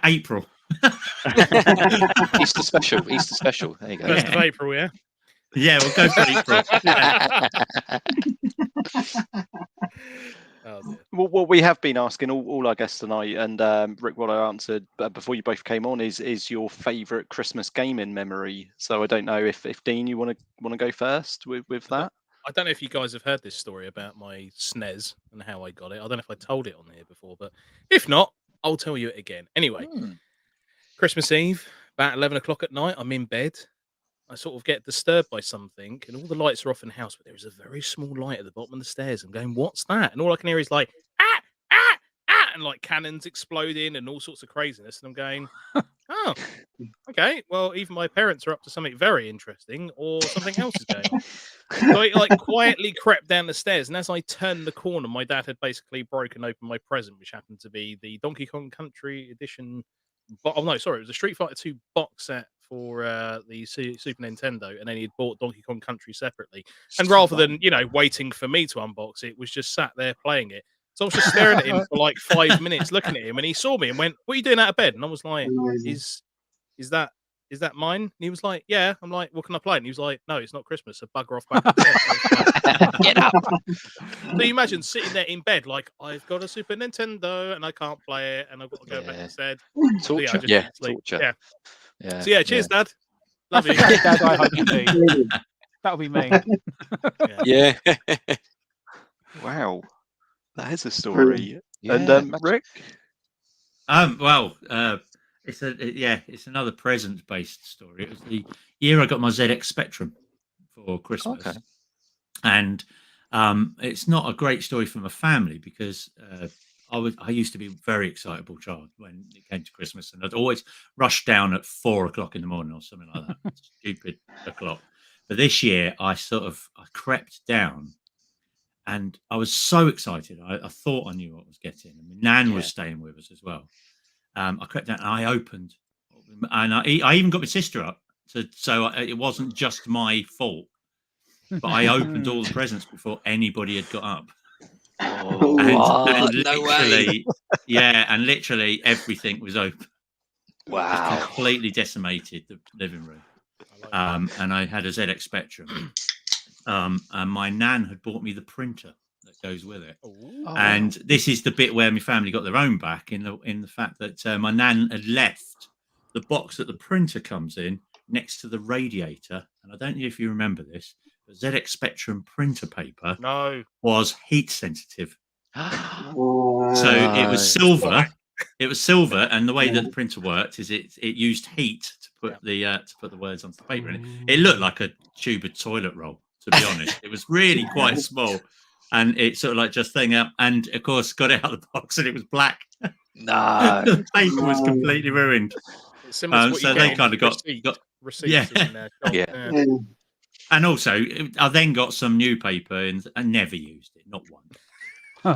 April. Easter special. There you go. 1st of April, yeah. Yeah, we'll go for April. What we have been asking all our guests tonight, and Rick, what I answered before you both came on is your favourite Christmas gaming memory. So I don't know if Dean, you want to go first with that. I don't know if you guys have heard this story about my SNES and how I got it. I don't know if I told it on here before, but if not, I'll tell you it again. Anyway, Christmas Eve, about 11 o'clock at night, I'm in bed. I sort of get disturbed by something, and all the lights are off in the house, but there is a very small light at the bottom of the stairs. I'm going, what's that? And all I can hear is like, and like cannons exploding and all sorts of craziness. And I'm going, oh, okay. Well, either my parents are up to something very interesting or something else is going on. So I like quietly crept down the stairs, and as I turned the corner, my dad had basically broken open my present, which happened to be the Donkey Kong Country edition. Oh no, sorry, it was a Street Fighter 2 box set for the Super Nintendo, and then he'd bought Donkey Kong Country separately. And rather than waiting for me to unbox it, was just sat there playing it. So I was just staring at him for like 5 minutes, looking at him, and he saw me and went, "What are you doing out of bed?" And I was like, "Is that mine?" And he was like, "Yeah." I'm like, "What can I play?" And he was like, "No, it's not Christmas, so bugger off back." Get up. So you imagine sitting there in bed, like, I've got a Super Nintendo and I can't play it, and I've got to go back instead. Torture. So Torture. Yeah. So cheers, Dad. Love you. Dad, I hope you do. That'll be me. Yeah. Wow. That is a story. And Rick? Well, it's another present-based story. It was the year I got my ZX Spectrum for Christmas. Okay. And it's not a great story for my family because I used to be a very excitable child when it came to Christmas, and I'd always rush down at 4 o'clock in the morning or something like that. Stupid o'clock. But this year, I crept down, and I was so excited. I thought I knew what I was getting. And my nan was staying with us as well. I crept down and I opened, and I even got my sister up, so it wasn't just my fault. But I opened all the presents before anybody had got up. And literally, and literally everything was open. Wow! Just completely decimated the living room. And I had a ZX Spectrum. And my nan had bought me the printer that goes with it. And this is the bit where my family got their own back in the fact that my nan had left the box that the printer comes in next to the radiator. And I don't know if you remember this, but ZX Spectrum printer paper was heat sensitive. So it was silver. It was silver, and the way that the printer worked is it used heat to put the words onto the paper. And it looked like a tube of toilet roll, to be honest. It was really quite small, and it sort of like just thing up. And of course, got it out of the box, and it was black. No, the paper was completely ruined. So they kind of got receipts. Yeah. And also, I then got some new paper and I never used it, not one.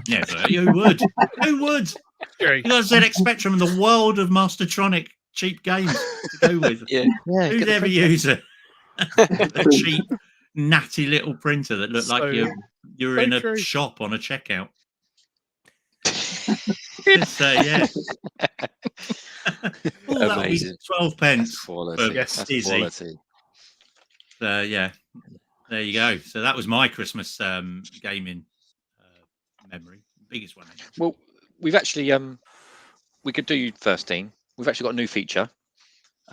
Never. Who would? Who would? You got ZX Spectrum in the world of Mastertronic cheap games to go with. Who'd ever use a cheap, natty little printer that looked like you're in a shop on a checkout? Amazing. 12 pence. Quality. Yes, quality. So there you go. So that was my Christmas gaming memory, biggest one. Well, we've actually we could do first team. We've actually got a new feature.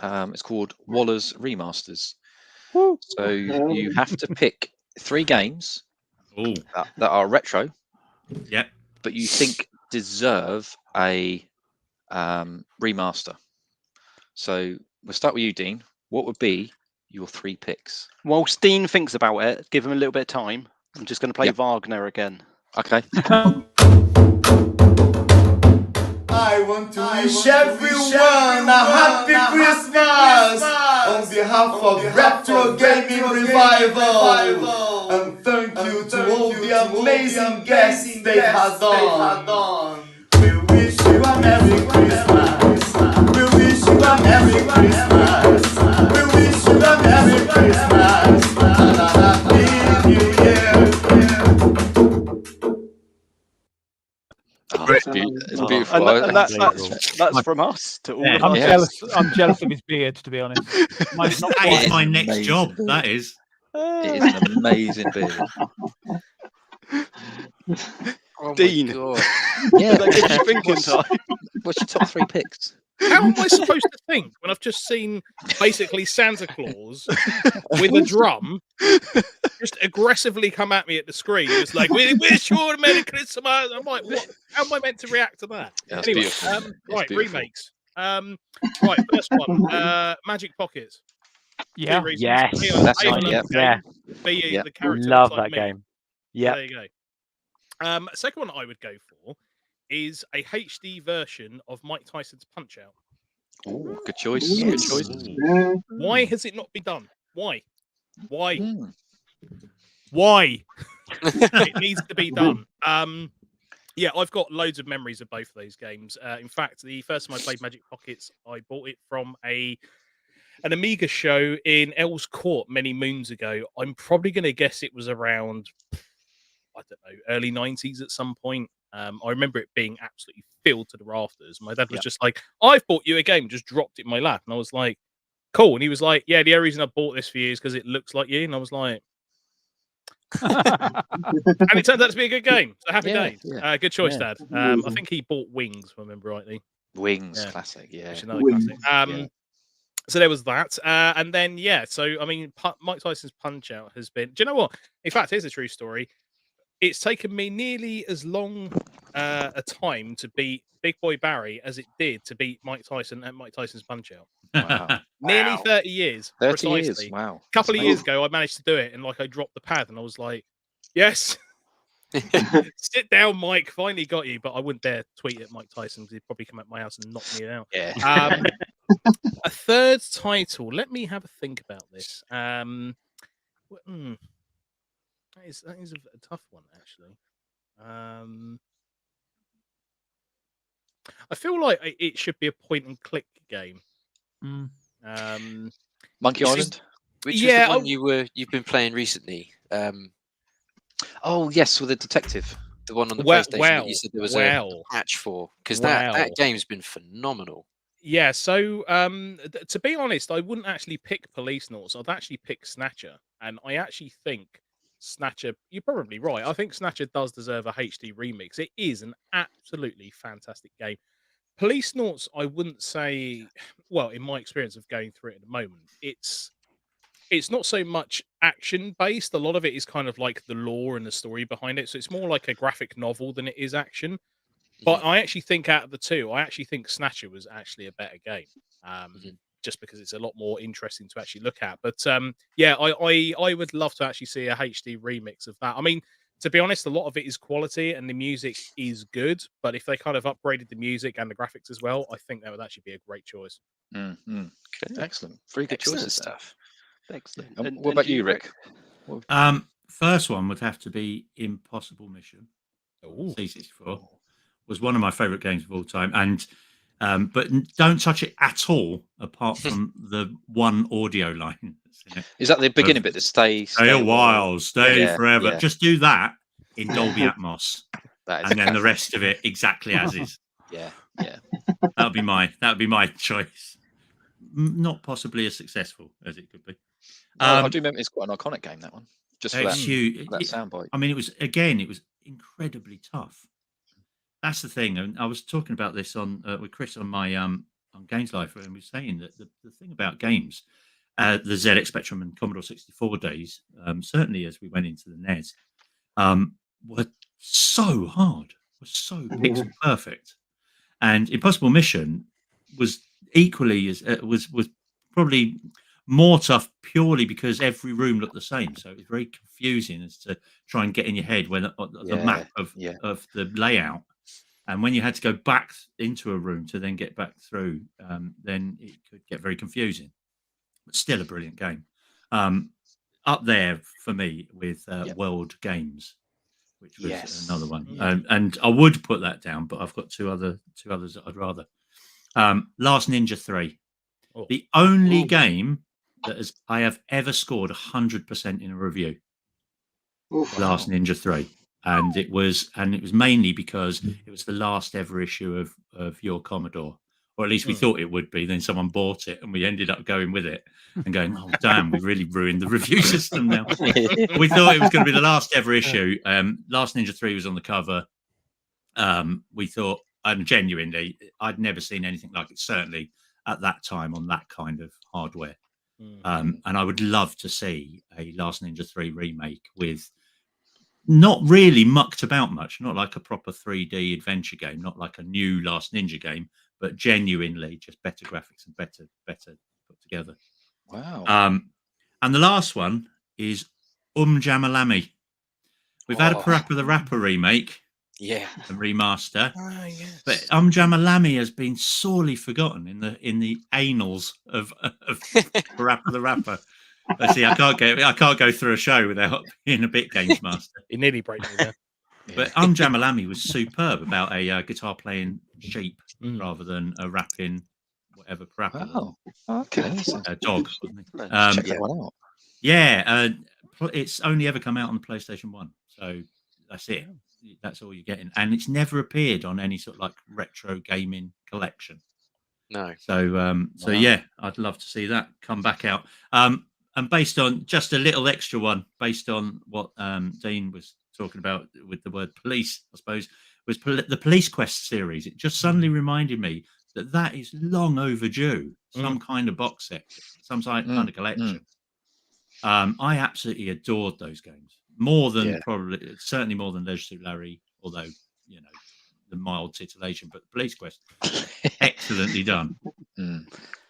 It's called Waller's Remasters. So you have to pick 3 games that are retro. Yep. But you think deserve a remaster. So we'll start with you, Dean. What would be your 3 picks? Whilst Dean thinks about it, give him a little bit of time. I'm just going to play Wagner again. Okay. I want to wish everyone a happy Christmas on behalf of Retro Gaming Revival, and thank you to all the amazing guests they had on. We wish you a Merry Christmas. We wish you a Merry Christmas. We wish you a Merry Christmas and a Happy New Year. It's beautiful. And that's from us to all of us. I'm jealous of his beard, to be honest. That is my next job. That is. It is an amazing beard. Dean. Yeah, that gives you thinking time. What's your top 3 picks? How am I supposed to think when I've just seen basically Santa Claus with a drum just aggressively come at me at the screen? It's like, we wish you a Merry Christmas. I'm like, what? How am I meant to react to that? Yeah, anyway, right, beautiful. Remakes. Right, first one, Magic Pockets. Yeah. Yes. That's right. Yeah. The character. Love like that game. Yeah. There you go. Second one I would go for is a HD version of Mike Tyson's Punch-Out. Oh, good choice. Good choice. Why has it not been done? Why? Why? It needs to be done. Yeah, I've got loads of memories of both of those games. In fact, the first time I played Magic Pockets, I bought it from an Amiga show in Earls Court many moons ago. I'm probably going to guess it was around, I don't know, early 90s at some point. I remember it being absolutely filled to the rafters. My dad was just like, I've bought you a game, just dropped it in my lap. And I was like, cool. And he was like, yeah, the only reason I bought this for you is because it looks like you. And I was like, and it turned out to be a good game. So happy days. Yeah. Good choice, Dad. I think he bought Wings, if I remember rightly. Wings, classic, which is another classic. So there was that. And then, so, I mean, Mike Tyson's Punch-Out has been... Do you know what? In fact, here's a true story. It's taken me nearly as long a time to beat Big Boy Barry as it did to beat Mike Tyson at Mike Tyson's Punch-Out. Wow. Nearly 30 years. 30 precisely. years. Wow. A couple of years ago, I managed to do it, and like I dropped the pad, and I was like, "Yes, sit down, Mike. Finally got you." But I wouldn't dare tweet at Mike Tyson because he'd probably come at my house and knock me out. Yeah. A third title. Let me have a think about this. That is a tough one, actually. I feel like it should be a point and click game. Monkey Island. Which is the one you've been playing recently? Oh yes, with the detective. The one on the PlayStation that you said there was a patch for, because that game's been phenomenal. Yeah, so to be honest, I wouldn't actually pick Police Noughts. I'd actually pick Snatcher, and I actually think Snatcher. You're probably right. I think Snatcher does deserve a HD remix. It is an absolutely fantastic game. Police Noughts, I wouldn't say. Well, in my experience of going through it at the moment, it's not so much action based. A lot of it is kind of like the lore and the story behind it. So it's more like a graphic novel than it is action. But I actually think out of the two, I actually think Snatcher was actually a better game, just because it's a lot more interesting to actually look at. But yeah, I would love to actually see a HD remix of that. I mean, to be honest, a lot of it is quality and the music is good. But if they kind of upgraded the music and the graphics as well, I think that would actually be a great choice. Okay, excellent. Very good choices. Stuff. Excellent. What about you, Rick? First one would have to be Impossible Mission. C64 was one of my favorite games of all time, and but don't touch it at all apart from the one audio line that's in it. Is that the beginning bit? That stay a while, stay forever. Yeah. Just do that in Dolby Atmos, and then the rest of it exactly as is. Yeah. That would be my choice. Not possibly as successful as it could be. I do remember it's quite an iconic game, that one. Just for that soundbite. I mean, it was incredibly tough. That's the thing, and I was talking about this on with Chris on my on Games Life, and we were saying that the thing about games, the ZX Spectrum and Commodore 64 days, certainly as we went into the NES, were so hard, were so pixel perfect, and Impossible Mission was equally as was probably more tough purely because every room looked the same, so it was very confusing as to try and get in your head when the map of the layout. And when you had to go back into a room to then get back through, then it could get very confusing. But still a brilliant game. Up there for me with World Games, which was another one. And I would put that down, but I've got two others that I'd rather. Last Ninja 3. The only game that I have ever scored 100% in a review. Last Ninja 3. And it was mainly because it was the last ever issue of Your Commodore, or at least we thought it would be. Then someone bought it, and we ended up going with it and going, "Oh damn, we really ruined the review system now." We thought it was going to be the last ever issue. Last Ninja 3 was on the cover. We thought, and genuinely, I'd never seen anything like it. Certainly at that time on that kind of hardware. And I would love to see a Last Ninja 3 remake with. Not really mucked about much, not like a proper 3D adventure game, not like a new Last Ninja game, but genuinely just better graphics and better put together. Wow. And the last one is Jamalami. We've had a Parappa the Rapper remake, a remaster, but Jamalami has been sorely forgotten in the annals of Parappa the Rapper. See, I can't go through a show without being a bit games master. It nearly broke me there. But Jamalami was superb about a guitar playing sheep rather than a rapping whatever Parappa. Oh, okay. A dog. Check that one out. Yeah, it's only ever come out on the PlayStation 1, so that's it. That's all you're getting, and it's never appeared on any sort of like retro gaming collection. No. So yeah, I'd love to see that come back out. And based on just a little extra one, based on what Dean was talking about with the word police, I suppose, was the Police Quest series. It just suddenly reminded me that is long overdue. Some kind of box set, some kind of collection. I absolutely adored those games. More than certainly more than Leisure Suit Larry, although, the mild titillation, but the police question, excellently done.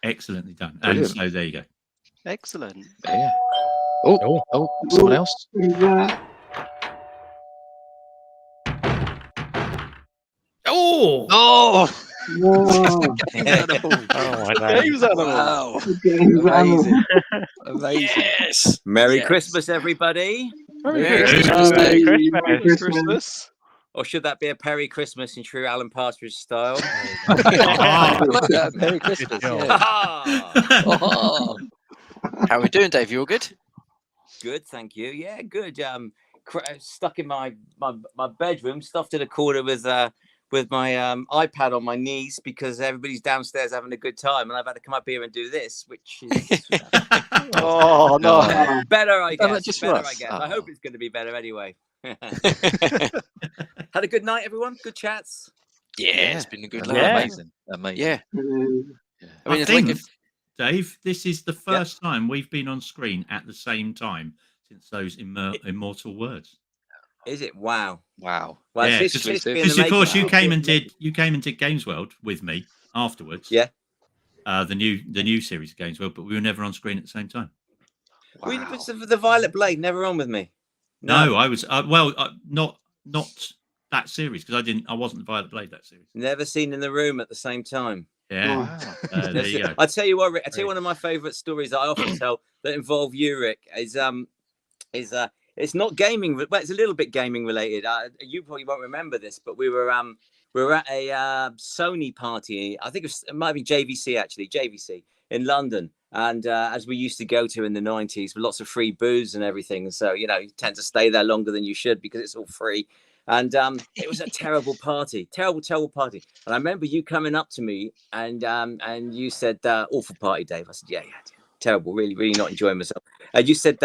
Excellently done. Brilliant. And so there you go. Excellent. Yeah. Oh, someone else. Oh! Games animal. Oh my God. Games animal. Wow. Amazing. Amazing. Yes. Merry Yes. Christmas, everybody. Merry Christmas. Christmas. Merry Merry Christmas. Or should that be a Perry Christmas in true Alan Partridge style? I like that. Merry Christmas. Yeah. How are we doing, Dave? You all good? Good, thank you. Yeah, good. Stuck in my bedroom, stuffed in a corner with my iPad on my knees because everybody's downstairs having a good time, and I've had to come up here and do this, which is Oh no! better, I Done guess. that just for Better, us? I guess. Oh. I hope it's going to be better anyway. Had a good night, everyone. Good chats. Yeah, it's been a good No, night. Amazing. Yeah. I mean, it's think, like Dave, this is the first time we've been on screen at the same time since those immortal words. Is it? Wow. Wow. Well, Yeah, because of course you came and did Games World with me afterwards. Yeah. The new series of Games World, but we were never on screen at the same time. Wow. The Violet Blade never on with me. No, I was not that series because I wasn't the Violet Blade that series. Never seen in the room at the same time. Yeah. There you go. I tell you what, Rick, I tell you one of my favourite stories that I often tell that involve you, Rick, is it's not gaming, but it's a little bit gaming related. You probably won't remember this, but we were at a Sony party. I think it might be JVC in London, and as we used to go to in the 90s, with lots of free booze and everything. And so you tend to stay there longer than you should because it's all free. And it was a terrible party, terrible party. And I remember you coming up to me and you said, "Awful party, Dave." I said, "Yeah, terrible, really not enjoying myself." And you said,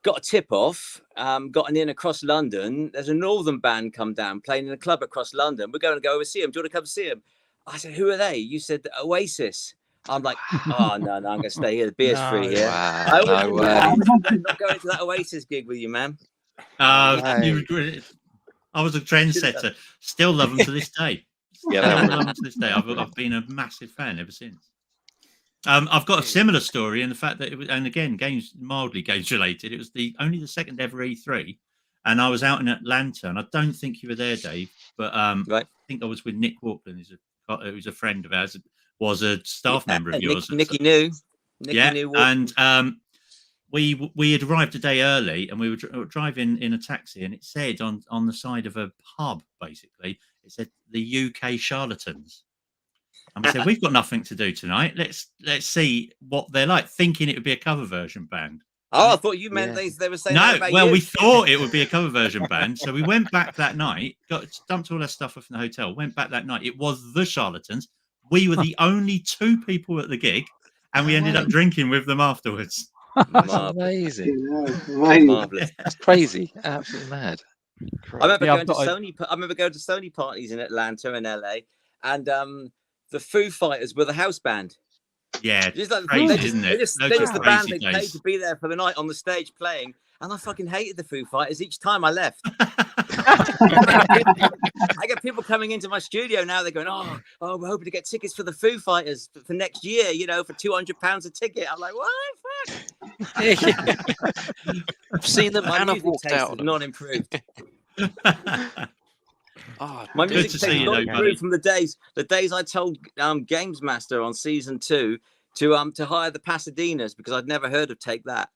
"Got a tip off, got an in across London. There's a northern band come down playing in a club across London. We're going to go over see them. Do you want to come see them?" I said, "Who are they?" You said, "Oasis." I'm like, "Oh no, I'm going to stay here. The beer's free here." Wow, I'm not going to that Oasis gig with you, man. I was a trendsetter. Still love them to this day. Yeah, Still love them to this day. I've been a massive fan ever since. I've got a similar story in the fact that it was, and again, mildly games related. It was only the second ever E3, and I was out in Atlanta, and I don't think you were there, Dave, but I think I was with Nick Walkland, who's a friend of ours, was a staff member of yours. Nicky knew. And we had arrived a day early, and we were driving in a taxi, and it said on the side of a pub, basically, it said the UK Charlatans. And we said, we've got nothing to do tonight. Let's see what they're like, thinking it would be a cover version band. Oh, I thought you meant they were saying that about well, you. we thought it would be a cover version band. So we went back that night, dumped all our stuff off in the hotel, went back that night. It was the Charlatans. We were the only two people at the gig, and we ended up drinking with them afterwards. That's amazing. Marvelous. That's crazy. Absolutely mad. I remember going to Sony parties in Atlanta and LA, and the Foo Fighters were the house band. Yeah, just like, crazy, isn't it? They're just the band they paid to be there for the night on the stage playing, and I fucking hated the Foo Fighters each time I left. I get people coming into my studio now. They're going, "Oh, we're hoping to get tickets for the Foo Fighters for next year. For £200 a ticket." I'm like, "What? Fuck." I've seen them and I've walked out. Has not improved. Oh, my music taste has not improved from the days I told Games Master on season 2 to hire the Pasadenas because I'd never heard of Take That.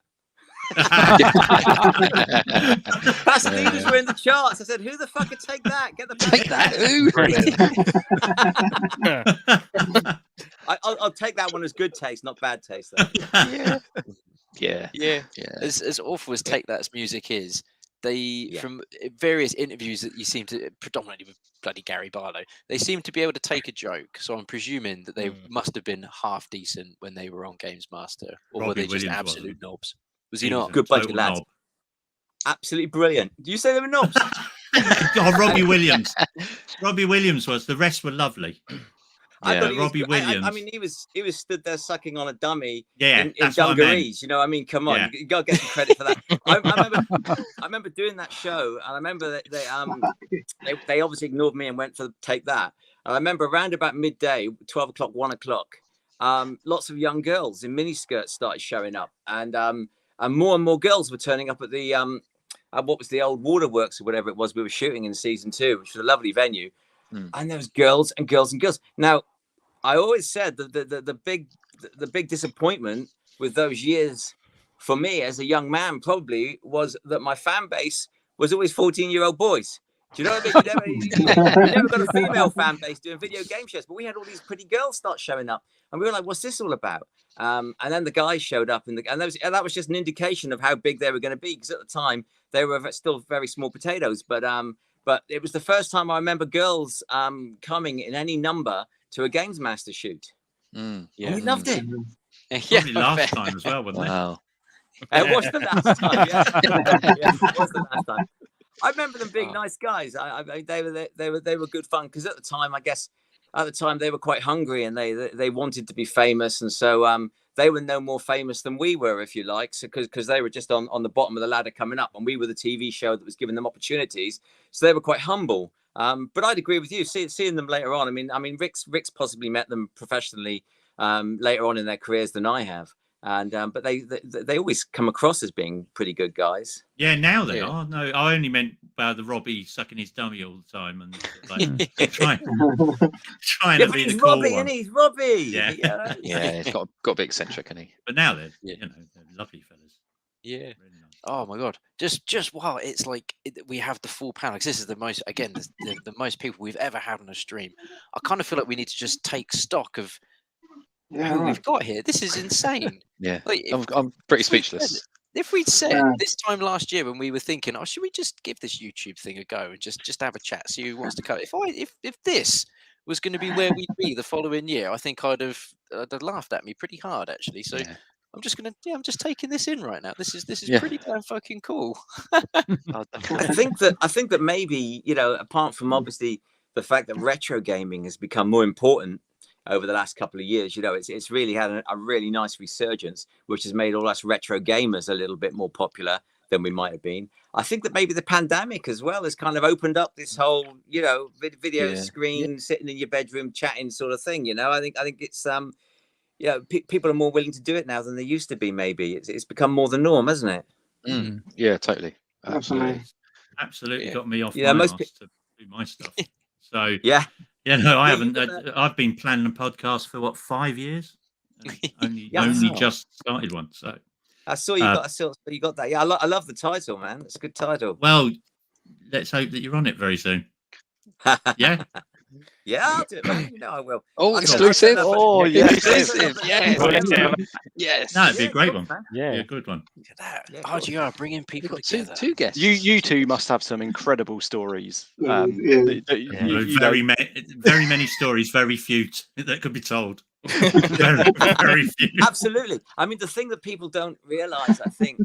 Pasadenas were in the charts. I said, "Who the fuck could Take That? Get the Take That? Who?" I'll take that one as good taste, not bad taste. Though. Yeah. As awful as Take That's music is, from various interviews that you seem to, predominantly with bloody Gary Barlow, they seem to be able to take a joke. So I'm presuming that they must have been half decent when they were on Games Master, or were they just absolute knobs? Was he not? Good bunch of lads. Absolutely brilliant. Do you say they were knobs? Robbie Williams. Robbie Williams was. The rest were lovely. I thought Robbie Williams. I mean, he was stood there sucking on a dummy in dungarees. You know, I mean, come on, you got to get some credit for that. I remember doing that show, and I remember that they obviously ignored me and went for take that. And I remember around about midday, 12 o'clock, 1 o'clock, lots of young girls in miniskirts started showing up, and more girls were turning up at the what was the old waterworks or whatever it was we were shooting in season 2, which was a lovely venue. And there was girls and girls and girls. Now, I always said that the big disappointment with those years for me as a young man probably was that my fan base was always 14-year-old boys. Do you know what I mean? You never got a female fan base doing video game shows, but we had all these pretty girls start showing up, and we were like, "What's this all about?" And then the guys showed up, and that was just an indication of how big they were going to be, because at the time they were still very small potatoes. But it was the first time I remember girls coming in any number to a Games Master shoot. And we loved it. Probably last time as well, wasn't it? It was the last time. Yeah, it was the last time. I remember them being nice guys. They were good fun, because at the time, I guess, they were quite hungry, and they wanted to be famous, and so they were no more famous than we were, if you like, so because they were just on the bottom of the ladder coming up, and we were the TV show that was giving them opportunities. So they were quite humble. But I'd agree with you. Seeing them later on. I mean, Rick's possibly met them professionally later on in their careers than I have. And but they always come across as being pretty good guys. Yeah, now they are. No, I only meant about the Robbie sucking his dummy all the time and trying to be the cool one. He's Robbie. Yeah, he's got a bit eccentric, isn't he? But now they're they're lovely fellas. Yeah. Really nice. Oh my god! Just wow! It's like we have the full panel. Because this is the most the most people we've ever had on a stream. I kind of feel like we need to just take stock of who we've got here. This is insane. Yeah, like, I'm pretty speechless. If we'd said this time last year when we were thinking, oh, should we just give this YouTube thing a go and just have a chat, see who wants to come? If this was going to be where we'd be the following year, I think I'd have laughed at me pretty hard, actually. So I'm just taking this in right now. This is pretty damn fucking cool. I think that maybe, apart from obviously the fact that retro gaming has become more important over the last couple of years, it's really had a really nice resurgence, which has made all us retro gamers a little bit more popular than we might have been. I think that maybe the pandemic as well has kind of opened up this whole, video screen, sitting in your bedroom chatting sort of thing. I think it's people are more willing to do it now than they used to be. Maybe it's become more the norm, hasn't it? Yeah, totally. Absolutely got me off my ass to do my stuff. So yeah, no, I haven't. I've been planning a podcast for 5 years. Only just started one. So I saw you got that. Yeah, I love the title, man. It's a good title. Well, let's hope that you're on it very soon. Yeah. Yeah, I'll do it. I will. Oh, exclusive! Oh, yeah, exclusive! Yes. No, it'd be a great one. Yeah, be a good one. Look at that. RGR bringing people together. Two guests. You two must have some incredible stories. Very many stories, very few that could be told. very few. Absolutely. I mean, the thing that people don't realize, I think,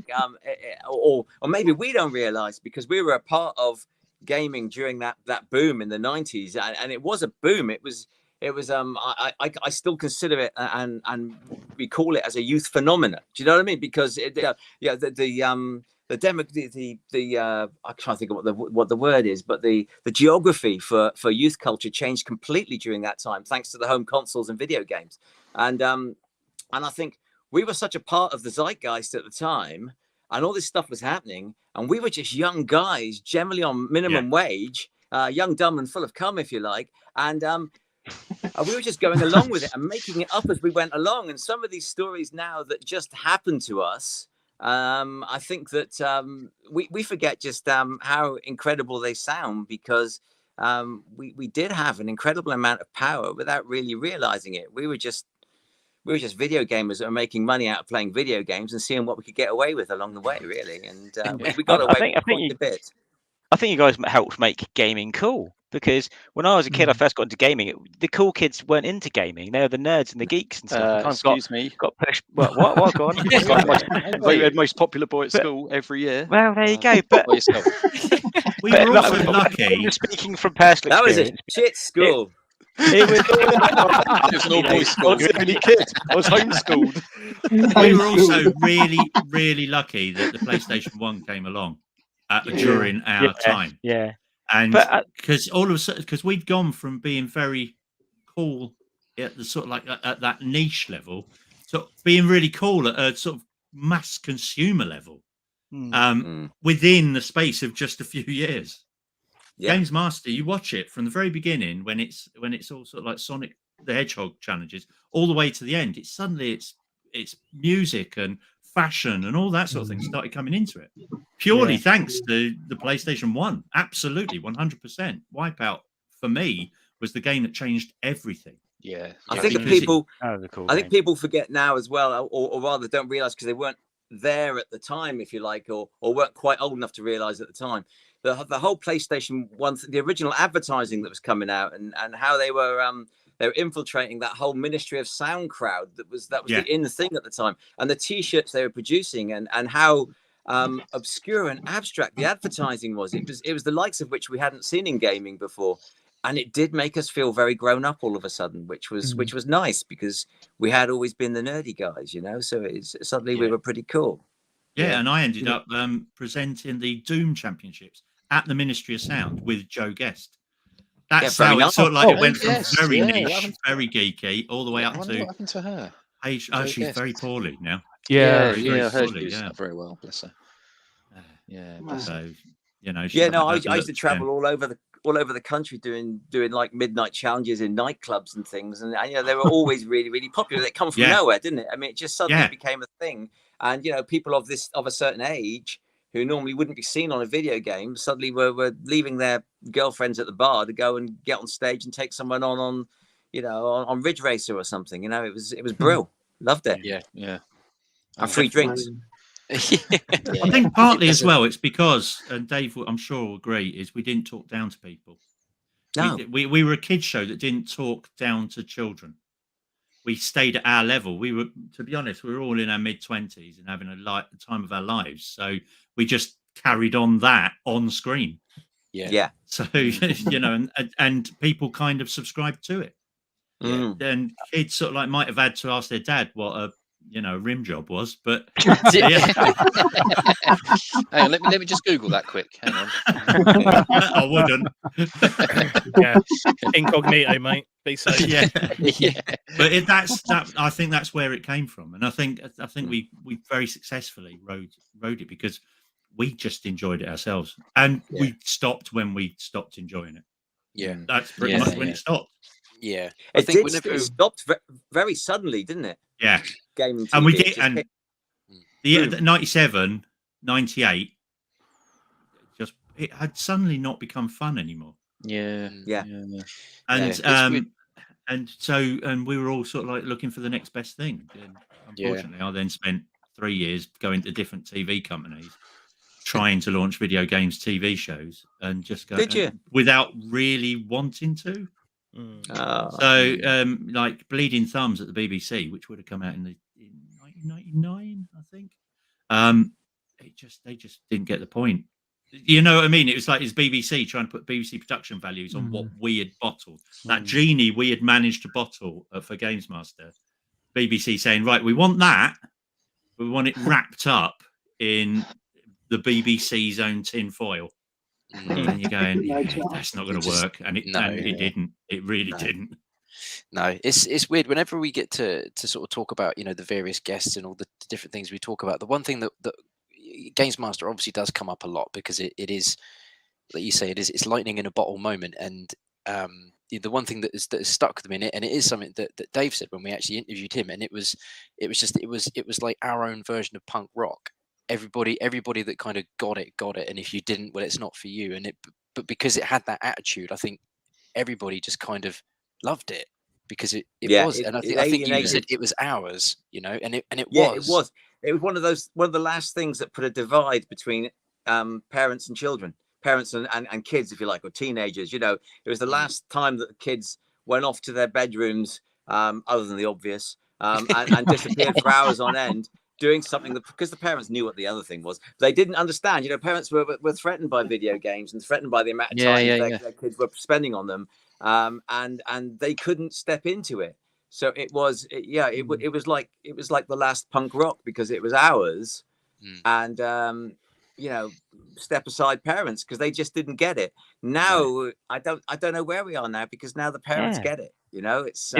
or maybe we don't realize, because we were a part of gaming during that boom in the 90s, and it was a boom. It was I still consider it and we call it as a youth phenomenon. Do you know what I mean? Because I can't think of what the word is, but the geography for youth culture changed completely during that time, thanks to the home consoles and video games. And I think we were such a part of the zeitgeist at the time, and all this stuff was happening, and we were just young guys, generally on minimum wage, young, dumb, and full of cum, if you like. And we were just going along with it and making it up as we went along. And some of these stories now that just happened to us, I think that we forget just how incredible they sound, because we did have an incredible amount of power without really realizing it. We were just video gamers that are making money out of playing video games and seeing what we could get away with along the way, really. And we got away with quite a bit. I think you guys helped make gaming cool, because when I was a kid, I first got into gaming. The cool kids weren't into gaming; they were the nerds and the geeks and stuff. Excuse me. Got pushed. What? Go on. Voted most popular boy at school every year. Well, there you go. But we were also lucky. Speaking from personal That experience, was a shit school. It was an all boys school. I was the only kid. I was homeschooled. We were also really, really lucky that the PlayStation 1 came along. during our time. Yeah. And because all of a sudden, because we'd gone from being very cool at the sort of like at that niche level to being really cool at a sort of mass consumer level within the space of just a few years. Games Master, you watch it from the very beginning when it's all sort of like Sonic the Hedgehog challenges all the way to the end. It's suddenly it's music and fashion and all that sort of thing started coming into it purely thanks to the PlayStation 1. Absolutely 100%. Wipeout for me was the game that changed everything. I think people forget now as well, or rather don't realize because they weren't there at the time, if you like, or weren't quite old enough to realize at the time. The whole PlayStation 1, the original advertising that was coming out, and how they were infiltrating that whole Ministry of Sound crowd that was the in thing at the time, and the T-shirts they were producing, and how obscure and abstract the advertising was. It was the likes of which we hadn't seen in gaming before, and it did make us feel very grown up all of a sudden, which was nice because we had always been the nerdy guys, you know. So suddenly we were pretty cool. Yeah, and I ended up presenting the Doom Championships at the Ministry of Sound with Joe Guest. That's how it sort of like it went from very niche, very geeky, all the way up to. What happened to her? She's very poorly now. Yeah, I heard she's not very well. Bless her. Yeah, so you know. I used to travel all over the country doing like midnight challenges in nightclubs and things, and you know they were always really, really popular. They come from nowhere, didn't it? I mean, it just suddenly became a thing, and you know, people of a certain age who normally wouldn't be seen on a video game suddenly were leaving their girlfriends at the bar to go and get on stage and take someone on Ridge Racer or something. You know, it was brill. Loved it. Yeah. And free drinks. I think partly as well, it's because, and Dave, I'm sure will agree, is we didn't talk down to people. No. We were a kids show that didn't talk down to children. We stayed at our level. We were, to be honest, we were all in our mid-20s and having the time of our lives. So we just carried on that on screen. Yeah. So, you know, and people kind of subscribed to it. Then kids sort of like might have had to ask their dad what a rim job was, but hang on, let me just Google that quick. Hang on. I wouldn't. Incognito, mate. Be safe. But I think that's where it came from, and I think we very successfully rode it because we just enjoyed it ourselves, and we stopped when we stopped enjoying it. That's pretty much when it stopped. Yeah, it stopped very suddenly, didn't it? Yeah, gaming TV, and we did, and the 97, 98, it had suddenly not become fun anymore. And and we were all sort of like looking for the next best thing. And unfortunately, I then spent 3 years going to different TV companies, trying to launch video games TV shows, and just without really wanting to. So like Bleeding Thumbs at the BBC, which would have come out in 1999, I think. They just didn't get the point. You know what I mean? It was like it's BBC trying to put BBC production values on what we had bottled. That genie we had managed to bottle for Games Master. BBC saying, right, we want that. We want it wrapped up in the BBC's own tin foil. And you're going, that's not going to work, and it didn't. It really didn't. No, it's weird. Whenever we get to sort of talk about the various guests and all the different things we talk about, the one thing that Games Master obviously does come up a lot because it is, like you say, it's lightning in a bottle moment, and the one thing that is stuck with me in it, and it is something that Dave said when we actually interviewed him, and it was like our own version of punk rock. Everybody that kind of got it, and if you didn't, well, it's not for you. But because it had that attitude, I think everybody just kind of loved it because it was. And I think you said it was ours, and it was. It was one of the last things that put a divide between parents and children, parents and kids, if you like, or teenagers. It was the last time that the kids went off to their bedrooms, other than the obvious, and disappeared for hours on end. Doing something because the parents knew what the other thing was. They didn't understand. Parents were threatened by video games and threatened by the amount of time their kids were spending on them, and they couldn't step into it. So it was like the last punk rock because it was ours, and step aside parents because they just didn't get it. Now I don't know where we are now because now the parents get it. It's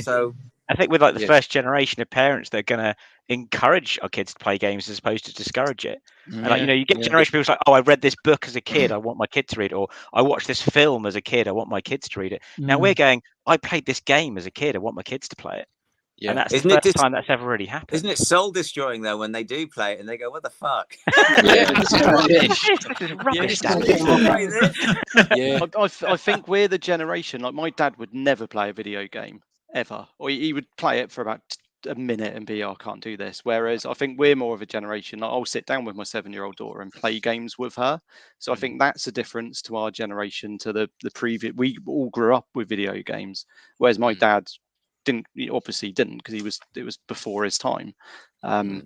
so. I think with like the first generation of parents, they're going to encourage our kids to play games as opposed to discourage it. And like, you get generation people like, oh, I read this book as a kid, I want my kid to read it, or I watched this film as a kid, I want my kids to read it. Now we're going, I played this game as a kid, I want my kids to play it. Yeah. And that's the first time that's ever really happened. Isn't it soul destroying though when they do play it and they go, "What the fuck?" I think we're the generation. Like my dad would never play a video game ever, or he would play it for about a minute and be, "Oh, I can't do this." Whereas I think we're more of a generation. Like, I'll sit down with my 7-year-old daughter and play games with her. So I think that's a difference to our generation to the previous. We all grew up with video games, whereas my dad obviously didn't because it was before his time.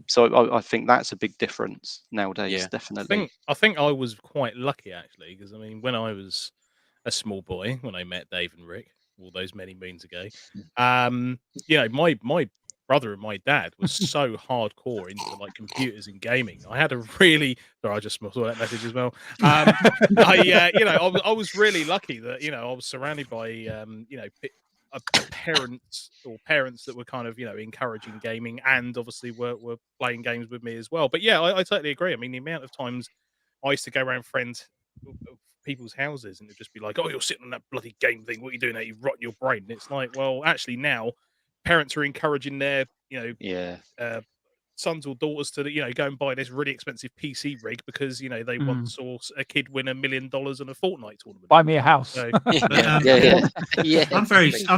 So I think that's a big difference nowadays. Definitely. I think I was quite lucky actually, because I mean, when I was a small boy, when I met Dave and Rick all those many moons ago, my brother and my dad was so hardcore into like computers and gaming. I had a really, sorry, I just saw that message as well. I was really lucky that I was surrounded by parents that were kind of encouraging gaming and obviously were playing games with me as well. But yeah, I totally agree. I mean, the amount of times I used to go around people's houses and it'd just be like, "Oh, you're sitting on that bloody game thing, what are you doing there? You rot your brain." And it's like, well, actually now parents are encouraging their sons or daughters to go and buy this really expensive PC rig because they once saw a kid win $1 million in a Fortnite tournament. Buy me a house. So, I'm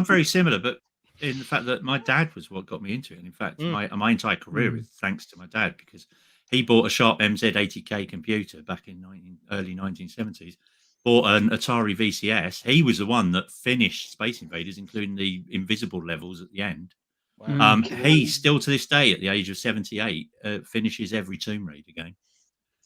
very similar, but in the fact that my dad was what got me into it. And in fact, my entire career is thanks to my dad, because he bought a Sharp MZ80K computer back in early 1970s. Bought an Atari VCS. He was the one that finished Space Invaders, including the invisible levels at the end. Wow. He still to this day, at the age of 78, finishes every Tomb Raider game.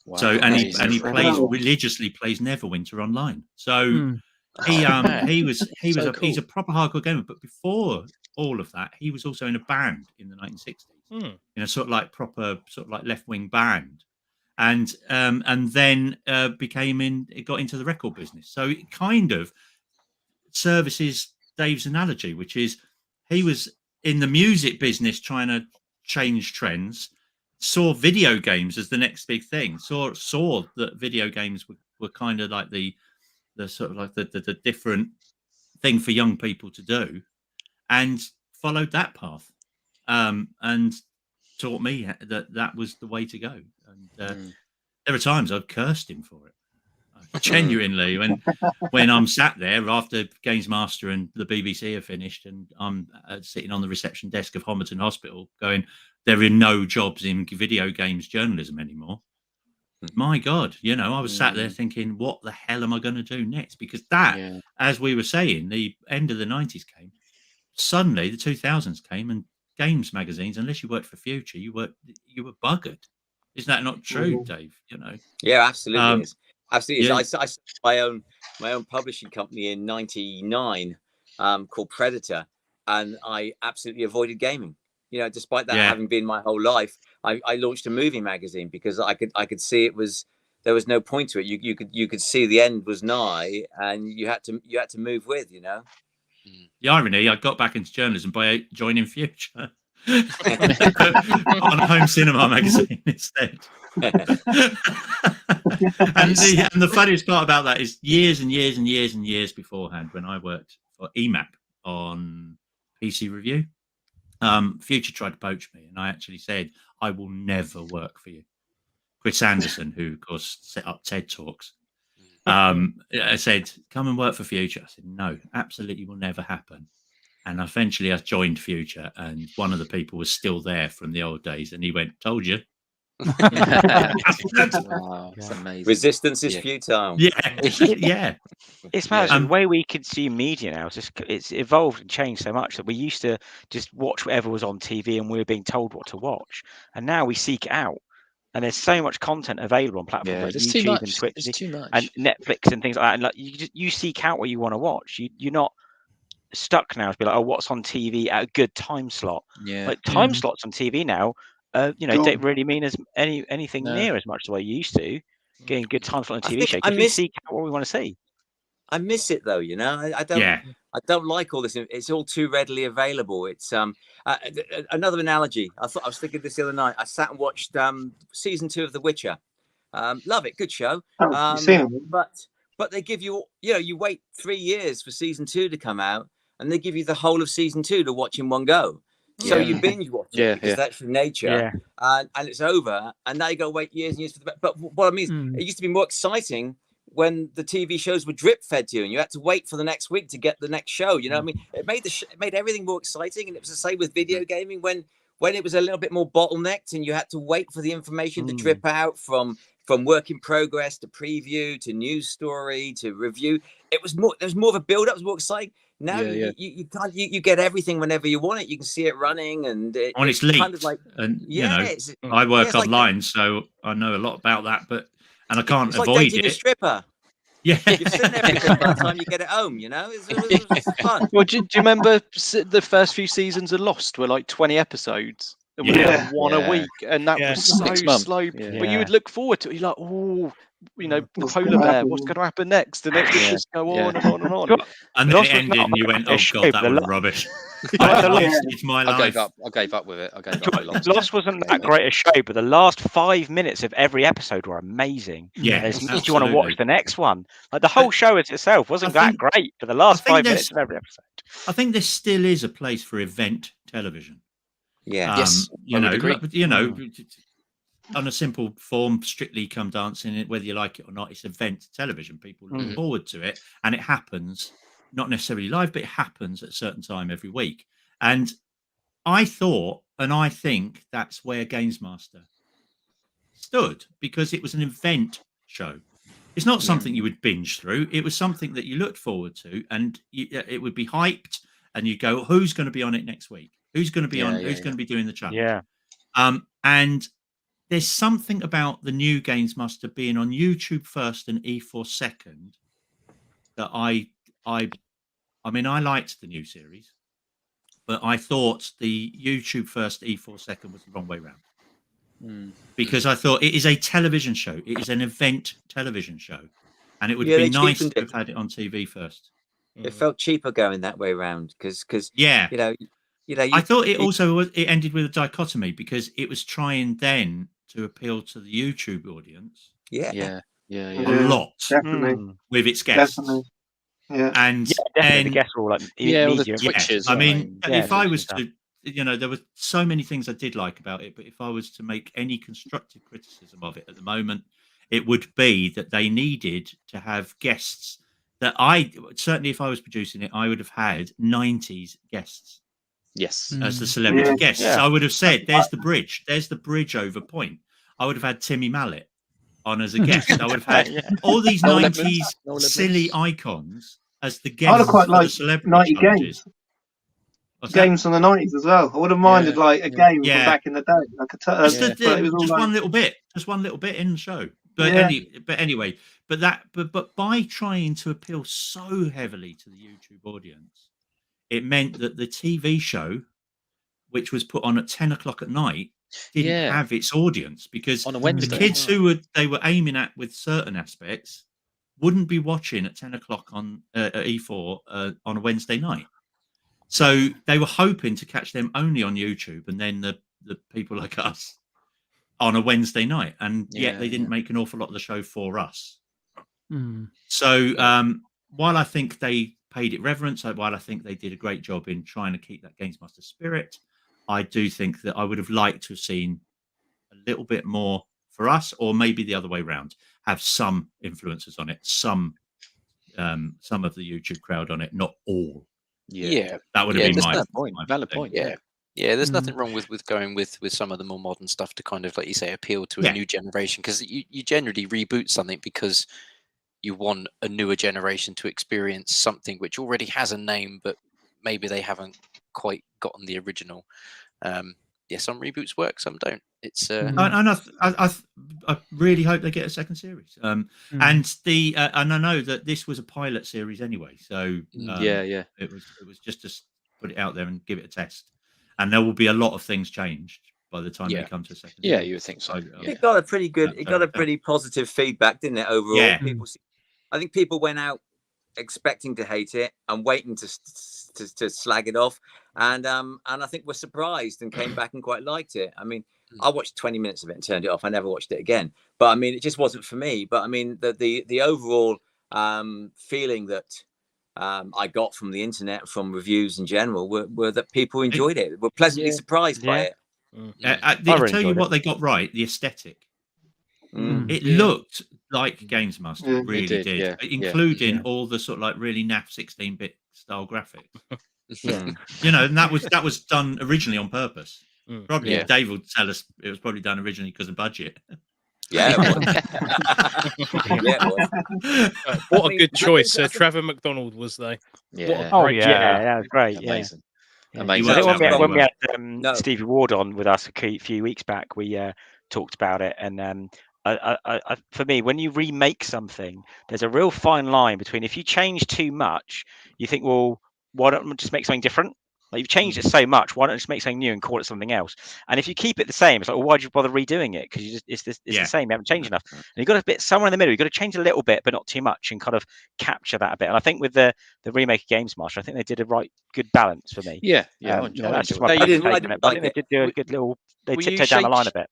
Wow. So he religiously plays Neverwinter online. So he's a proper hardcore gamer. But before all of that, he was also in a band in the 1960s, in a sort of like proper left wing band, and then got into the record business. So it kind of services Dave's analogy, which is he was in the music business trying to change trends, saw video games as the next big thing, saw that video games were kind of like the sort of like the different thing for young people to do, and followed that path, and taught me that was the way to go. And there are times I've cursed him for it. Genuinely, when I'm sat there after Games Master and the BBC are finished, and I'm sitting on the reception desk of Homerton Hospital, going, "There are no jobs in video games journalism anymore." My God, I was sat there thinking, "What the hell am I going to do next?" Because as we were saying, the end of the 90s came. Suddenly, the 2000s came, and games magazines, unless you worked for Future, you were buggered. Is that not true, Dave? Yeah, absolutely. Absolutely. Yeah. I started my own publishing company in '99 called Predator, and I absolutely avoided gaming. Despite that having been my whole life, I launched a movie magazine because I could see there was no point to it. You could see the end was nigh, and you had to move with. The irony, I got back into journalism by joining Future on a home cinema magazine instead. And the funniest part about that is years and years and years and years beforehand, when I worked for EMAP on PC Review, Future tried to poach me, and I actually said, "I will never work for you." Chris Anderson, who of course set up TED Talks, I said, "Come and work for Future." I said, "No, absolutely will never happen." And eventually I joined Future, and one of the people was still there from the old days, and he went, "Told you." Wow, that's amazing. Resistance is futile. Yeah. It's mad. The way we consume media now, it's evolved and changed so much that we used to just watch whatever was on TV and we were being told what to watch, and now we seek it out. And there's so much content available on platforms like YouTube and Twitch and Netflix and things like that. And like you seek out what you want to watch. You're not stuck now to be like, "Oh, what's on TV at a good time slot?" Like time slots on TV now, don't really mean anything near as much as I used to. Getting good time slot on a I TV think show I because we miss seek out what we want to see. I miss it though, you know. I don't. Yeah. I don't like all this. It's all too readily available. It's another analogy. I was thinking this the other night. I sat and watched season 2 of The Witcher. Love it, good show. Oh, you've seen it? But they give you, you wait 3 years for season 2 to come out, and they give you the whole of season 2 to watch in one go. So you binge watch it because that's your nature, and it's over. And now you got to wait years and years for the. But what I mean is, it used to be more exciting when the TV shows were drip fed to you, and you had to wait for the next week to get the next show. You know what I mean? It made everything more exciting, and it was the same with video gaming when it was a little bit more bottlenecked, and you had to wait for the information to drip out from work in progress to preview to news story to review. There was more of a build up. It was more exciting. Now you can't. You get everything whenever you want it. You can see it running, and it's leaked. Kind of like, and I work online, so I know a lot about that. And I can't avoid like dating it. A stripper. Yeah, you've seen everything by the time you get it home. You know, it's fun. Well, do you remember the first few seasons of Lost were like 20 episodes? And we had one a week, and that was so slow. But you would look forward to it. You're like, oh, the polar bear. What's going to happen next? And it would just go on and on and on. And then it ended, and you went, "Oh God, that was rubbish." It's my life. I gave up with it. I gave up. Lost wasn't that great a show, but the last 5 minutes of every episode were amazing. Yeah, it makes you want to watch the next one. Like the whole show itself wasn't that great, but the last 5 minutes of every episode. I think there still is a place for event television. Yeah. Yes. On a simple form, Strictly Come Dancing, whether you like it or not, it's event television. People look forward to it, and it happens, not necessarily live, but it happens at a certain time every week. And I thought, and I think that's where Games Master stood, because it was an event show. It's not something you would binge through. It was something that you looked forward to, and it would be hyped, and you go, who's going to be on it next week? Who's going to be on? Who's going to be doing the challenge? Yeah. And there's something about the new Games Master being on YouTube first and E4 second that I mean, I liked the new series, but I thought the YouTube first, E4 second was the wrong way round. Because I thought it is a television show. It is an event television show. And it would be nice to have had it on TV first. It felt cheaper going that way round because I thought it ended with a dichotomy because it was trying then to appeal to the YouTube audience. Yeah. A lot. Definitely. With its guests. Definitely. Yeah. And the guests were all like all the Twitches. I mean, if I was to, there were so many things I did like about it, but if I was to make any constructive criticism of it at the moment, it would be that they needed to have guests that certainly if I was producing it, I would have had 90s guests. Yes. As the celebrity guests. I would have said, there's the bridge over point. I would have had Timmy Mallet on as a guest. I would have had all these 90s silly icons as the guests. I'd have quite liked celebrity 90 games. Games from the 90s as well. I would have minded like a game from back in the day. Just one little bit in the show. But anyway, but by trying to appeal so heavily to the YouTube audience, it meant that the TV show, which was put on at 10 o'clock at night, didn't have its audience because on a Wednesday, the kids they were aiming at with certain aspects wouldn't be watching at 10 o'clock on E4 on a Wednesday night. So they were hoping to catch them only on YouTube and then the people like us on a Wednesday night. And yet they didn't make an awful lot of the show for us. So while I think they paid it reverence, while I think they did a great job in trying to keep that Games Master spirit, I do think that I would have liked to have seen a little bit more for us, or maybe the other way around, have some influencers on it, some of the YouTube crowd on it, not all. Yeah, that would have been my point. Valid point. Yeah. There's nothing wrong with going with some of the more modern stuff to kind of, like you say, appeal to a new generation, because you generally reboot something because you want a newer generation to experience something which already has a name, but maybe they haven't quite gotten the original. Some reboots work, some don't. It's and I really hope they get a second series. And I know that this was a pilot series anyway, so it was just to put it out there and give it a test. And there will be a lot of things changed by the time they come to a second. Yeah, you would think so. It got a pretty good. It got a pretty positive feedback, didn't it? Overall, Yeah. I think people went out expecting to hate it and waiting to slag it off, and I think were surprised and came back and quite liked it. I mean, I watched 20 minutes of it and turned it off. I never watched it again. But I mean, it just wasn't for me. But I mean, the overall feeling that I got from the internet, from reviews in general, were that people enjoyed it. Were pleasantly surprised by it. I'll tell you what they got right: the aesthetic. It looked like Games Master, really did, including all the sort of like really naff 16-bit style graphics. You know, and that was done originally on purpose. Probably Dave will tell us it was probably done originally because of budget. Yeah, it was. What a good choice. Trevor McDonald was they. Yeah. What a great That was great. Amazing. Amazing. When we had Stevie Ward on with us a few weeks back, we talked about it, and for me, when you remake something, there's a real fine line between if you change too much, you think, well, why don't we just make something different? Like you've changed it so much, why don't you just make something new and call it something else? And if you keep it the same, it's like, well, why'd you bother redoing it? Because it's the same, you haven't changed enough. And you've got a bit somewhere in the middle, you've got to change a little bit, but not too much, and kind of capture that a bit. And I think with the remake of Games Master, I think they did a good balance for me. That's just my take on it. But I think they did do a good little, they tiptoed down the line a bit.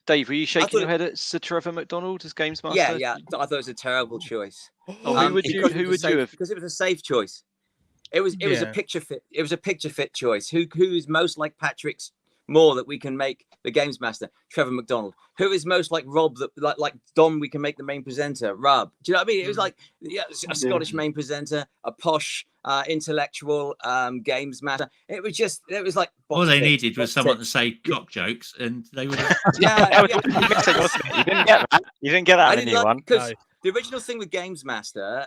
Dave, were you shaking your head at Sir Trevor McDonald as Games Master? Yeah. I thought it was a terrible choice. Who would you have? Because it was a safe choice. It was a picture fit. It was a picture fit choice. Who is most like Patrick's more that we can make the Games Master? Trevor McDonald. Who is most like Rob that like Dom we can make the main presenter? Rob. Do you know what I mean? It was like a Scottish main presenter, a posh intellectual Games Master. It was like all they needed was someone to say cock jokes, and they would have. You didn't get that in the new one. The original thing with Games Master,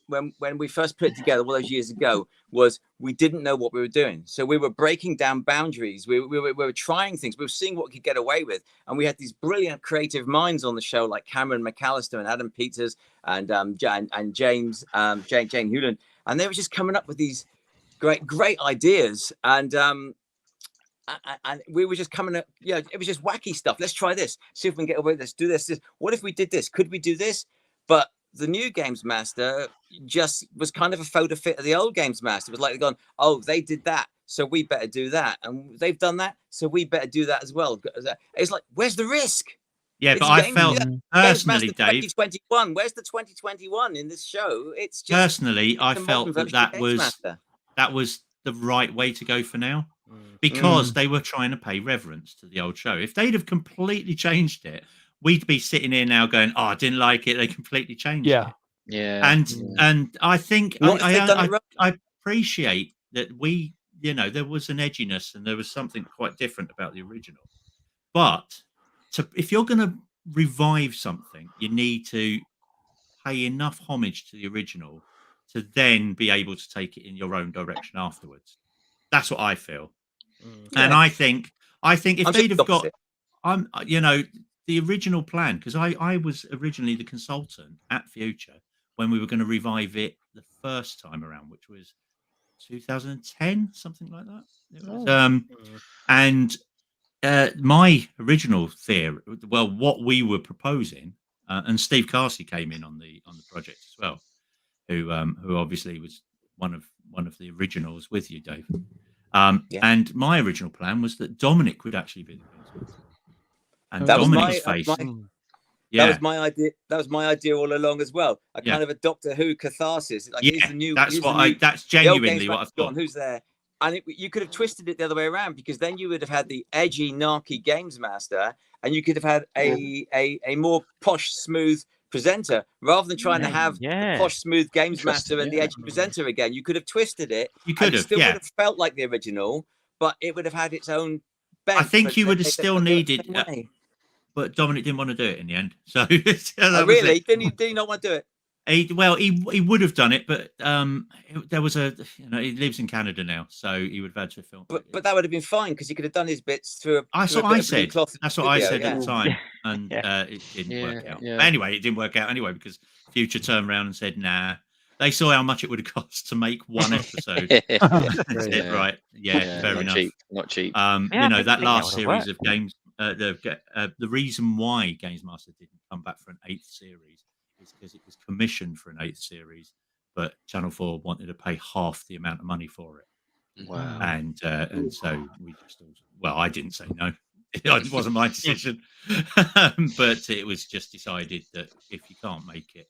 when we first put it together all those years ago, was we didn't know what we were doing. So we were breaking down boundaries. We were trying things. We were seeing what we could get away with. And we had these brilliant creative minds on the show, like Cameron McAllister and Adam Peters and James Hewland. And they were just coming up with these great ideas. And we were just coming up, it was just wacky stuff. Let's try this. See if we can get away with this. Do this. What if we did this? Could we do this? But the new Games Master just was kind of a photo fit of the old Games Master. It was like they're going, oh, they did that, so we better do that. And they've done that, so we better do that as well. It's like, where's the risk? Yeah, but I felt personally, Dave, 2021. Where's the 2021 in this show? It's just personally, I felt that was the right way to go for now, because they were trying to pay reverence to the old show. If they'd have completely changed it, we'd be sitting here now going, "Oh, I didn't like it. They completely changed it." And I think I appreciate that there was an edginess and there was something quite different about the original. But if you're going to revive something, you need to pay enough homage to the original to then be able to take it in your own direction afterwards. That's what I feel. And I think if they'd have got, the original plan, because I was originally the consultant at Future when we were going to revive it the first time around, which was 2010, something like that. It was, and my original theory, what we were proposing, and Steve Carsey came in on the project as well, who obviously was one of the originals with you, Dave. And my original plan was that Dominic would actually be the Games. And that Dominic's face. That was my idea. That was my idea all along as well. A kind of a Doctor Who catharsis. Like, here's the new. That's genuinely what I've thought. Who's there? And you could have twisted it the other way around, because then you would have had the edgy, narky Games Master, and you could have had a more posh, smooth presenter, rather than trying to have the posh, smooth Games Master and the edgy presenter again. You could have twisted it. You could have. Still would have felt like the original, but it would have had its own. I think you would have still needed. But Dominic didn't want to do it in the end. So really, did he not want to do it? He would have done it, but there was he lives in Canada now, so he would have had to film. But that would have been fine, because he could have done his bits through. That's what I said. That's what I said at the time, and it didn't work out. But anyway, it didn't work out anyway, because Future turned around and said, "Nah." They saw how much it would have cost to make one episode. Right? Yeah, fair enough. Cheap. Not cheap. Yeah, I I think think that that last would series work. of games, the reason why Games Master didn't come back for an 8th series is because it was commissioned for an 8th series, but Channel 4 wanted to pay half the amount of money for it. Wow. And so we just also, well, I didn't say no. It wasn't my decision, but it was just decided that if you can't make it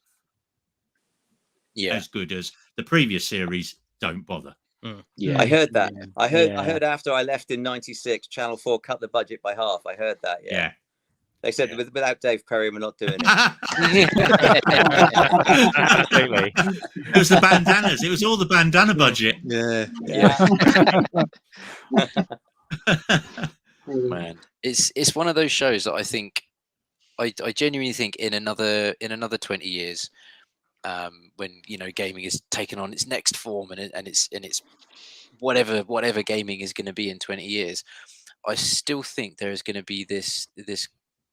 as good as the previous series, don't bother. I heard that. I heard after I left in '96, Channel 4 cut the budget by half. I heard that. Yeah. They said without Dave Perry, we're not doing it. Absolutely. It was the bandanas. It was all the bandana budget. Yeah. Man, it's one of those shows that I think I genuinely think in another 20 years, when gaming is taken on its next form and it's whatever gaming is going to be in 20 years, I still think there is going to be this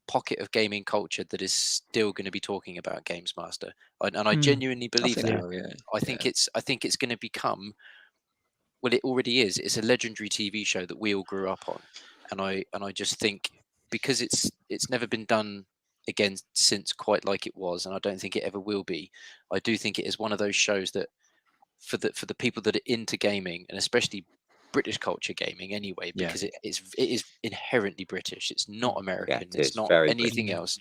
pocket of gaming culture that is still going to be talking about Games Master, and I genuinely believe that. I think it's going to become, well, it already is. It's a legendary TV show that we all grew up on, and I just think because it's never been done again since quite like it was, and I don't think it ever will be. I do think it is one of those shows that for the people that are into gaming, and especially British culture gaming anyway, because it is inherently British. It's not American. It's not anything else.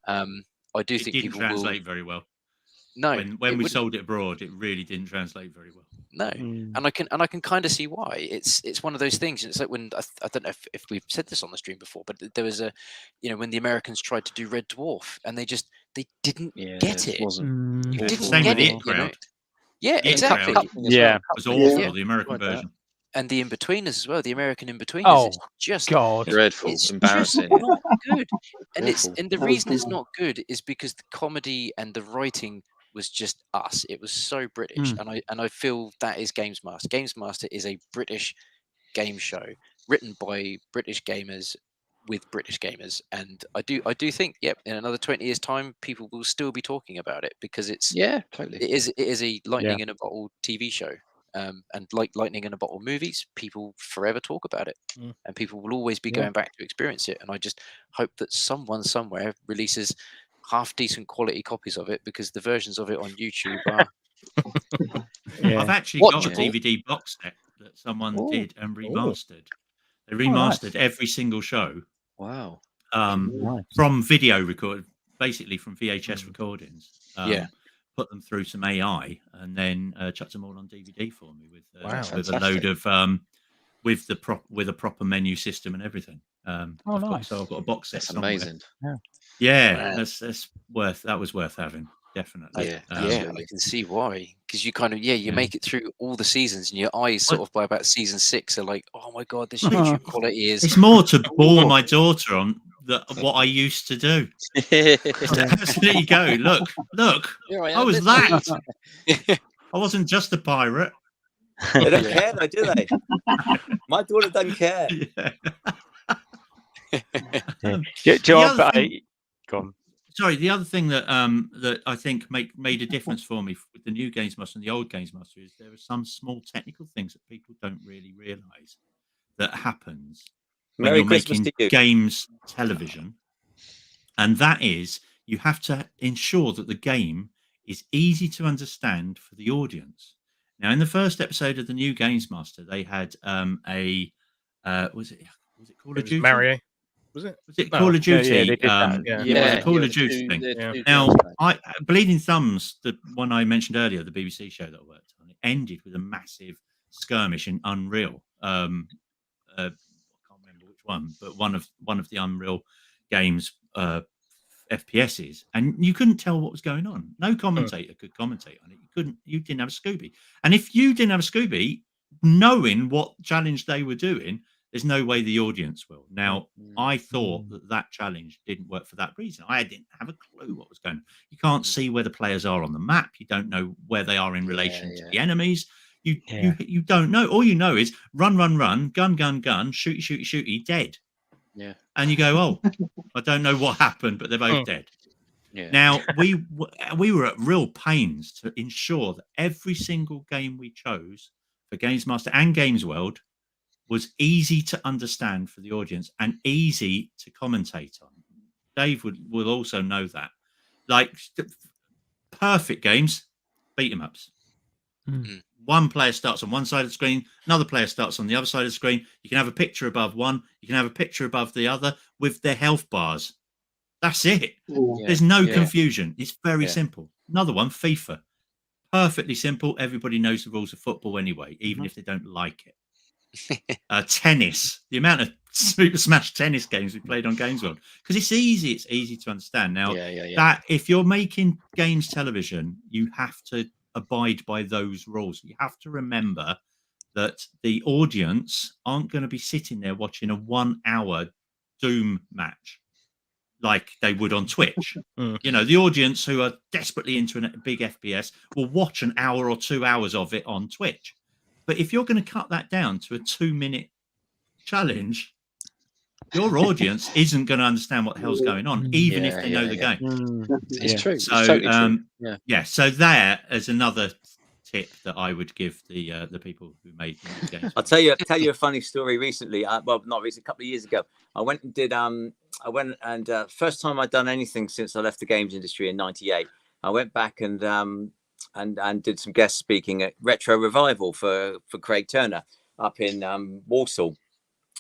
I do think people translate will... very well. No, when we wouldn't. sold it abroad, it really didn't translate very well. No, and I can kind of see why. It's one of those things. It's like when I don't know if we've said this on the stream before, but there was when the Americans tried to do Red Dwarf, and they didn't get it. You didn't Same get with it. It Crowd. Yeah, It exactly. Crowd it was awful. The American version. And the In-Betweeners as well. The American In-Betweeners is just dreadful, it's embarrassing, not good. And Awful. the reason it's not good is because the comedy and the writing was just us. It was so British, and I feel that is Games Master. Games Master is a British game show written by British gamers with British gamers, and I do think, in another 20 years' time, people will still be talking about it because it's totally. It is a lightning in a bottle TV show. And like lightning in a bottle movies, people forever talk about it, and people will always be going back to experience it. And I just hope that someone somewhere releases half decent quality copies of it, because the versions of it on YouTube are. I've actually got a DVD box set that someone did and remastered. They remastered every single show. Wow. From video record, basically from VHS recordings. Put them through some AI, and then chucked them all on DVD for me with a load of with a proper menu system and everything. Nice. So I've got a box set. That's somewhere. amazing. That's worth having, definitely. I can see why, because you kind of you make it through all the seasons, and your eyes sort of by about season 6 are like, oh my god, this YouTube quality is. It's more to bore my daughter on what I used to do. There you go. Look. I was that. I wasn't just a pirate. They don't care, though, do they? My daughter doesn't care. Go on. Sorry, the other thing that that I think made a difference for me with the new Games Master and the old Games Master is there are some small technical things that people don't really realise that happens when you're making games television, and that is you have to ensure that the game is easy to understand for the audience. Now, in the first episode of the new Games Master, they had was it Call of Duty? Mario. Was it Call of Duty? Yeah, they did that. Call of Duty thing. Now, Bleeding Thumbs, the one I mentioned earlier, the BBC show that I worked on, it ended with a massive skirmish in Unreal. I can't remember which one, but one of the Unreal games FPSs, and you couldn't tell what was going on. No commentator could commentate on it. You didn't have a Scooby, and if you didn't have a Scooby, knowing what challenge they were doing, there's no way the audience will. Now, I thought that challenge didn't work for that reason. I didn't have a clue what was going on. You can't see where the players are on the map. You don't know where they are in relation to the enemies. You don't know. All you know is run, gun, shooty, dead. Yeah. And you go, oh, I don't know what happened, but they're both dead. Yeah. Now, we were at real pains to ensure that every single game we chose for Games Master and Games World was easy to understand for the audience and easy to commentate on. Dave will also know that. Like perfect games, beat 'em ups. One player starts on one side of the screen, another player starts on the other side of the screen. You can have a picture above one, you can have a picture above the other with their health bars. That's it. There's no confusion. It's very simple. Another one, FIFA. Perfectly simple. Everybody knows the rules of football anyway, even if they don't like it. Tennis. The amount of Super Smash tennis games we played on Games World, because it's easy to understand. Now, that if you're making games television, you have to abide by those rules. You have to remember that the audience aren't going to be sitting there watching a 1 hour Doom match like they would on Twitch. You know, the audience who are desperately into a big FPS will watch an hour or 2 hours of it on Twitch. But if you're going to cut that down to a 2-minute challenge, your audience isn't going to understand what the hell's going on, even if they know the game. It's true. So, it's totally true. So there is another tip that I would give the people who made the games. I'll tell you a funny story. Recently, well, not recently, a couple of years ago, I went and did first time I'd done anything since I left the games industry in '98. I went back and did some guest speaking at Retro Revival for Craig Turner up in Walsall,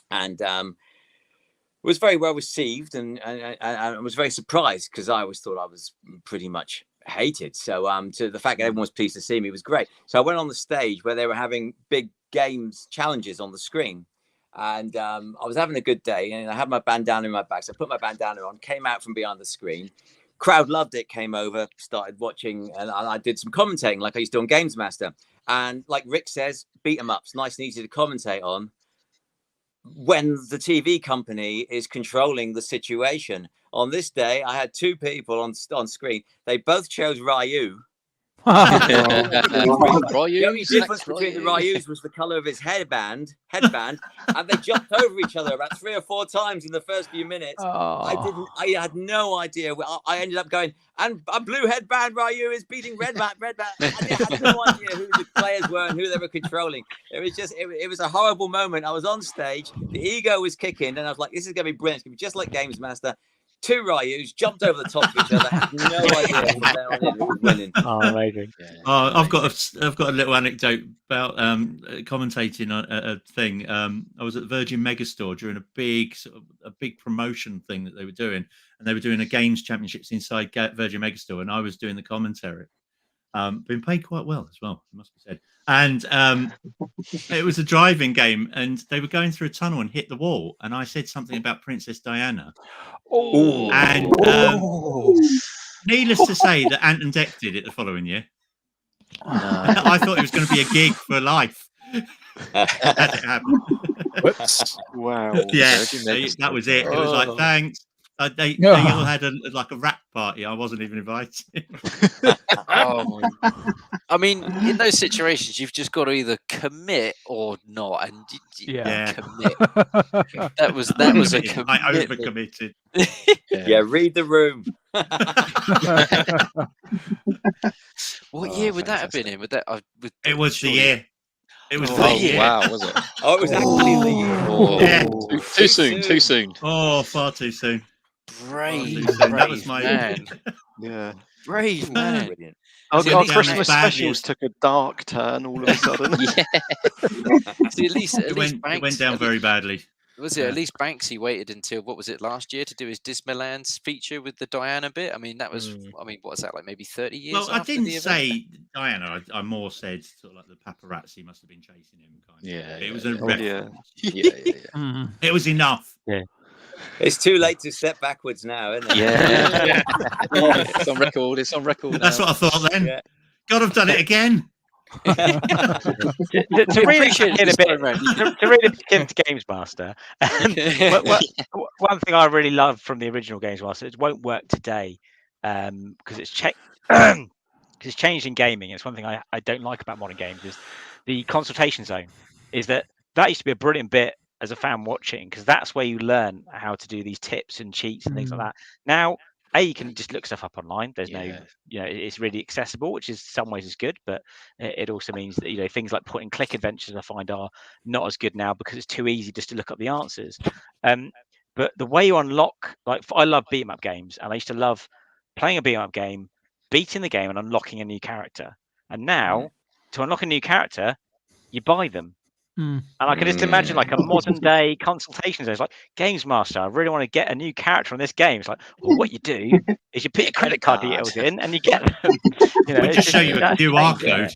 and it was very well received, and I was very surprised because I always thought I was pretty much hated. So to the fact that everyone was pleased to see me was great. So I went on the stage where they were having big games challenges on the screen, and I was having a good day, and I had my bandana in my bag, so I put my bandana on, came out from behind the screen. Crowd loved it, came over, started watching, and I did some commentating like I used to on Games Master. And like Rick says, beat 'em ups, nice and easy to commentate on when the TV company is controlling the situation. On this day, I had two people on screen. They both chose Ryu. The only difference between the Ryus was the color of his headband, and they jumped over each other about 3 or 4 times in the first few minutes. I had no idea. I ended up going, and a blue headband Ryu is beating red band. I had no idea who the players were and who they were controlling. It was just, it was a horrible moment. I was on stage, the ego was kicking, and I was like, this is going to be brilliant. It's going to be just like Games Master. 2 Ryus jumped over the top of each other. Had no idea who was winning. Oh, amazing! I've got a little anecdote about commentating on a thing. I was at Virgin Megastore during a big promotion thing that they were doing, and they were doing a games championships inside Virgin Megastore, and I was doing the commentary. Been paid quite well as well, it must be said. And it was a driving game, and they were going through a tunnel and hit the wall, and I said something about Princess Diana. And needless to say that Ant and Dec did it the following year. I thought it was going to be a gig for life. As it happened. Whoops. Wow. Yeah, that was it. It was like, thanks. They all had a rap party. I wasn't even invited. I mean, in those situations, you've just got to either commit or not, and commit. That was a commitment. I overcommitted. Yeah, read the room. What year would that have been in? It was the year. It was the year. Wow, was it? Oh, it was actually the year. Oh, yeah. Too soon. Oh, far too soon. Brave. That was my man. Yeah. Brave man. Our Christmas specials took a dark turn all of a sudden. See, at least it went down very badly. Was it at least Banksy waited until last year to do his Disneyland's feature with the Diana bit? I mean, that was what was that, like maybe 30 years? Well, I didn't say Diana. I more said sort of like the paparazzi must have been chasing him. It was a reference. It was enough. Yeah. It's too late to step backwards now, isn't it? Yeah. It's on record. That's what I thought then. Yeah. God, I've done it again. to really get into Games Master, one thing I really love from the original Games Master, it won't work today because it's changed in gaming. It's one thing I don't like about modern games is the consultation zone. Is that used to be a brilliant bit as a fan watching, because that's where you learn how to do these tips and cheats and things like that. Now you can just look stuff up online. There's no, it's really accessible, which is some ways is good, but it also means that things like point and click adventures I find are not as good now because it's too easy just to look up the answers. But the way you unlock, like I love beat 'em up games, and I used to love playing a beat 'em up game, beating the game, and unlocking a new character. And now to unlock a new character, you buy them. And I can just imagine like a modern day consultation. It's like, Games Master, I really want to get a new character on this game. It's like, well, what you do is you put your credit card details in and you get them. We just show you a QR code.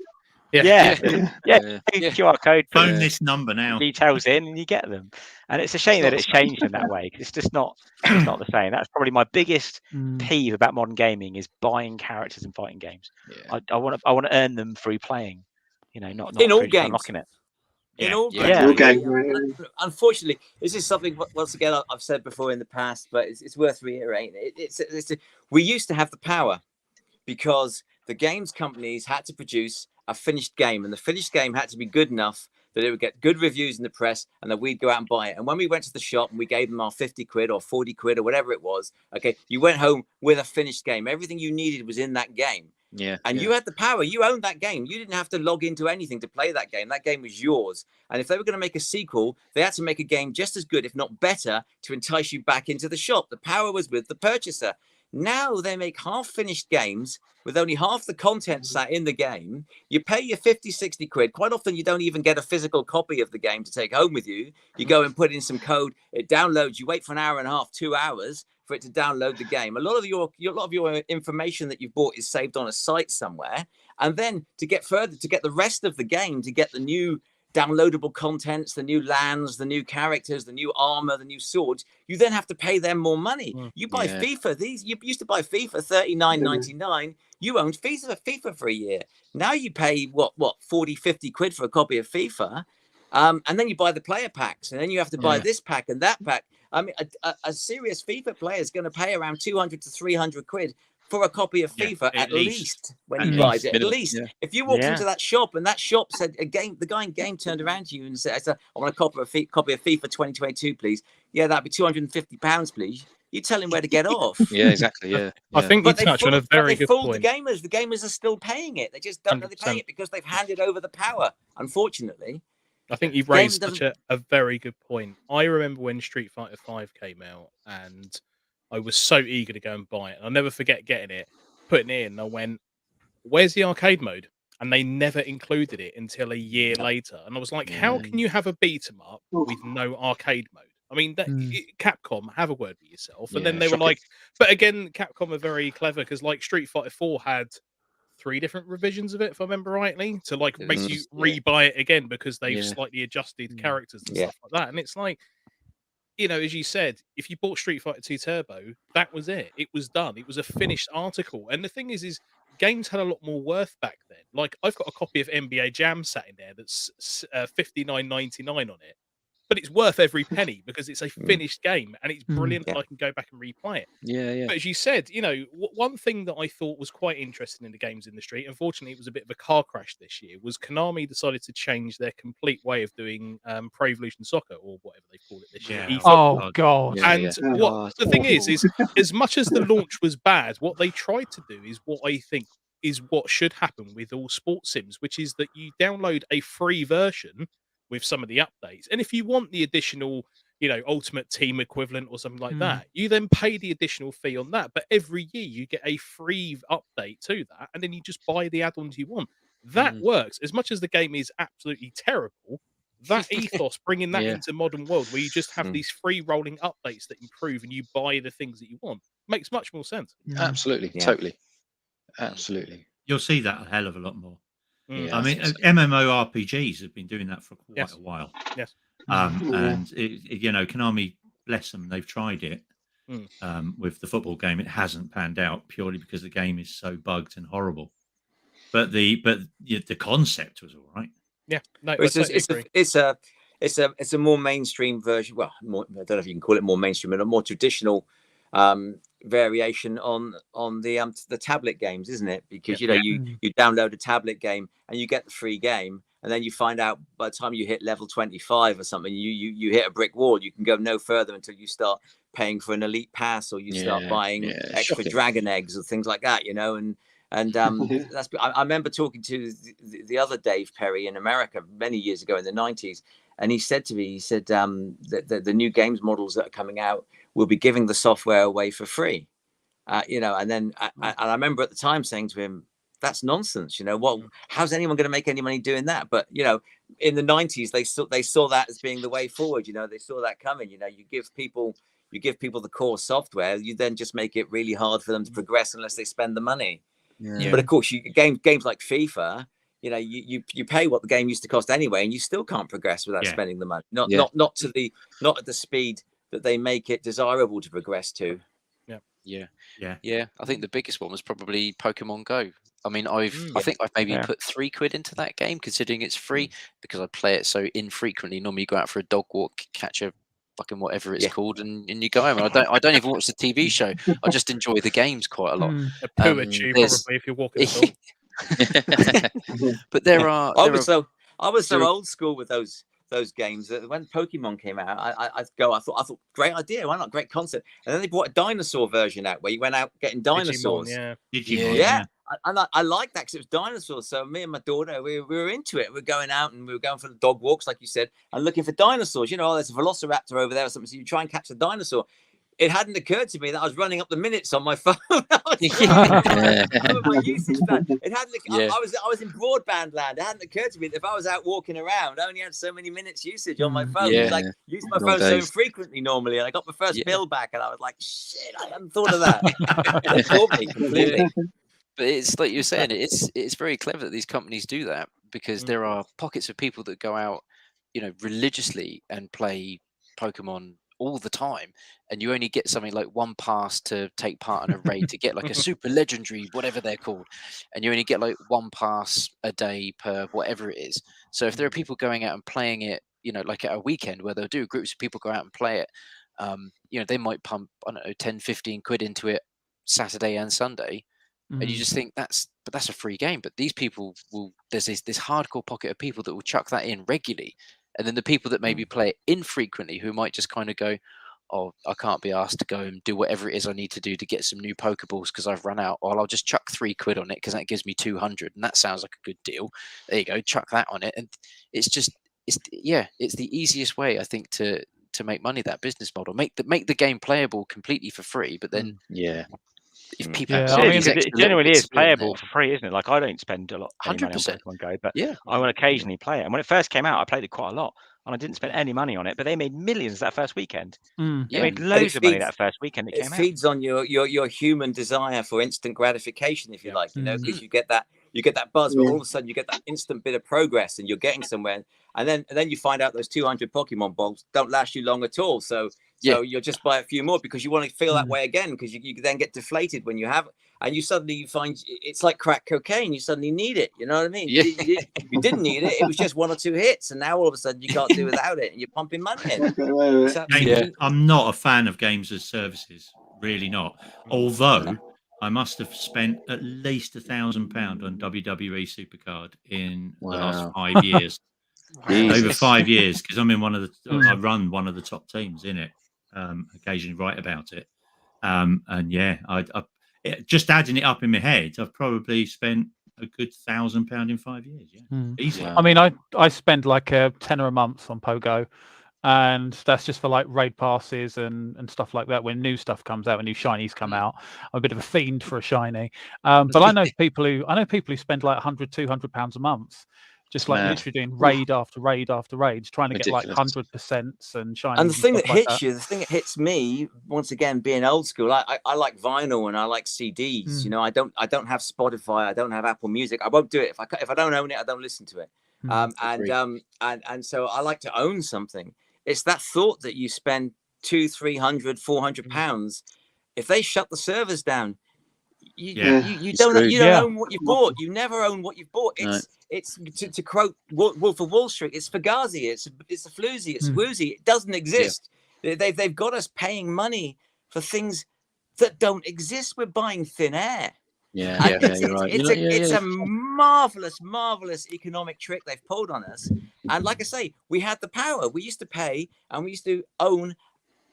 Yeah. QR code. Phone this number now. Details in and you get them. And it's a shame that it's changed in that way. It's just not. It's not the same. That's probably my biggest peeve about modern gaming is buying characters in fighting games. I want to earn them through playing. Not in all through games. Unlocking it. In all games. Unfortunately, this is something once again I've said before in the past, but it's worth reiterating. We used to have the power because the games companies had to produce a finished game, and the finished game had to be good enough that it would get good reviews in the press, and that we'd go out and buy it. And when we went to the shop and we gave them our 50 quid or 40 quid or whatever it was, okay, you went home with a finished game. Everything you needed was in that game. And you had the power. You owned that game. You didn't have to log into anything to play that game. That game was yours. And if they were going to make a sequel, they had to make a game just as good, if not better, to entice you back into the shop. The power was with the purchaser. Now they make half-finished games with only half the content sat in the game. You pay your 50, 60 quid. Quite often you don't even get a physical copy of the game to take home with you. You go and put in some code. It downloads. You wait for an hour and a half, 2 hours for it to download the game. A lot of your information that you've bought is saved on a site somewhere. And then to get further, to get the rest of the game, to get the new downloadable contents, the new lands, the new characters, the new armor, the new swords, you then have to pay them more money. You buy FIFA. You used to buy FIFA $39.99. You owned FIFA for a year. Now you pay what 40, 50 quid for a copy of FIFA. And then you buy the player packs, and then you have to buy this pack and that pack. I mean, a serious FIFA player is going to pay around 200 to 300 quid for a copy of FIFA at least when he buys it. At least if you walked into that shop and that shop said the guy in game turned around to you and said, "I want a copy of FIFA 2022, please." Yeah, that'd be £250, please. You tell him where to get off. Exactly. I think you touched on a very good point. The gamers. The gamers are still paying it. They just don't know they're paying it because they've handed over the power. Unfortunately. I think you've raised such a very good point. I remember when Street Fighter V came out, and I was so eager to go and buy it. And I'll never forget getting it, putting it in, and I went, "Where's the arcade mode?" And they never included it until a year later. And I was like, "How can you have a beat 'em up with no arcade mode?" I mean, Capcom, have a word with yourself. And then they were like, but again, Capcom are very clever because like Street Fighter 4 had 3 different revisions of it, if I remember rightly, to like make you re-buy it again because they've slightly adjusted characters and stuff like that. And it's like, as you said, if you bought Street Fighter 2 Turbo, that was it. It was done. It was a finished article. And the thing is games had a lot more worth back then. Like I've got a copy of NBA Jam sat in there that's $59.99 on it. But it's worth every penny because it's a finished game and it's brilliant and I can go back and replay it. But as you said, one thing that I thought was quite interesting in the games industry, unfortunately it was a bit of a car crash this year, was Konami decided to change their complete way of doing Pro Evolution Soccer or whatever they call it this year. Oh, God. And what the thing is as much as the launch was bad, what they tried to do is what I think is what should happen with all sports sims, which is that you download a free version with some of the updates. And if you want the additional, Ultimate Team equivalent or something like that, you then pay the additional fee on that. But every year you get a free update to that, and then you just buy the add-ons you want. That works. As much as the game is absolutely terrible, that ethos, bringing that into modern world, where you just have these free rolling updates that improve and you buy the things that you want, makes much more sense. Absolutely. Totally. Absolutely. You'll see that a hell of a lot more. I mean, MMORPGs have been doing that for quite a while. Yes. And Konami, bless them, they've tried it with the football game. It hasn't panned out purely because the game is so bugged and horrible. But the concept was all right. Yeah, no, it's a more mainstream version. Well, I don't know if you can call it more mainstream, but a more traditional variation on the tablet games, isn't it? Because you download a tablet game and you get the free game, and then you find out by the time you hit level 25 or something, you hit a brick wall. You can go no further until you start paying for an elite pass, or you start buying extra dragon eggs or things like that, you know. And that's, I remember talking to the other Dave Perry in America many years ago in the 90s, and he said to me, he said the new games models that are coming out will be giving the software away for free, you know. And then I remember at the time saying to him, that's nonsense, you know. What? How's anyone going to make any money doing that? But you know, in the 90s, they saw that as being the way forward. You know, they saw that coming. You know, you give people the core software, you then just make it really hard for them to progress unless they spend the money. But of course, games like FIFA, you know, you pay what the game used to cost anyway, and you still can't progress without spending the money. Not at the speed that they make it desirable to progress to. Yeah. I think the biggest one was probably Pokemon Go. I mean, I think I've maybe put £3 into that game, considering it's free, because I play it so infrequently. Normally, you go out for a dog walk, catch a fucking whatever it's called, and you go home. And I don't even watch the TV show. I just enjoy the games quite a lot. A poo at you, probably, if you're walking the dog. But I was so old school with those games that when Pokemon came out, I thought great idea, why not, great concept. And then they brought a dinosaur version out where you went out getting dinosaurs. Digimon, and I liked that because it was dinosaurs. So me and my daughter, we were into it. We're going out and we were going for the dog walks, like you said, and looking for dinosaurs. You know, there's a velociraptor over there or something, so you try and catch a dinosaur. It hadn't occurred to me that I was running up the minutes on my phone. It hadn't. I was in broadband land. It hadn't occurred to me that if I was out walking around, I only had so many minutes usage on my phone. Like using my phone so infrequently normally, and I got my first bill back, and I was like, "Shit, I hadn't thought of that." It caught me completely. But it's like you're saying, it's very clever that these companies do that, because there are pockets of people that go out, you know, religiously and play Pokemon all the time, and you only get something like one pass to take part in a raid to get like a super legendary, whatever they're called, and you only get like one pass a day per whatever it is. So if there are people going out and playing it, you know, like at a weekend where they'll do groups of people go out and play it, you know, they might pump, I don't know, 10-15 quid into it Saturday and Sunday. And you just think that's a free game. But these people there's this hardcore pocket of people that will chuck that in regularly. And then the people that maybe play it infrequently, who might just kind of go, oh, I can't be asked to go and do whatever it is I need to do to get some new Pokeballs because I've run out. Or I'll just chuck £3 on it because that gives me 200. And that sounds like a good deal. There you go, chuck that on it. And it's the easiest way, I think, to make money, that business model. Make the game playable completely for free, but then if people it genuinely is playable for free, isn't it? Like, I don't spend a lot of money on 100%. Pokemon Go, but I will occasionally play it. And when it first came out, I played it quite a lot, and I didn't spend any money on it. But they made millions that first weekend. They made loads of money that first weekend it came out. It feeds on your human desire for instant gratification, if you like, you know, because you get that buzz, but all of a sudden you get that instant bit of progress, and you're getting somewhere. And then you find out those 200 Pokemon balls don't last you long at all. So you'll just buy a few more because you want to feel that way again, because you then get deflated when you have it. And you suddenly find it's like crack cocaine. You suddenly need it. You know what I mean? You didn't need it. It was just 1 or 2 hits. And now all of a sudden you can't do without it. And you're pumping money in. I'm not a fan of games as services. Really not. Although I must have spent at least £1,000 on WWE Supercard in the last 5 years. Over 5 years, because I'm in I run one of the top teams in it. Occasionally write about it, and I just adding it up in my head, I've probably spent a good £1,000 in 5 years. Easy. I mean, I spend like a tenner a month on Pogo, and that's just for like raid passes and stuff like that. When new stuff comes out, when new shinies come out, I'm a bit of a fiend for a shiny. But I know people who spend like £100-200 a month. Just like literally doing raid after raid after raid, trying to get like 100% and shiny. And the thing that hits you, the thing that hits me, once again, being old school, I like vinyl and I like CDs. You know, I don't have Spotify, I don't have Apple Music. I won't do it if I don't own it. I don't listen to it. And so I like to own something. It's that thought that you spend £200-300-400. If they shut the servers down, you don't own what you bought. You never own what you've bought. It's to quote Wolf of Wall Street. It's Fugazi. It's a floozy. It's woozy. It doesn't exist. They've got us paying money for things that don't exist. We're buying thin air. You're right. It's a marvelous economic trick they've pulled on us. And like I say, we had the power. We used to pay, and we used to own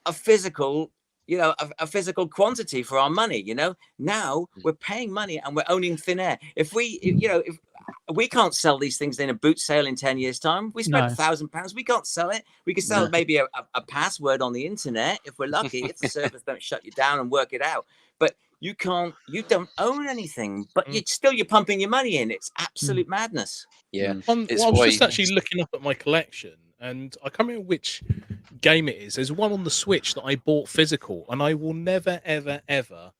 a physical you know, a physical quantity for our money. You know, now we're paying money and we're owning thin air. If we can't sell these things in a boot sale in 10 years' time. We spent £1,000. We can't sell it. We can sell maybe a password on the internet if we're lucky, if the servers don't shut you down and work it out. But you don't own anything, but you're pumping your money in. It's absolute madness. Yeah. I was just actually looking up at my collection, and I can't remember which game it is. There's one on the Switch that I bought physical, and I will never, ever, ever,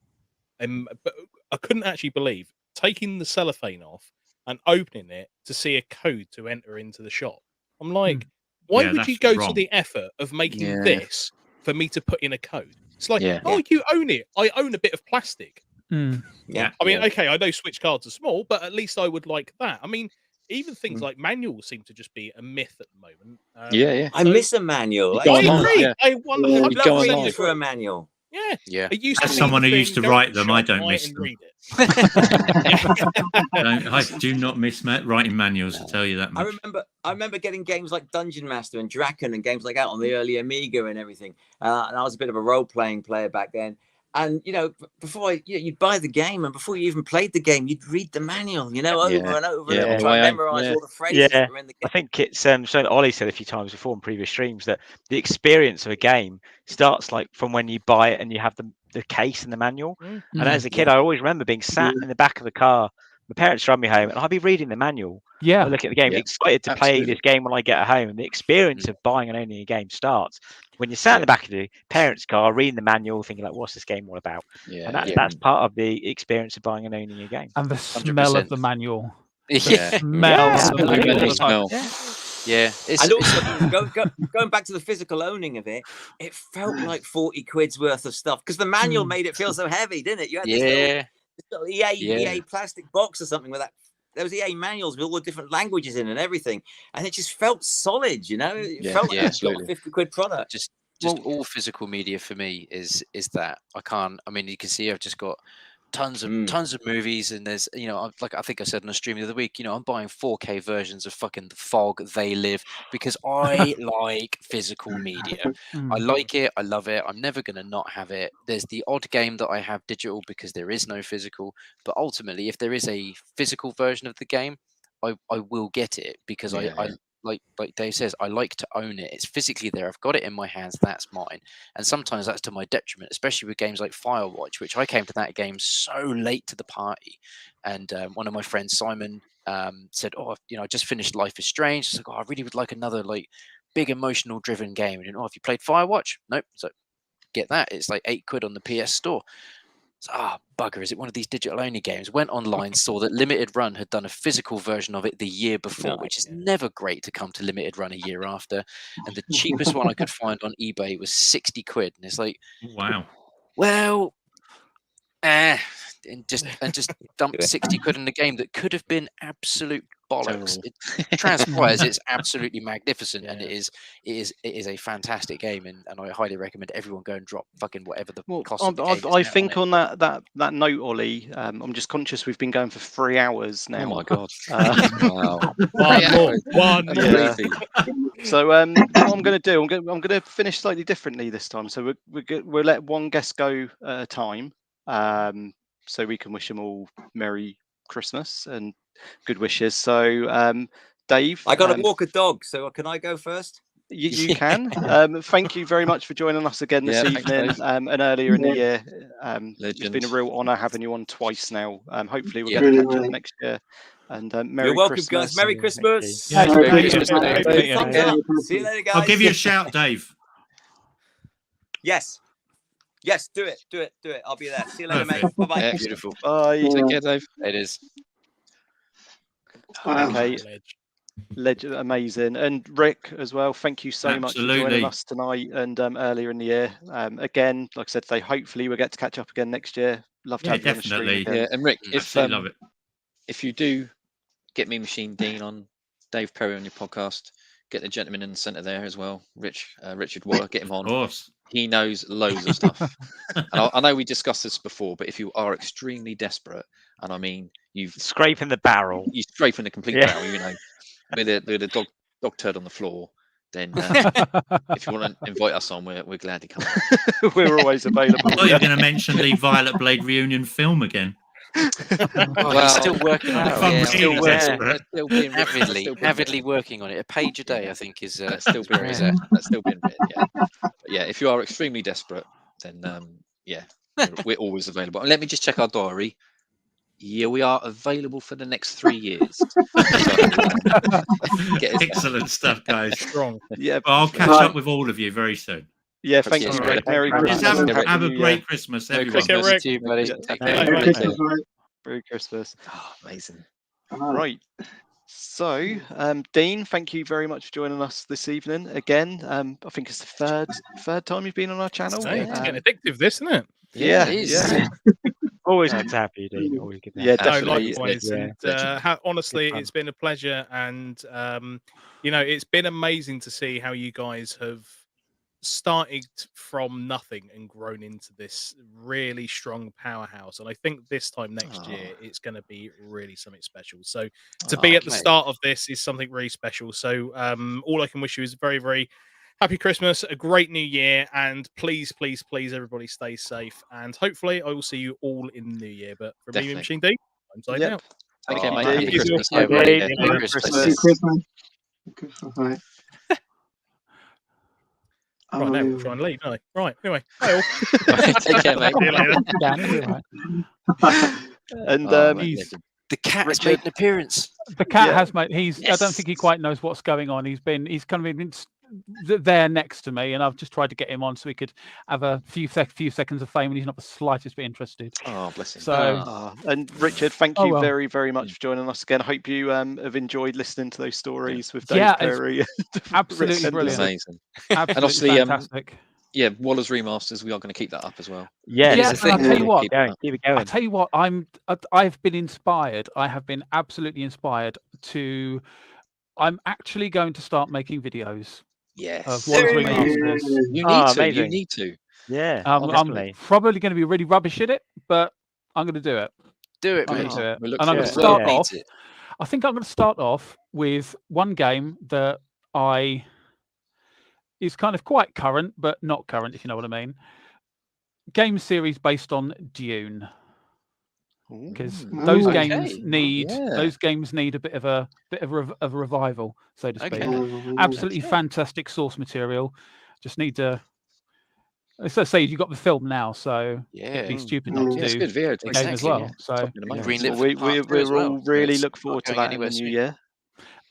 but I couldn't actually believe taking the cellophane off and opening it to see a code to enter into the shop. I'm like, why would you go to the effort of making this for me to put in a code? It's like, you own it. I own a bit of plastic. Yeah. I mean, okay, I know Switch cards are small, but at least I would like that. I mean, even things like manuals seem to just be a myth at the moment. I miss a manual. I agree. I wonder. I'd love reading for a manual. Yeah. It As someone who used to write them, I don't miss them. I do not miss writing manuals, to tell you that much. I remember getting games like Dungeon Master and Draken and games like that on the early Amiga and everything. And I was a bit of a role-playing player back then. And before you'd buy the game, and before you even played the game, you'd read the manual, over and over, and try to memorize all the phrases that were in the game. I think it's something Ollie said a few times before in previous streams, that the experience of a game starts like from when you buy it and you have the case and the manual. And as a kid, I always remember being sat in the back of the car. My parents drove me home, and I'd be reading the manual. Yeah, look at the game, excited to play this game when I get home. And the experience of buying and owning a game starts when you're sat in the back of the parents' car, reading the manual, thinking like, "What's this game all about?" And that's part of the experience of buying and owning a game. And the smell of the manual. The smell of the manual. Yeah. And also going back to the physical owning of it, it felt like 40 quid's worth of stuff because the manual made it feel so heavy, didn't it? You had this little EA plastic box or something with that. There was EA manuals with all the different languages in and everything, and it just felt solid. It felt like a 50 quid product. Just all physical media for me is that I can't. I mean, you can see I've just got tons of movies, and there's like I think I said on a stream the other week, I'm buying 4K versions of fucking The Fog, They Live, because I like physical media. I like it, I love it, I'm never gonna not have it. There's the odd game that I have digital because there is no physical, but ultimately if there is a physical version of the game, I will get it because I like Dave says, I like to own it. It's physically there. I've got it in my hands. That's mine. And sometimes that's to my detriment, especially with games like Firewatch, which I came to that game so late to the party. And one of my friends, Simon, said, I just finished Life is Strange. I was like, I really would like another big emotional driven game. And have you played Firewatch? Nope. So get that. It's like £8 on the PS Store. Bugger, is it one of these digital only games? Went online, saw that Limited Run had done a physical version of it the year before, which is never great to come to Limited Run a year after. And the cheapest one I could find on eBay was £60. And it's like, wow. Well, and just dump £60 in a game that could have been absolute bollocks. It transpires it's absolutely magnificent, and it is a fantastic game, and I highly recommend everyone go and drop fucking whatever the cost of the game is. I think on that note, Ollie, I'm just conscious we've been going for 3 hours now. Oh my god! Wow. One more. So what I'm going to do, I'm going to finish slightly differently this time. So we'll let one guest go at a time, so we can wish them all Merry Christmas and good wishes. So Dave, I got to walk a dog, so can I go first? You can. Thank you very much for joining us again this evening and earlier in the year. It's been a real honour having you on twice now. Hopefully we'll get to catch up next year. And Merry You're welcome, Christmas. guys. Merry Christmas. Merry Christmas. See you later, guys. I'll give you a shout, Dave. Yes, do it. I'll be there. See you later, mate. Bye-bye. Yeah, beautiful. Bye. Take care, Dave. It is. Okay. Legend, amazing. And Rick as well, thank you so much for joining us tonight and earlier in the year. Again, like I said today, hopefully we'll get to catch up again next year. Love to have you on the stream again. Yeah, and Rick, love it. If you do get Me Machine Dean on, Dave Perry on your podcast, get the gentleman in the centre there as well, Richard Waller, get him on. Of course. He knows loads of stuff. And I know we discussed this before, but if you are extremely desperate, and I mean you've scraping the barrel, you're scraping the complete barrel, with a dog turd on the floor, then if you want to invite us on, we're glad to come. We're always available. I thought you were going to mention the Violet Blade reunion film again. Well, he's still working on it. I'm Still really working, desperate. Still being written, avidly working on it. A page a day, I think, is that's still being where he's written. at. That's still being written. Yeah, but yeah. If you are extremely desperate, then yeah, we're always available. And let me just check our diary. Yeah, we are available for the next 3 years. Excellent stuff, guys. Strong. Yeah, well, I'll catch up with all of you very soon. Yeah, thank you. Right. Merry Christmas. Have a great Christmas, everyone. Take care, Rick. You too, buddy. Take care. care. Merry Christmas, Rick. Merry Christmas. Oh, amazing. Right. So, Dean, thank you very much for joining us this evening again. I think it's the third time you've been on our channel. It's getting addictive, this, isn't it? Yeah, it is. yeah. Always good to have you, Dean. Always good to have Yeah, you. definitely. No, likewise. And, honestly, it's been a pleasure, and it's been amazing to see how you guys have started from nothing and grown into this really strong powerhouse. And I think this time next year it's going to be really something special. So to be at the start of this is something really special. So all I can wish you is very, very happy Christmas, a great new year, and please, please, please, everybody stay safe. And hopefully I will see you all in the new year. But from me, Machine D, I'm signing out. Take care, mate. Happy Christmas. Merry Christmas. Right. Right, now we'll try and leave, don't they? Right, anyway. Bye all. Take care, mate. See you later. And the cat has made an appearance. The cat has made. I don't think he quite knows what's going on. He's kind of been there next to me, and I've just tried to get him on so we could have a few seconds of fame, and he's not the slightest bit interested. Oh, bless him. So, and Richard, thank you very, very much for joining us again. I hope you have enjoyed listening to those stories with Dave Perry. Absolutely brilliant. Amazing. Absolutely and obviously, fantastic. Yeah, Waller's remasters. We are going to keep that up as well. Yeah, and I'll tell you what. Keep it going. I'll tell you what. I've been inspired. I have been absolutely inspired to. I'm actually going to start making videos. Yes. Of Waller's remasters. You need to. You need to. Yeah. I'm probably going to be really rubbish at it, but I'm going to do it. Do it, I'm mate. going to do it. We look And I'm going to forward start off. I think I'm going to start off with one game that is kind of quite current, but not current, if you know what I mean. Game series based on Dune, because those games need a bit of a revival, so to speak. Absolutely fantastic source material. Just need to. Let's say you got the film now, so it'd be stupid not to do good video the game as well. So we're all really look forward to that in the new year.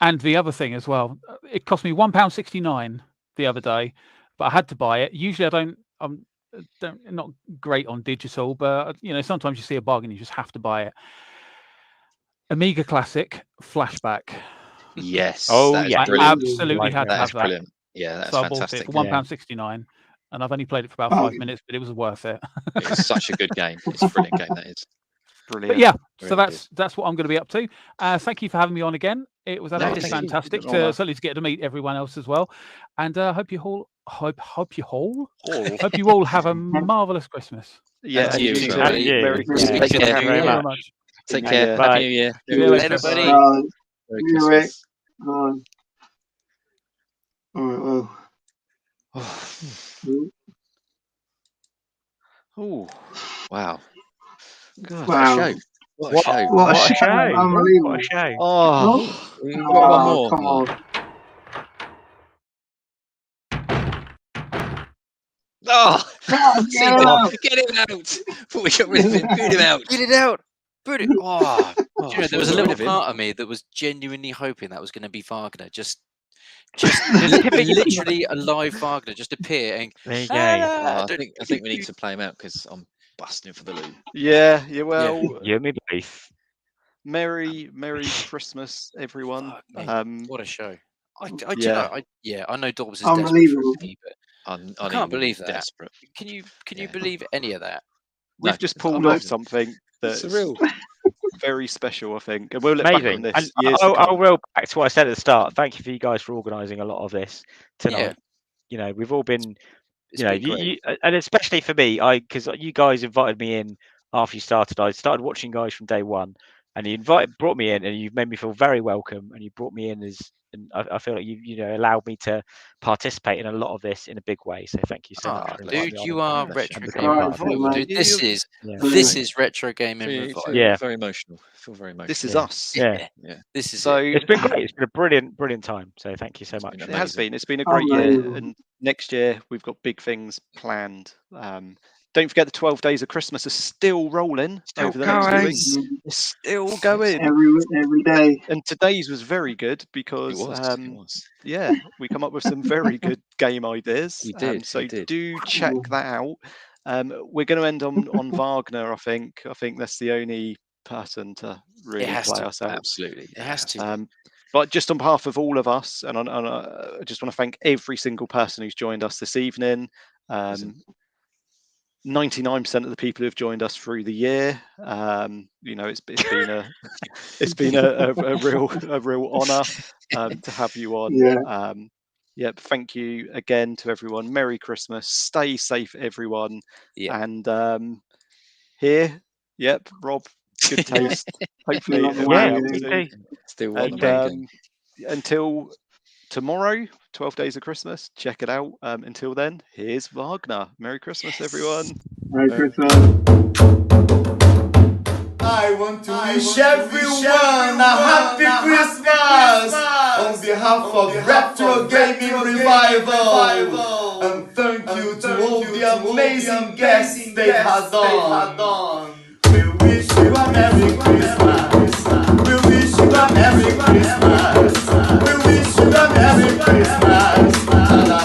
And the other thing as well, it cost me £1.69 the other day, but I had to buy it. Usually I'm not great on digital, but sometimes you see a bargain, you just have to buy it. Amiga Classic Flashback. Yes. I absolutely had to have that. Brilliant. Yeah, that's so fantastic. I bought it for £1.69, and I've only played it for about 5 minutes, but it was worth it. It's such a good game. It's a brilliant game, that is. Brilliant. But yeah, Very so that's what I'm going to be up to. Thank you for having me on again. It was absolutely fantastic certainly to get to meet everyone else as well. And hope you all have a marvelous Christmas. Yeah, and you too. Merry Christmas. Take care. Thank you very much. Take care. Bye. Happy New Year. See you later, buddy. Merry Christmas. All right, well. Oh, wow. God, Wow. What a show. What a show. Unbelievable. What a show. Oh, we've got one more. Come on. Oh, Get it out! Thought we got rid of him. Boot him out. Get it out. Boot it. Oh, do you know, there was a little part of me that was genuinely hoping that was going to be Wagner. Just literally a live Wagner just appear and there you go. I think we need to play him out because I'm busting for the loot. Yeah, well, you and me both. Merry Christmas, everyone. What a show! I know Dawbs is Unbelievable. desperate for me, but I can't believe that. Desperate. Can you believe any of that? We've just pulled off something that's very special, I think. And we'll look back on this. And I'll roll back to what I said at the start. Thank you for you guys for organising a lot of this tonight. Yeah. We've all been, you, and especially for me, because you guys invited me in after you started. I started watching guys from day one, and you brought me in, and you've made me feel very welcome, and you brought me in as, and I feel like you allowed me to participate in a lot of this in a dude, thank you so much. Dude, you are retro gaming revival. Dude, this is retro gaming revival. Yeah, very emotional. I feel very emotional. This is us. Yeah. This is so. It's been great. It's been a brilliant time. So thank you so much. It has been. It's been a great year, and next year we've got big things planned. Don't forget the 12 days of Christmas are still rolling over the next 2 weeks. It's still going every day. And today's was very good because it was. Yeah, we come up with some very good game ideas. We did. So do check that out. We're going to end on Wagner. I think that's the only person to really play us out. Absolutely, it has to. But just on behalf of all of us, and I just want to thank every single person who's joined us this evening. 99% of the people who've joined us through the year. It's been a real honour to have you on. Thank you again to everyone. Merry Christmas. Stay safe, everyone. And Rob, good taste. Hopefully, still until tomorrow, 12 days of Christmas. Check it out. Until then, here's Wagner. Merry Christmas, everyone. Merry Christmas. I want to wish everyone a happy Christmas on behalf of Retro Gaming Revival, and thank you to all the amazing guests they had on. We wish you a Merry Christmas. We wish you a Merry Christmas. We wish you a Merry Christmas.